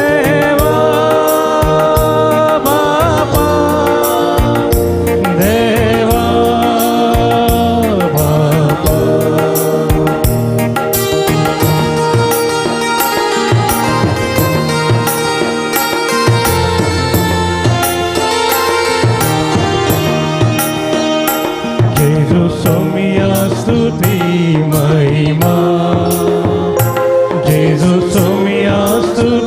देवा बापा देवा बापा जेजू सोमिया स्तुति महिमा जेजू सोमिया स्तुति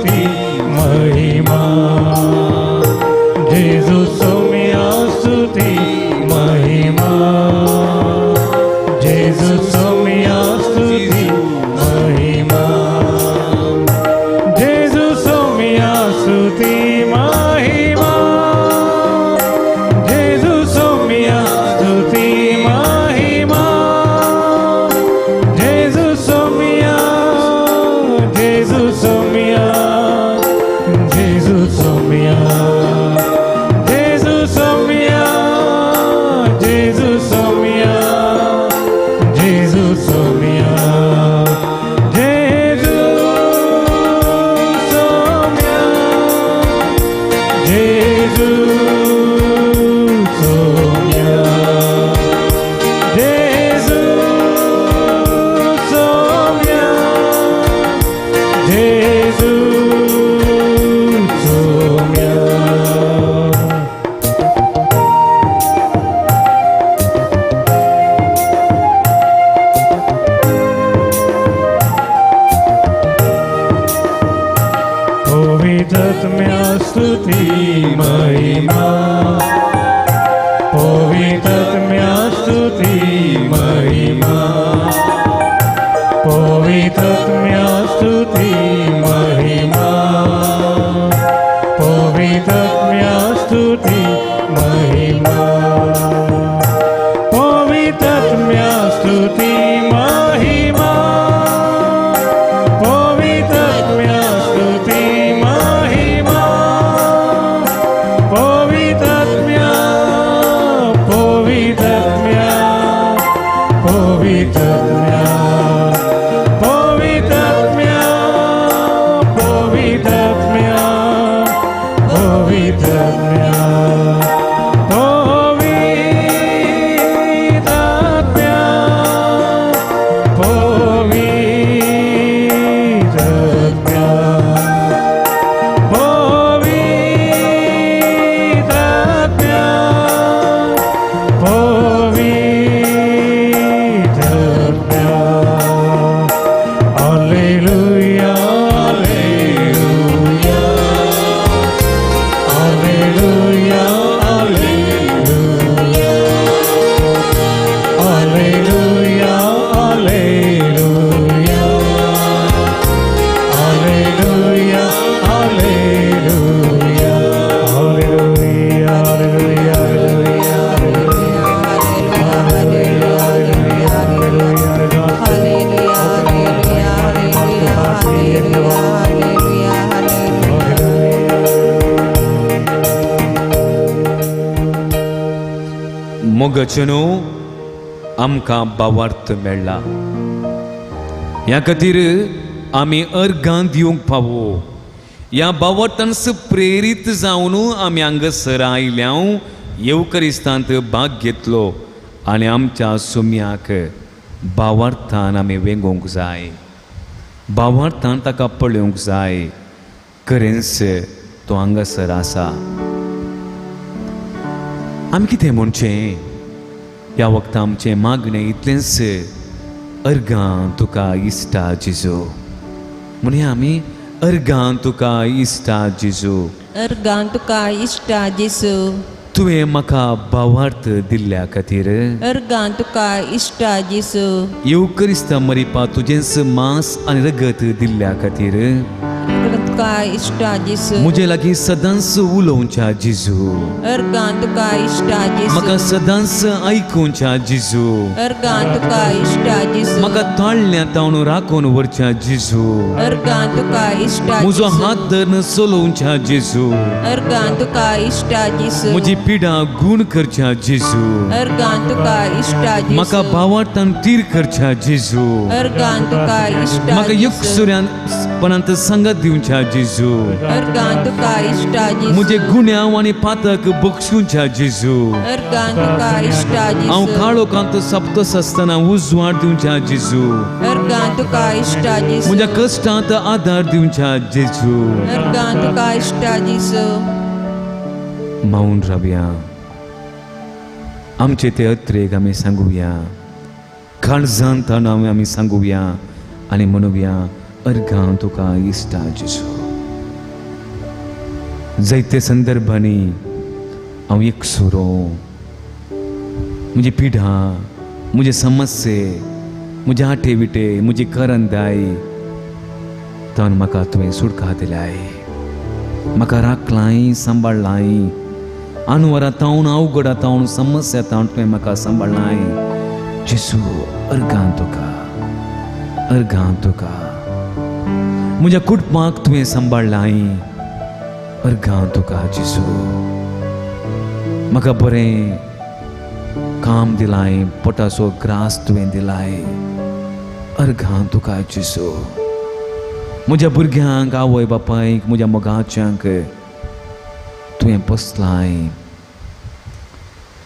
पवित्रत्म्या स्तुति महिमा पवित्रत्म्या स्तुति महिमा पवित्रत्म्या स्तुति महिमा पवित्रत्म्या स्तुति महिमा पवित्रत्म्या स्तुति महिमा पवित्रत्म्या स्तुति महिमा पवित्रत्म्या पवित्रत्म्या पवित्रत्म्या पवित्रत्म्या पवित्रत्म्या पवित्रत्म्या मोगचनो आमकां भावार्थ मेळ्ळा. ह्या खातीर आमी अर्गां दिवंक फावो. ह्या भावार्थांस प्रेरीत जावन आमी हांगासर आयल्या येवकरिस्तांत भाग घेतलो आनी आमच्या सुम्याक भावार्थान आमी वेंगोवंक जाय. भावार्थान ताका पळोवंक जाय. खरेंच तो हांगासर आसा. आमी कितें म्हणचें? ह्या वखदां आमचें मागणें इतलेंच, अर्गां तुका इश्टा जेजू. म्हणया आमी अर्गां तुका इश्टा जेजू. अर्गां तुका इश्टा जेजू. तुवें म्हाका भावार्थ दिल्ल्या खातीर. अर्गां तुका इश्टा जेजू. येवकरिस्त मरिपा तुजेंच मांस आनी रगत दिल्ल्या खातीर. अर्गां तुका इश्टा जेजू. म्हजे लागीं सदांच उलोवच्या जेजू. अर्गां तुका इश्टा जेजू. म्हाका सदांच आयकुच्या जेजू. अर्गां तुका इश्टा जेजू. म्हाका ताळ्ळ्यांत राखून व्हरच्या जेजू. अर्गां तुका इश्टा म्हजो जेजू. हात धरून चलोवच्या जेजू. अर्गां तुका इश्टा जेजू. म्हजी पिडा गूण करच्या जेजू. अर्गां तुका इश्टा जेजू. म्हाका भावार्थान तीर करच्या जेजू. अर्गां तुका इश्टा म्हाका जेजू. एकसुऱ्यानपणांत संगत दिवच्या जेजू. अर्गां तुका इश्टा जेजू. म्हजे गुन्यांव आनी पातक बक्षुंच्या जेजू. अर्गां तुका इश्टा हांव जेजू. काळोखांत सप्तस आसतना उजवाड दिवच्या जेजू. अर्गां तुका इश्टा जेजू. म्हज्या कश्टांत आदार दिवच्या जेजू. अर्गां तुका इश्टा जेजू. मौन रावया. आमचे ते अत्रेक आमी सांगुया. काळजांत आमी सांगुया आनी म्हणुया, अर्गां तुका इश्टा जेजू. जायते संदर्भांनी हांव एकसुरो. म्हजी पिडा, म्हजे समस्ये, म्हजे आटे विटे, म्हजी करंदाय तावन म्हाका तुवें सुटका दिल्याय. म्हाका राखलाय, सांबाळलाय. अनवरां तावन, अवघडा तावन, समस्या तावन तुवें म्हाका सांबाळलाय. जेजू, अर्गां तुका, अर्गां तुका. म्हज्या कुटुंबाक तुवें सांबाळलाय. अर्गां तुका जेजू. म्हाका बरें काम दिलाय, पोटाचो ग्रास तुवें दिलाय. अर्गां तुका जेजू. म्हज्या भुरग्यांक, आवय बापायक, म्हज्या मोगाच्यांक तुवें पोसलाय,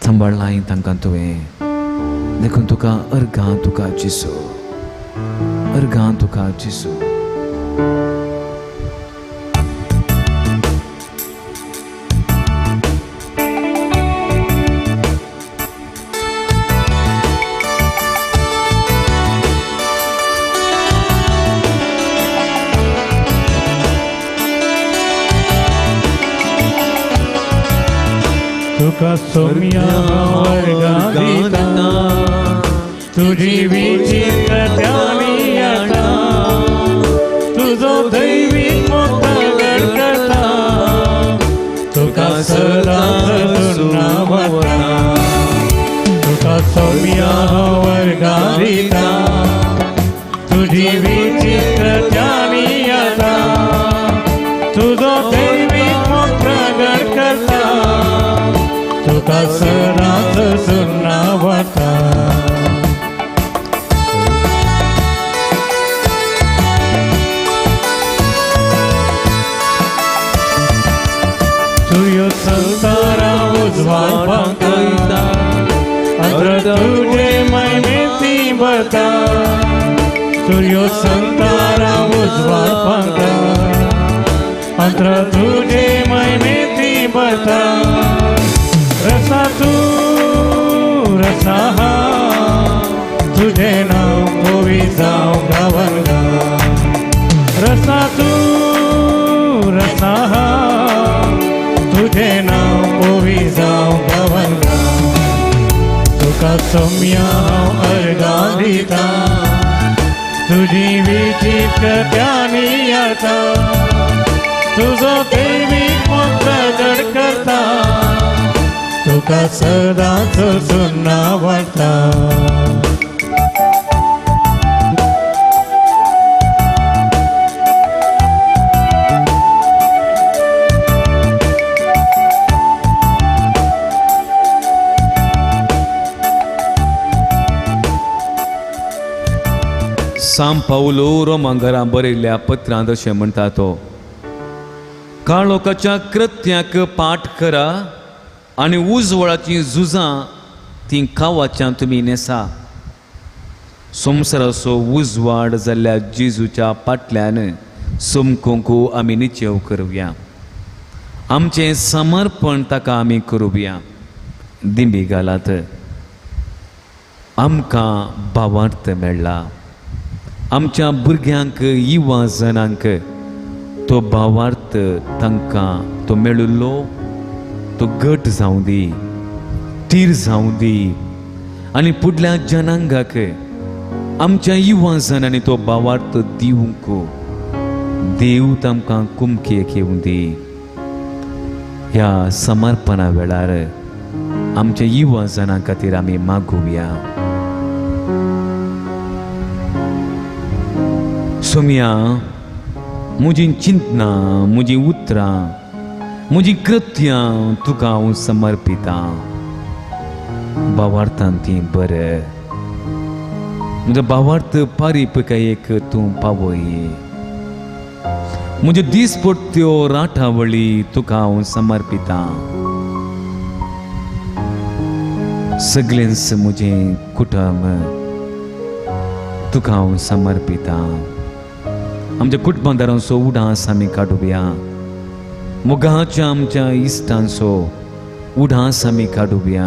सांबाळलाय तांकां तुवें. देखून तुका अर्गां तुका जेजू. अर्गां तुका जेजू. तुका सोम्या वर्गादिता तुझी विचित्र ध्यानी आता तुझो दैविक मोठा करता तुका सदा सुनावता तुका सौम्या वर्गादिता तुझी विचित्र ध्यानी आता तुझो दैविक मोठा करता तुका सदा सुनावता तुझ्या संसारा उजवाड पाकयता अंतर तुझे महिमेची बता तुझ्या संसारा उजवाड पाकयता अंतर तुझे महिमेची बता रसा तू रसा हा तुझे नाव गोवी जाऊ गावंगा रसा तू रसा हा तुझे नाव गोवी जाऊ गावंगा तुका सौम्या अर्गादिता तुझी विचित्र ध्यानी आता तुझो दैविक प्रगट करता तुका सदाच सुनावता सांब पावलो रोमांगरा बरयल्ल्या पत्रांत अशें म्हणटा तो काळोखाच्या कृत्याक पाठ करा आनी उजवळाची झुजां ती खावाच्यान तुमी नेसा संवसाराचो उजवाड जाल्ल्या जेजूच्या फाटल्यान सोमकोंक आमी निचेव करुया आमचें समर्पण ताका आमी करुया दिंडी घालात आमकां भावार्थ मेळ्ळा आमच्या भुरग्यांक युवा जनांक तो भावार्थ तांकां तो मेळिल्लो तो घट जावं दी थीर जावं दी आनी फुडल्या जनांगाक आमच्या युवा जनांनी तो भावार्थ दिवंक देव तांकां कुमकेक येवं दी ह्या समर्पणा वेळार आमच्या युवा जनां खातीर आमी मागुया सोम्या म्हजी चिंतना म्हजी उतरां म्हजी कृत्यां तुका हांव समर्पिता भावार्थान ती बरें म्हजो भावार्थ पारिपकायेक तूं पावय म्हज्यो दिसपट्ट्यो राठावळी तुका हांव समर्पिता सगळेंच म्हजें कुटुंब तुका हांव समर्पिता आमच्या कुटुंबादारांचो उडास आमी काडुया मोगाच्या आमच्या इश्टांचो उडास आमी काडुया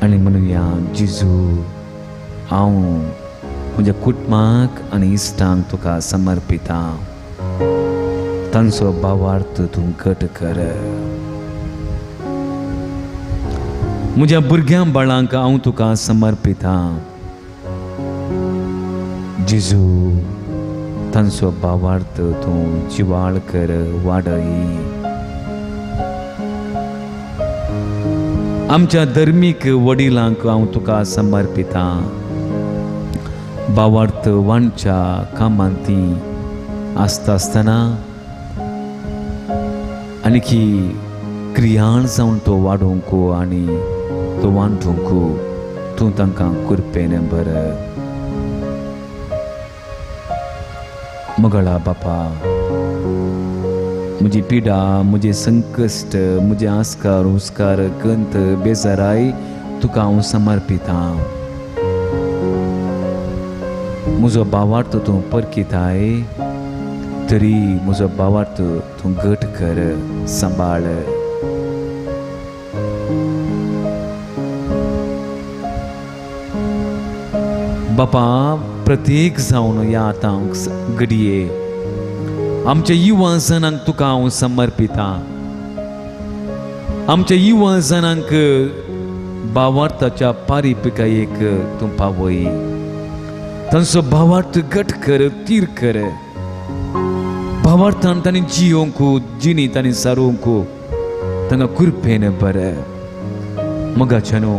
आनी म्हणुया जेजू हांव म्हज्या कुटुंबाक आनी इश्टांक तुका समर्पिता तांचो भावार्थ तूं घट कर म्हज्या भुरग्यां बाळांक हांव तुका समर्पिता जेजू तांचो भावार्थ तूं जिवाळ कर वाडय आमच्या धर्मीक वडिलांक हांव तुका समर्पिता भावार्थ वाणच्या कामांत ती आसता आसतना आनीकी क्रियाळ जावन तो वाडोवंक आनी तो वांटूंक तूं तांकां कृपेन बर मगळा बापा म्हजी पिडा म्हजे संकश्ट म्हजे आस्कार उस्कार कंत बेजाराय तुका हांव समर्पिता म्हजो भावार्थ तूं परकिताय तरी म्हजो भावार्थ तूं घट कर सांबाळ बापा प्रत्येक जावन या आतां घडये आमच्या युवा जनांक तुका हांव समर्पिता आमच्या युवा जनांक भावार्थाच्या पारिपिकायेक तूं पावय तांचो भावार्थ घट कर तीर कर भावार्थान तांणी जियोंक जिणी तांणी सारोवंक तांकां कृपेन बर मगाच्यानो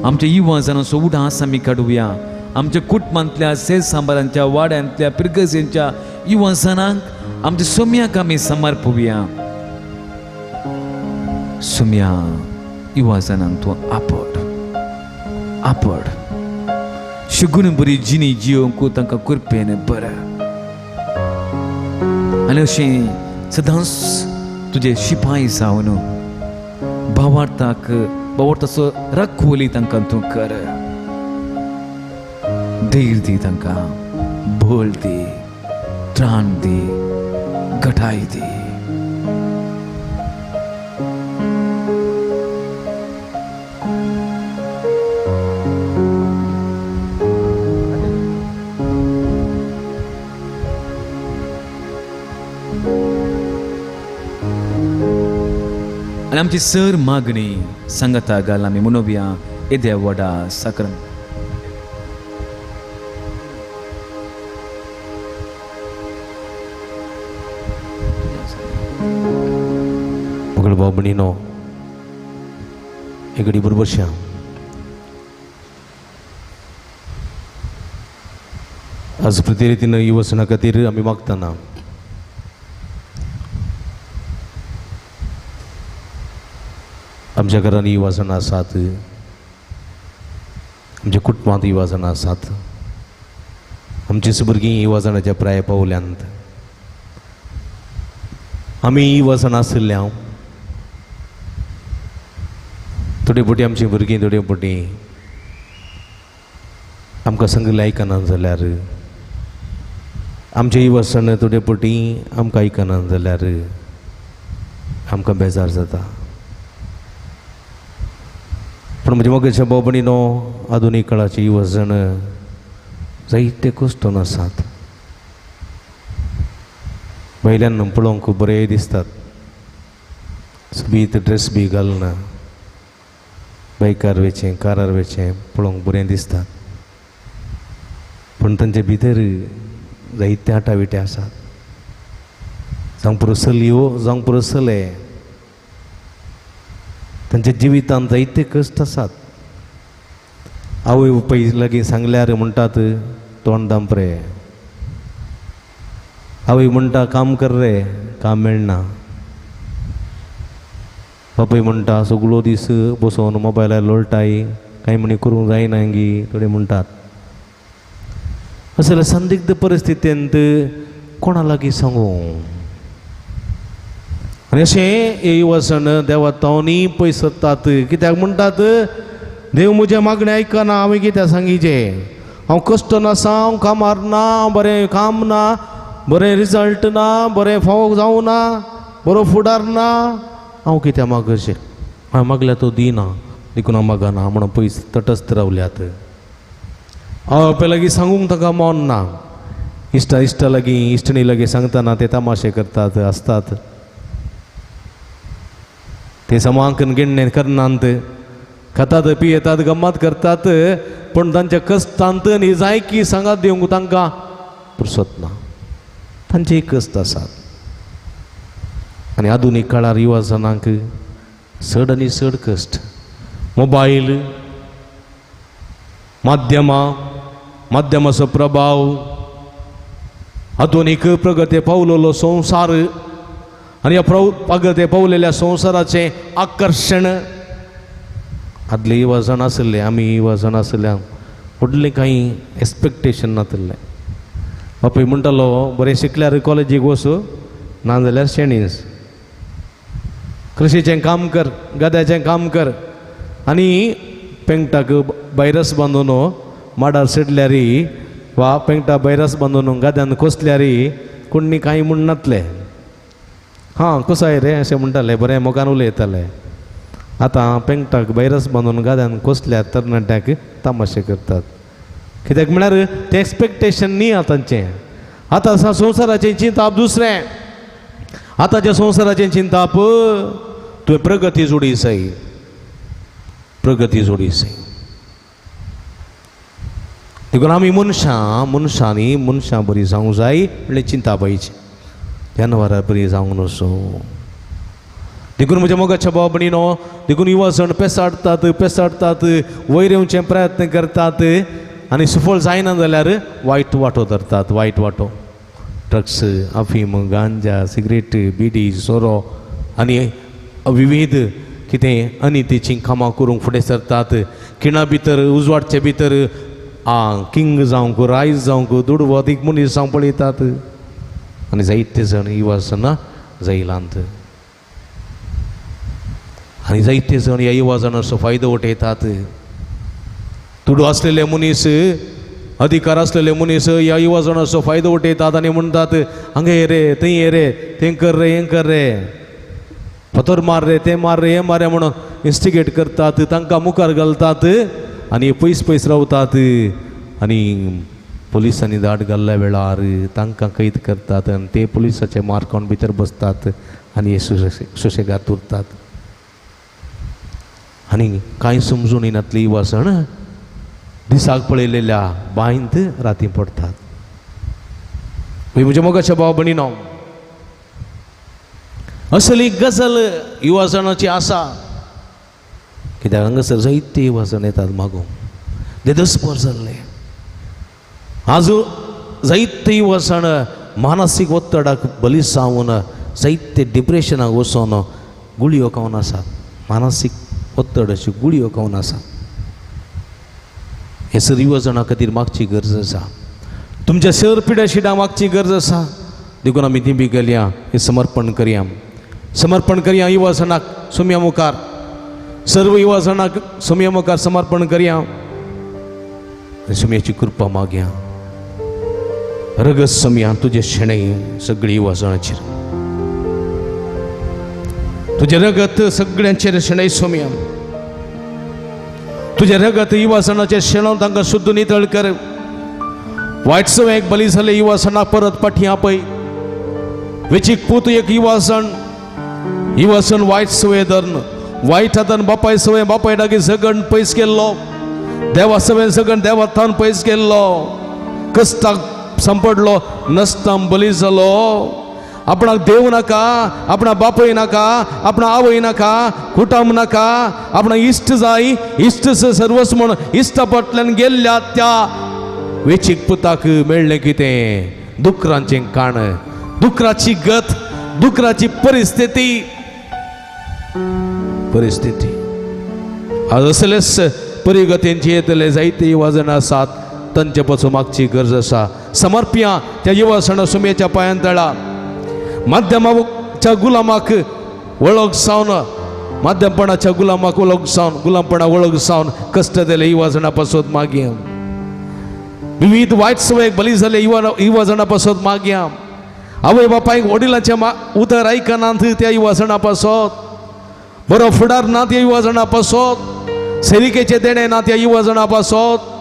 आमच्या युवा जनांचो उडास आमी काडुया आमच्या कुटुंबांतल्या सेज सांबारांच्या वाड्यांतल्या पिरगजेंच्या युवा जनांक आमच्या सोम्याक आमी समर्पवया सोम्या युवा जनांक तूं आपड शुगून बरी जिणी जियोंक तांकां कृपेन बर आनी अशें सदांच तुजे शिपाई जावन भावार्थाचो राखोली तांकां तूं कर धैर्य दी तांकां बोल दी त्राण दी घटाय दी आणि आमची सर मागणी सांगता घाल आमी मनोवया येद्या वडा साकरम मगळ भाव भयणीनो एक घडी बरोबर श्याम आज प्रति रितीन युवसना खातीर आमी मागतना आमच्या घरांनी युवा जन आसात आमच्या कुटुंबांत युवा जन आसात आमचीच भुरगीं युवा जनाच्या प्राय पावल्यांत आमी युवा जन आशिल्ल्या थोडे फावटी आमची भुरगीं थोडे फावटी आमकां सांगलें आयकना जाल्यार आमचे युवा जन थोडे फावटी आमकां आयकना जाल्यार आमकां बेजार जाता पण म्हणजे मोगाच्या भाव भयणीनो आधुनीक काळाचे युवा जन जायते कश्टन आसात भायल्यान पळोवंक बरे दिसतात सोबीत ड्रेस बी घालना बायकार वेचें कारार वेचें पळोवंक बरें दिसता पण तांचे भितर जायते आटाविटे आसात जावं पुरो चलयो जावं पुरो चले तांच्या जिवितांत जायते कश्ट आसात आवय बापाय लागीं सांगल्यार म्हणटात तोंड दांप रे आवय म्हणटा काम कर रे काम मेळना बापाय म्हणटा सगळो दीस बसोन मोबायलार लोळटाय कांय म्हणी करूंक जायना गी थोडे म्हणटात असले संदिग्ध परिस्थितींत कोणा लागीं सांगू आनी अशें हे युवा जन देवा तावनी पयसतात कित्याक म्हणटात देव म्हजे मागणें आयकना हांवें कित्याक सांगिचें हांव कश्टन आसा हांव कामार ना बरें काम ना बरें रिजल्ट ना बरें फावो जावना बरो फुडार ना हांव कित्याक मागचें हांवें मागल्यार तो दिना देखून हांव मागना म्हणून पयस तटस्थ रावल्यात हांव आपल्या लागीं सांगूंक ताका मन ना इश्टा लागीं इश्टणी लागीं सांगतना ते तमाशे करतात आसतात ते समांकन गिण्णे करनात खातात पियेतात गम्मत करतात पण तांच्या कश्टांत आनी जायकी सांगात दिवंक तांकां फुरसत ना तांचे कश्ट आसात आनी आधुनीक काळार युवा जनांक चड आनी चड कश्ट मोबायल माध्यमाचो प्रभाव आधुनीक प्रगती पावलेलो संवसार आनी ह्या प्रगती पावलेल्या संवसाराचें आकर्शण आदले युवा जन आसले आमी युवा जन आसल्या व्हडलें कांय एक्सपेक्टेशन नासलें बापूय म्हणटालो बरें शिकल्यार कॉलेजीक वचूं नाजाल्यार शेणीस कृषीचें काम कर गद्याचें काम कर आनी पेंगटाक बायरस बांदून माडार सिडल्यार वा पेंगटा बायरस बांदून गद्यान कोसल्यार कोणी कांय म्हूण नातले हां कसो रे अशें म्हणटाले बरें मोगान उलयताले आतां पेंगटाक बायरस बांदून गाद्यान कोसल्यार तरणाट्याक तमाशे करतात कित्याक म्हळ्यार तें एक्सपेक्टेशन न्ही आतांचें आतां संवसाराचें चिंताप दुसरें आतांच्या संवसाराचें चिंताप तुवें प्रगती जोडिसाय देखून आमी मनशांनी बरी जावंक जाय म्हणल्यार चिंता पाहिजे जनावरां बरी जावंक नसो देखून म्हज्या मोगाच्या भाव भयणीनो देखून युवा जण पेसाडटात वयर येवचे प्रयत्न करतात आनी सफळ जायना जाल्यार वायट वाटो धरतात वायट वाटो ड्रग्स अफीम गांजा सिगरेट बिडी सोरो आनी विविध कितें अनितीचीं कामां करूंक फुडें सरतात खिणा भितर उजवाडचे भितर किंग जावंक रायज जावंक दुडवो अदीक मनीस जावंक पळयतात आनी जायते जण युवा जनां जैलांत आनी जायते जण ह्या युवा जणांचो फायदो उठयतात तुडू आसलेले मनीस अधिकार आसलेले मनीस ह्या युवा जणांचो फायदो उठयतात आनी म्हणटात हांगा ये रे थंय ये रे तें कर रे हें कर रे पथर मार रे तें मार रे हें मार रे म्हणून इन्स्टिगेट करतात तांकां मुखार घालतात आनी पयस रावतात आनी पुलिसांनी धाड घाल्ल्या वेळार तांकां कैद करतात आनी ते पुलिसाचे मार्कावन भितर बसतात आनी हे सुशेगाद उरतात आनी कांय समजून येनातली युवा जण दिसाक पळयलेल्या बांयंत राती पडतात म्हज्या मोगाच्या भाव भयणीनो असली गजल युवा जणांची आसा कित्याक हांगासर जायते युवा जण येतात मागोवंक देदस्पर जाल्ले आजू जायते युवा जण मानसीक ओत्तडाक बली जावन जायते डिप्रेशनाक वचोन गुळयो खावन आसात मानसीक ओत्तडाची गुळयो खावन आसात हे सर युवा जणां खातीर मागची गरज आसा तुमच्या सर पिड्या शिडाक मागची गरज आसा देखून आमी दिंबी गेल्या हे समर्पण करया युवा जणांक सुम्या मुखार सर्व युवा जणांक सुम्या मुखार समर्पण करया आनी सुम्याची कृपा मागया रगत सुम्या तुजे शेणें सगळी युवा जणांचेर तुजे रगत सगळ्यांचेर शेणें सुम्या तुझे रगत युवा जणांचेर शेणोवन तांकां शुद्ध नितळ कर वायट सवयेक बली जाल्ले युवा जणांक परत फाटीं आपय वेचीक पूत एक युवा जण वायट सवय धरून वायट हातान बापाय सवय बापाय डागी झगण पयस गेल्लो देवा सवय झगण देवाथान पयस गेल्लो कश्टाक संपडलो नसतां बली जालो आपणाक देव नाका आपणा बापय नाका आपणा आवय नाका कुटुंब नाका आपणा इश्ट जाय इश्ट सर्वस्व म्हण इश्टा फाटल्यान गेल्ल्या त्या वेचीक पुताक मेळ्ळें कितें दुकरांचें काण दुकराची गत दुकराची परिस्थिती आज असलेच परिगतींची येतले जायते युवा जण आसात तांचे पासून मागची गरज आसा समर्पिया त्या युवा जणां सुम्याच्या पांयां तळा माध्यमाच्या गुलामाक वळख सावन माध्यमपणाच्या गुलामाक वळख सावन गुलामपणा वळख सावन कश्ट दिले युवा जणां पासून मागया विविध वायट सवयेक बली जाल्ले युवा जणां पासून मागया आवय बापायक वडिलांचे उतर आयकनात त्या युवा जणां पासून बरो फुडार ना त्या युवा जणां पासून सेरिकेचे देणे ना त्या युवा जणां पासून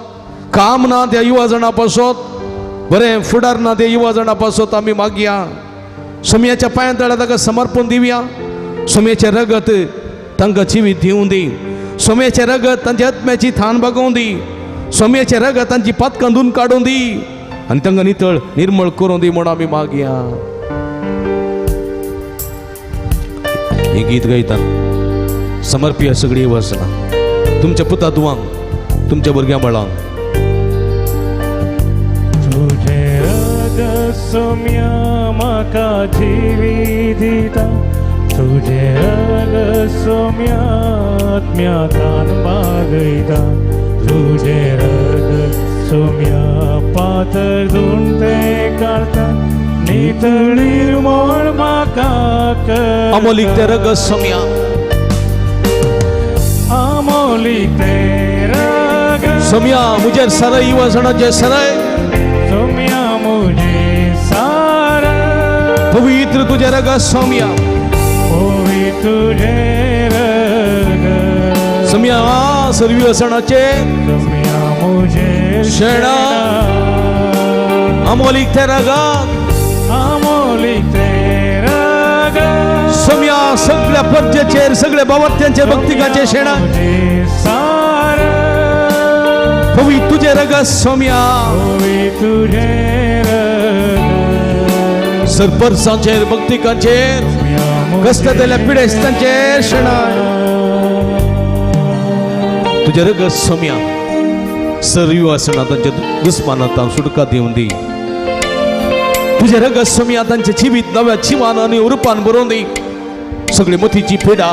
काम ना त्या युवा जणां पासून बरें फुडार ना त्या युवा जणां पासून आमी मागया सुम्याच्या पांयां तळा ताका समर्पण दिवया सुम्याचे रगत तांकां जिवीत दिवं दी सुम्याचे रगत तांच्या आत्म्याची थान बागोवं दी सुम्याचे रगत तांची पातकां धुवन काडून दी आनी तांकां नितळ निर्मळ करूं दी म्हूण आमी मागया हे गीत गायतात समर्पिया सगळी वचना तुमच्या पुता दुवांक तुमच्या भुरग्यां बाळांक तुझे रगत सुम्या म्हाका जिवीत दिता तुझे रगत सुम्या आत्म्यातान बागयता तुझे रगत सुम्या पातर धुवन तें काडटा नितळीर मोळ म्हाका कर अमोलीक ते रगत सुम्या अमोलीक ते रगत सुम्या मुजेर सरय युवा जणांचे सरय सुम्या मुजे सार पवित्र तुझे रगत सुम्या पवित्र तुझे रगत सुम्या सर्व सणाचे सुम्या मुजे शेणा अमोलीक ते रगत अमोलीक ते रगत सुम्या सगळी सगळ्या पद्याचेर सगळ्या बावत्यांचे भक्तिकाचे शेणा मुझे सारा पवी तुझे रगत सोम्या होवी तुझे रग सरपरसांचेर भक्तिकांचेर कष्ट दिल्या पिडेस्तांचेर शेणा तुझे रगत सोम्या सर्व आसना तांच्या दुस्मानांत सुटका दिवन दी तुझे रगत सोम्या तांचे जिवीत नव्या जिवान आनी उरपान बरोवन दी सगळी मतीची पिडा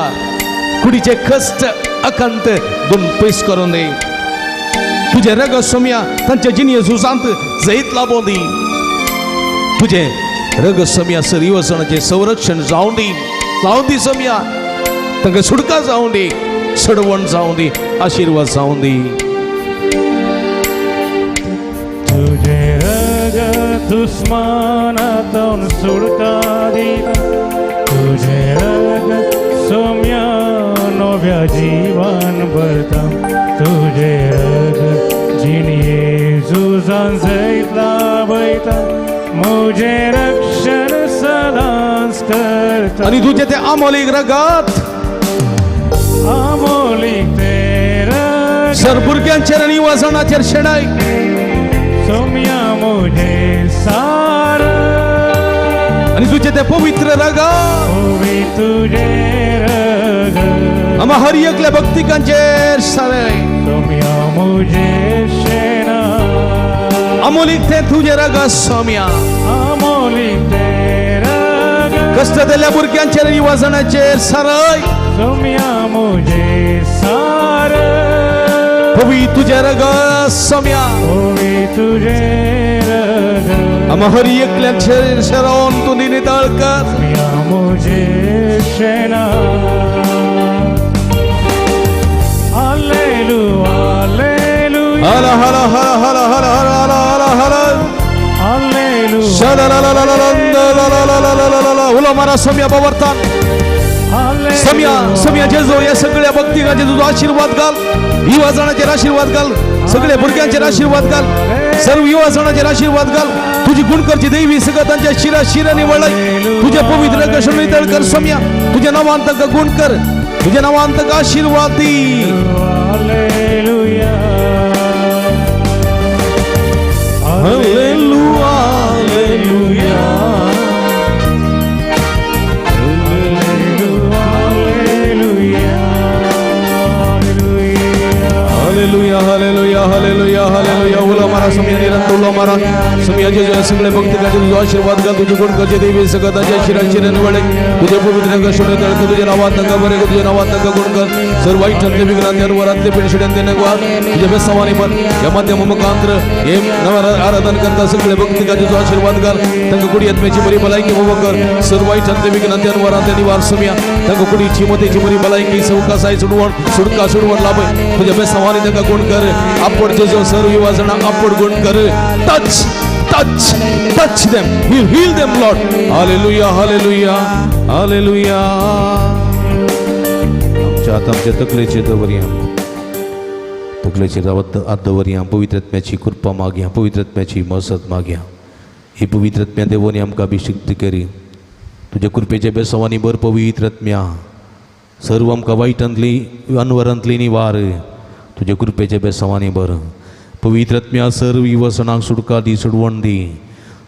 कुडीचे कष्ट अकांत दोन पयस करून दे तुझे रगत सोम्या तांच्या जिनिये झुजांत जैत लाबोवन दी तुझे रगत सोम्या सरीवसणाचे संरक्षण जावन दी सोम्या तांकां सुटका जावन दी सडवण जावन दी आशीर्वाद जावन दी तुझे रग दुश्मनातून सुटका दिता तुझे रग सोम्या नव्या जीवन भरता तुझे रग जिनिये झुजान जैतला बैता मुझे रक्षण सदांच करता आणि तुझे ते अमोलिक रगत अमोलिक ते रग सरभुरग्यांचेर आनी वजनाचेर शेणाय सोम्या मुझे सारा आणि तुझे ते पवित्र रगत होवी तुझे रग आम्हा हर एकल्या भक्तिकांचेर सारे सोम्या मुझे शेणा अमोलिक ते तुझे रगत सोम्या अमोलिक ते रग कष्ट दिल्या भुरग्यांचेर आनी वजनाचेर सारय सोम्या मुझे सारा पवी तुझे रगत सोम्या होवी तुझे रग आम्हा हर एकल्याचेर शेरावन तू नितळ कर सोम्या मुझे शेणा हालेलुया हालेलुया हला हला हला हला हला हला हला हला हालेलुया हला उला मारा सोम्या बावरतान सम्या जेजो या सगळ्या भक्तिकांचे तुझा आशीर्वाद घाल युवाजनाचेर आशीर्वाद घाल सगळ्या भुरग्यांचेर आशीर्वाद घाल सर्व युवाजनाचेर आशीर्वाद घाल तुझी गुणकरची दैवी सगळ्यांच्या शिरा निवळाय तुझ्या पवित्र कशा नितळ कर सम्या तुझ्या नावांत गुण कर तुझ्या नावांत आशीर्वाद दी हालेलुया हालेलुया हालेलुया हालेलुया हालेलुया हालेलुया हालेलुया उला मारा सम्या निरंतर उला मारा सम्या जेजो सगळे भक्तिकांचे तुझा आशीर्वाद घाल तुझी गुणकरची दैवी सगळ्यांच्या शिरा निवळे तुझे पवित्र कशा नितळ कर तुझ्या नावांत बरे तुझ्या नावांत गुण कर सर्व वाईटांतले विघ्नांतले वरांतले पिढीशिड्यांतले नगवा तुझ्या बेसवानी पण या माध्यम मुखांतर हे नवा आराधन करता सगळे भक्तिकांचे तुझा आशीर्वाद घाल तांकां कुडी आत्म्याची बरी भलायकी उभो कर सर्व वाईटांतले विघ्नांतले वरांतले निवार सम्या तांकां कुडीची मतेची बरी भलायकी सवकासाय सुडवण लाभय तुझ्या बेसवानी तांकां गुण कर आपड जेजो सर्व युवाजना आपड गुण कर touch them heal them Lord hallelujah hallelujah hallelujah आमच्या तकलेचे दवरया तकलेचे दवरया पवित्र आत्म्याची कृपा मागया पवित्र आत्म्याची मसत मागया ही पवित्र आत्म्या देवानी आमकां अभिषेक करी तुझ्या कृपेच्या बेसवानी बर पवित्र आत्म्या सर्व आमकां वाईटांतली अनवरांतली निवार तुझ्या कृपेच्या बेसवानी बर पवित्र आत्म्या सर्व युवसणांक सुटका दी सोडवण दी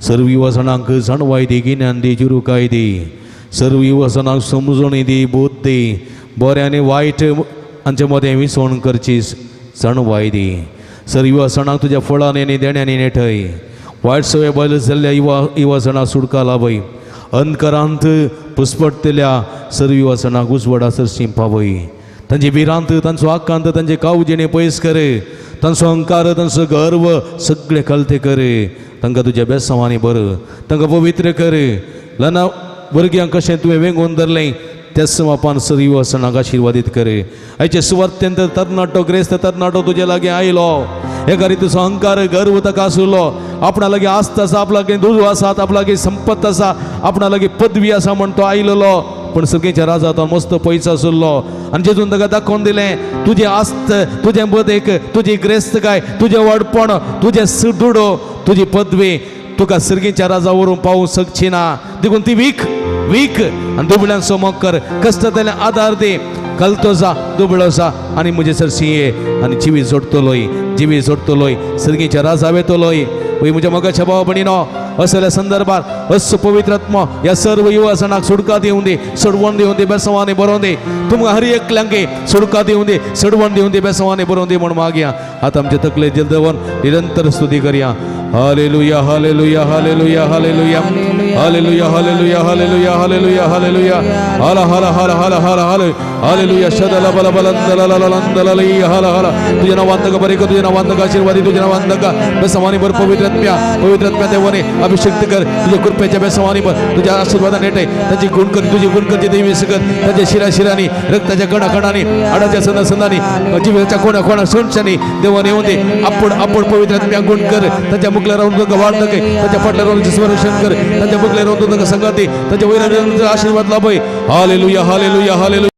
सर्व युवसणांक जाणवाय दी गिन्यान दी चिरुकाय दी सर्व युवसणांक समजून दी बोध दी बरें आनी वायट हांचे मदें विसवण करची जाणवाय दी सर्व युवसणांक तुज्या फळांनी आनी देण्यांनी नेठय वायट सवय बयल जाल्ल्या युवसणांक सुटका लाभय अंधकारांत पुसपटलेल्या सर्व युवसणांक उजवाडा सरशी पावय तांचे भिरांत तांचो आकांत तांचे कावजेणे पयस कर तांचो अहंकार तांचो गर्व सगळे कलते कर तांकां तुज्या बेसवानी बर तांकां पवित्र कर ल्हान भुरग्यांक कशें तुवें वेंगोवन धरलें त्या समापान सर्व सणाक आशिर्वादीत कर आयचे सुवार्थ्यंत तरणाटो क्रेस्त तरणाटो तुजे लागीं आयलो एका रितीचो अहंकार गर्व ताका आसुल्लो आपणा लागीं आस्त आसा आपणा लागीं दुजो आसा आपणा लागीं संपत आसा आपणा लागीं पदवी आसा म्हण तो आयलोलो पण सगळ्यांच्या राजा तो मस्त पयस आसुल्लो आनी जेजून ताका दाखोवन दिलें तुजें आस्त तुजें बदेक तुजी ग्रेस्तकाय तुजें व्हडपण तुजें सुडुडो तुजी पदवी तुका सर्गेच्या राजा व्हरून पावूंक शकची ना देखून ती वीख वीक आणि दुबळ्यांचो मोग कर कष्टातले आधार दे कलतो जा दुबळो जा आणि मुझे सरसिये आणि जिवी जोडतलोय सर्गीच्या राजावे तोलोय वय मुझ्या मगाच्या भावा बहिणीनो असल्या संदर्भात अस पवित्रात्मा या सर्व युवा सणाक सुडका देऊन दे सडवण देऊन दे बेसवाने बरों दे तुम हर एक लंगे सुडका देऊन दे सडवण देऊन दे बेसवाने बरों दे म्हणून मागया आता आमचे तकले जलदवन निरंतर स्तुती करूया हालेलुया हालेलुया हालेलुया हालेलुया हालेलुया हालेलुया हालेलुया हालेलुया हालेलुया हाला हाला हाला हाला हाला हाला हालेलुया शदला बला बलंदललललंदलली हाला हाला तुझे नावांतक बरे का तुझे नावांतक आशीर्वादी तुझे नावांतक बेसवानी बर पवित्रात्म्या देवाने अभिषेक कर तुझ्या कृपेच्या बेसवानीवर तुझ्या आशीर्वादाने नेटे त्याची गुण कर तुझी गुण करते देवी सकत त्याच्या शिरानी रक्ताच्या कणाकणाने आडाच्या संदानी जीवाच्या कोणा सोंशानी देवाने होते आपण पवित्रात्म्या गुण कर त्याच्या मुखला राहून तुझं वाढ नके त्याच्या पाटला राहून स्मरण कर त्याच्या मुखला राहून तुझं संगाती त्याच्या वैराग्याचा आशीर्वाद लाभय हालेलुया हालेलुया हालेलुया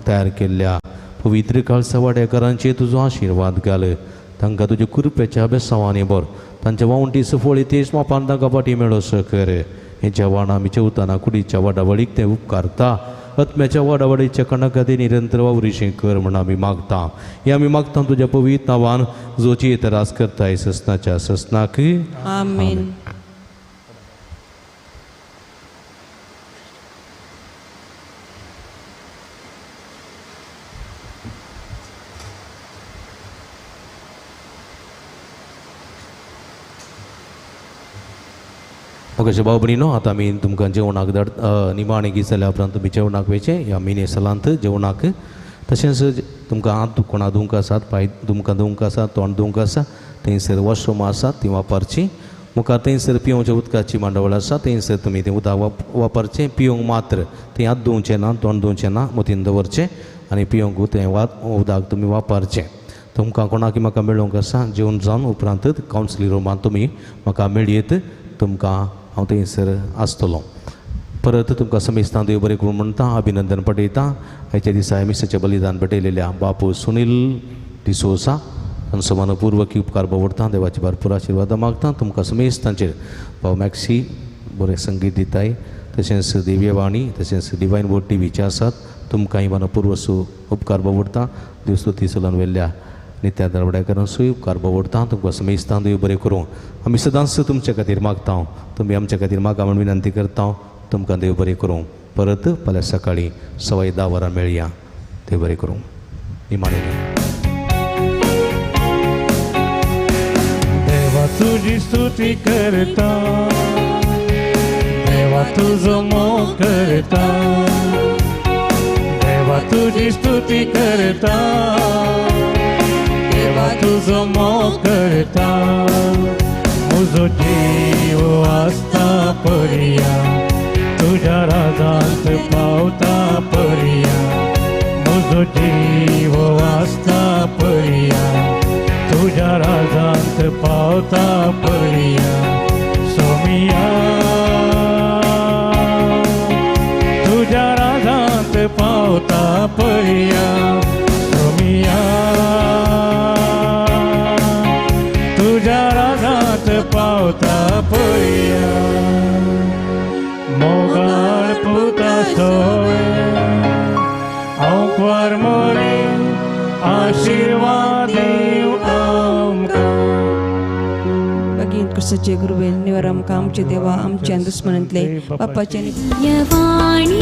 तयार केल्ल्या पवित्र काळसा वाड्याकारांचेर तुजो आशिर्वाद घाल तांकां तुज्या कृपेच्या बेसांवांनी भर तांच्या वावंटी सफोळी तेच मापान तांकां फाटी मेळोसो कर हे जवान आमीच्या उताना कुडीच्या वाडावडीक ते उपकारता आत्म्याच्या वाडावडीच्या कणकां निरंतर वावरीशें कर म्हण आमी मागता हे आमी मागता तुज्या पवित्र नांवान जोची तरास करताय ससनाच्या ससनाक आमेन. अशें भाव भयणीनो आतां आमी तुमकां जेवणाक निमाणे गीत जाल्या उपरांत तुमी जेवणाक वेचे ह्या मिने सलांत जेवणाक तशेंच तुमकां हात कोणा दुंक आसात पांय तुमकां दुंक आसा तोंड दुंक आसा थंयसर वॉशरूम आसात ती वापरची मुखार थंयसर पिवच्या उदकाची मांडवळ आसा थंयसर तुमी तें उदक वापरचें पिवंक मात्र तें हात धुवचें ना तोंड धुवचें ना मतीन दवरचें आनी पिवंक तें उदक तुमी वापरचें. तुमकां कोणाक म्हाका मेळूंक आसा जेवन जावन उपरांत कावन्सिलींग रुमांत तुमी म्हाका मेळयेत तुमकां हांव थंयसर आसतलों. परत तुमकां समेस्तां देव बरें करून म्हणटा अभिनंदन पठयता हेच्या दिसा मिसाचें बलिदान पेटयलेल्या बापू सुनील डिसोसा हांचो मनपूर्वक उपकार भोगता देवाची भरपूर आशिर्वाद मागता. तुमकां समेस्तांचेर भाव मॅक्सी बरें संगीत दिताय तशेंच दिव्यवाणी तशेंच डिवायन बोर्ड टीव्हीचे आसात तुमकांय मनपूर्वक उपकार भोगता. देवस्तुती चलोवन वेल्ल्या नित्या दरवड्याकारांचोय उपकार भोगता. तुमकां समेस्तां देव बरें करूं आमी सदांच तुमचे खातीर मागता तुमी आमचे खातीर मागा म्हण विनंती करता. तुमकां देव बरें करूं. परत फाल्यां सकाळीं 10:15 वरां मेळया. देव बरें करूं. निमाणे देवा तुझी स्तुती करता देवा तुझो मोग करता देवा तुझी स्तुती करता देवा तुझो मोग करता म्हजो जीव आसता पर्या तुझ्या राजांत पावता पर्या म्हजो जीव आसता पर्या तुझ्या राजांत पावता पर्या सोमिया तुझ्या राजांत पावता पर्या सोमिया तुझ्या राजांत पावता पर्या मोगाळ पुता सोय हांव क्वार मोरी आशीर्वाद दिव आमकां. भगीन कृष्णाचे गुरुवेल निवार आमकां आमचे देवा आमच्या दुस्मनांतले बापाचे यवाणी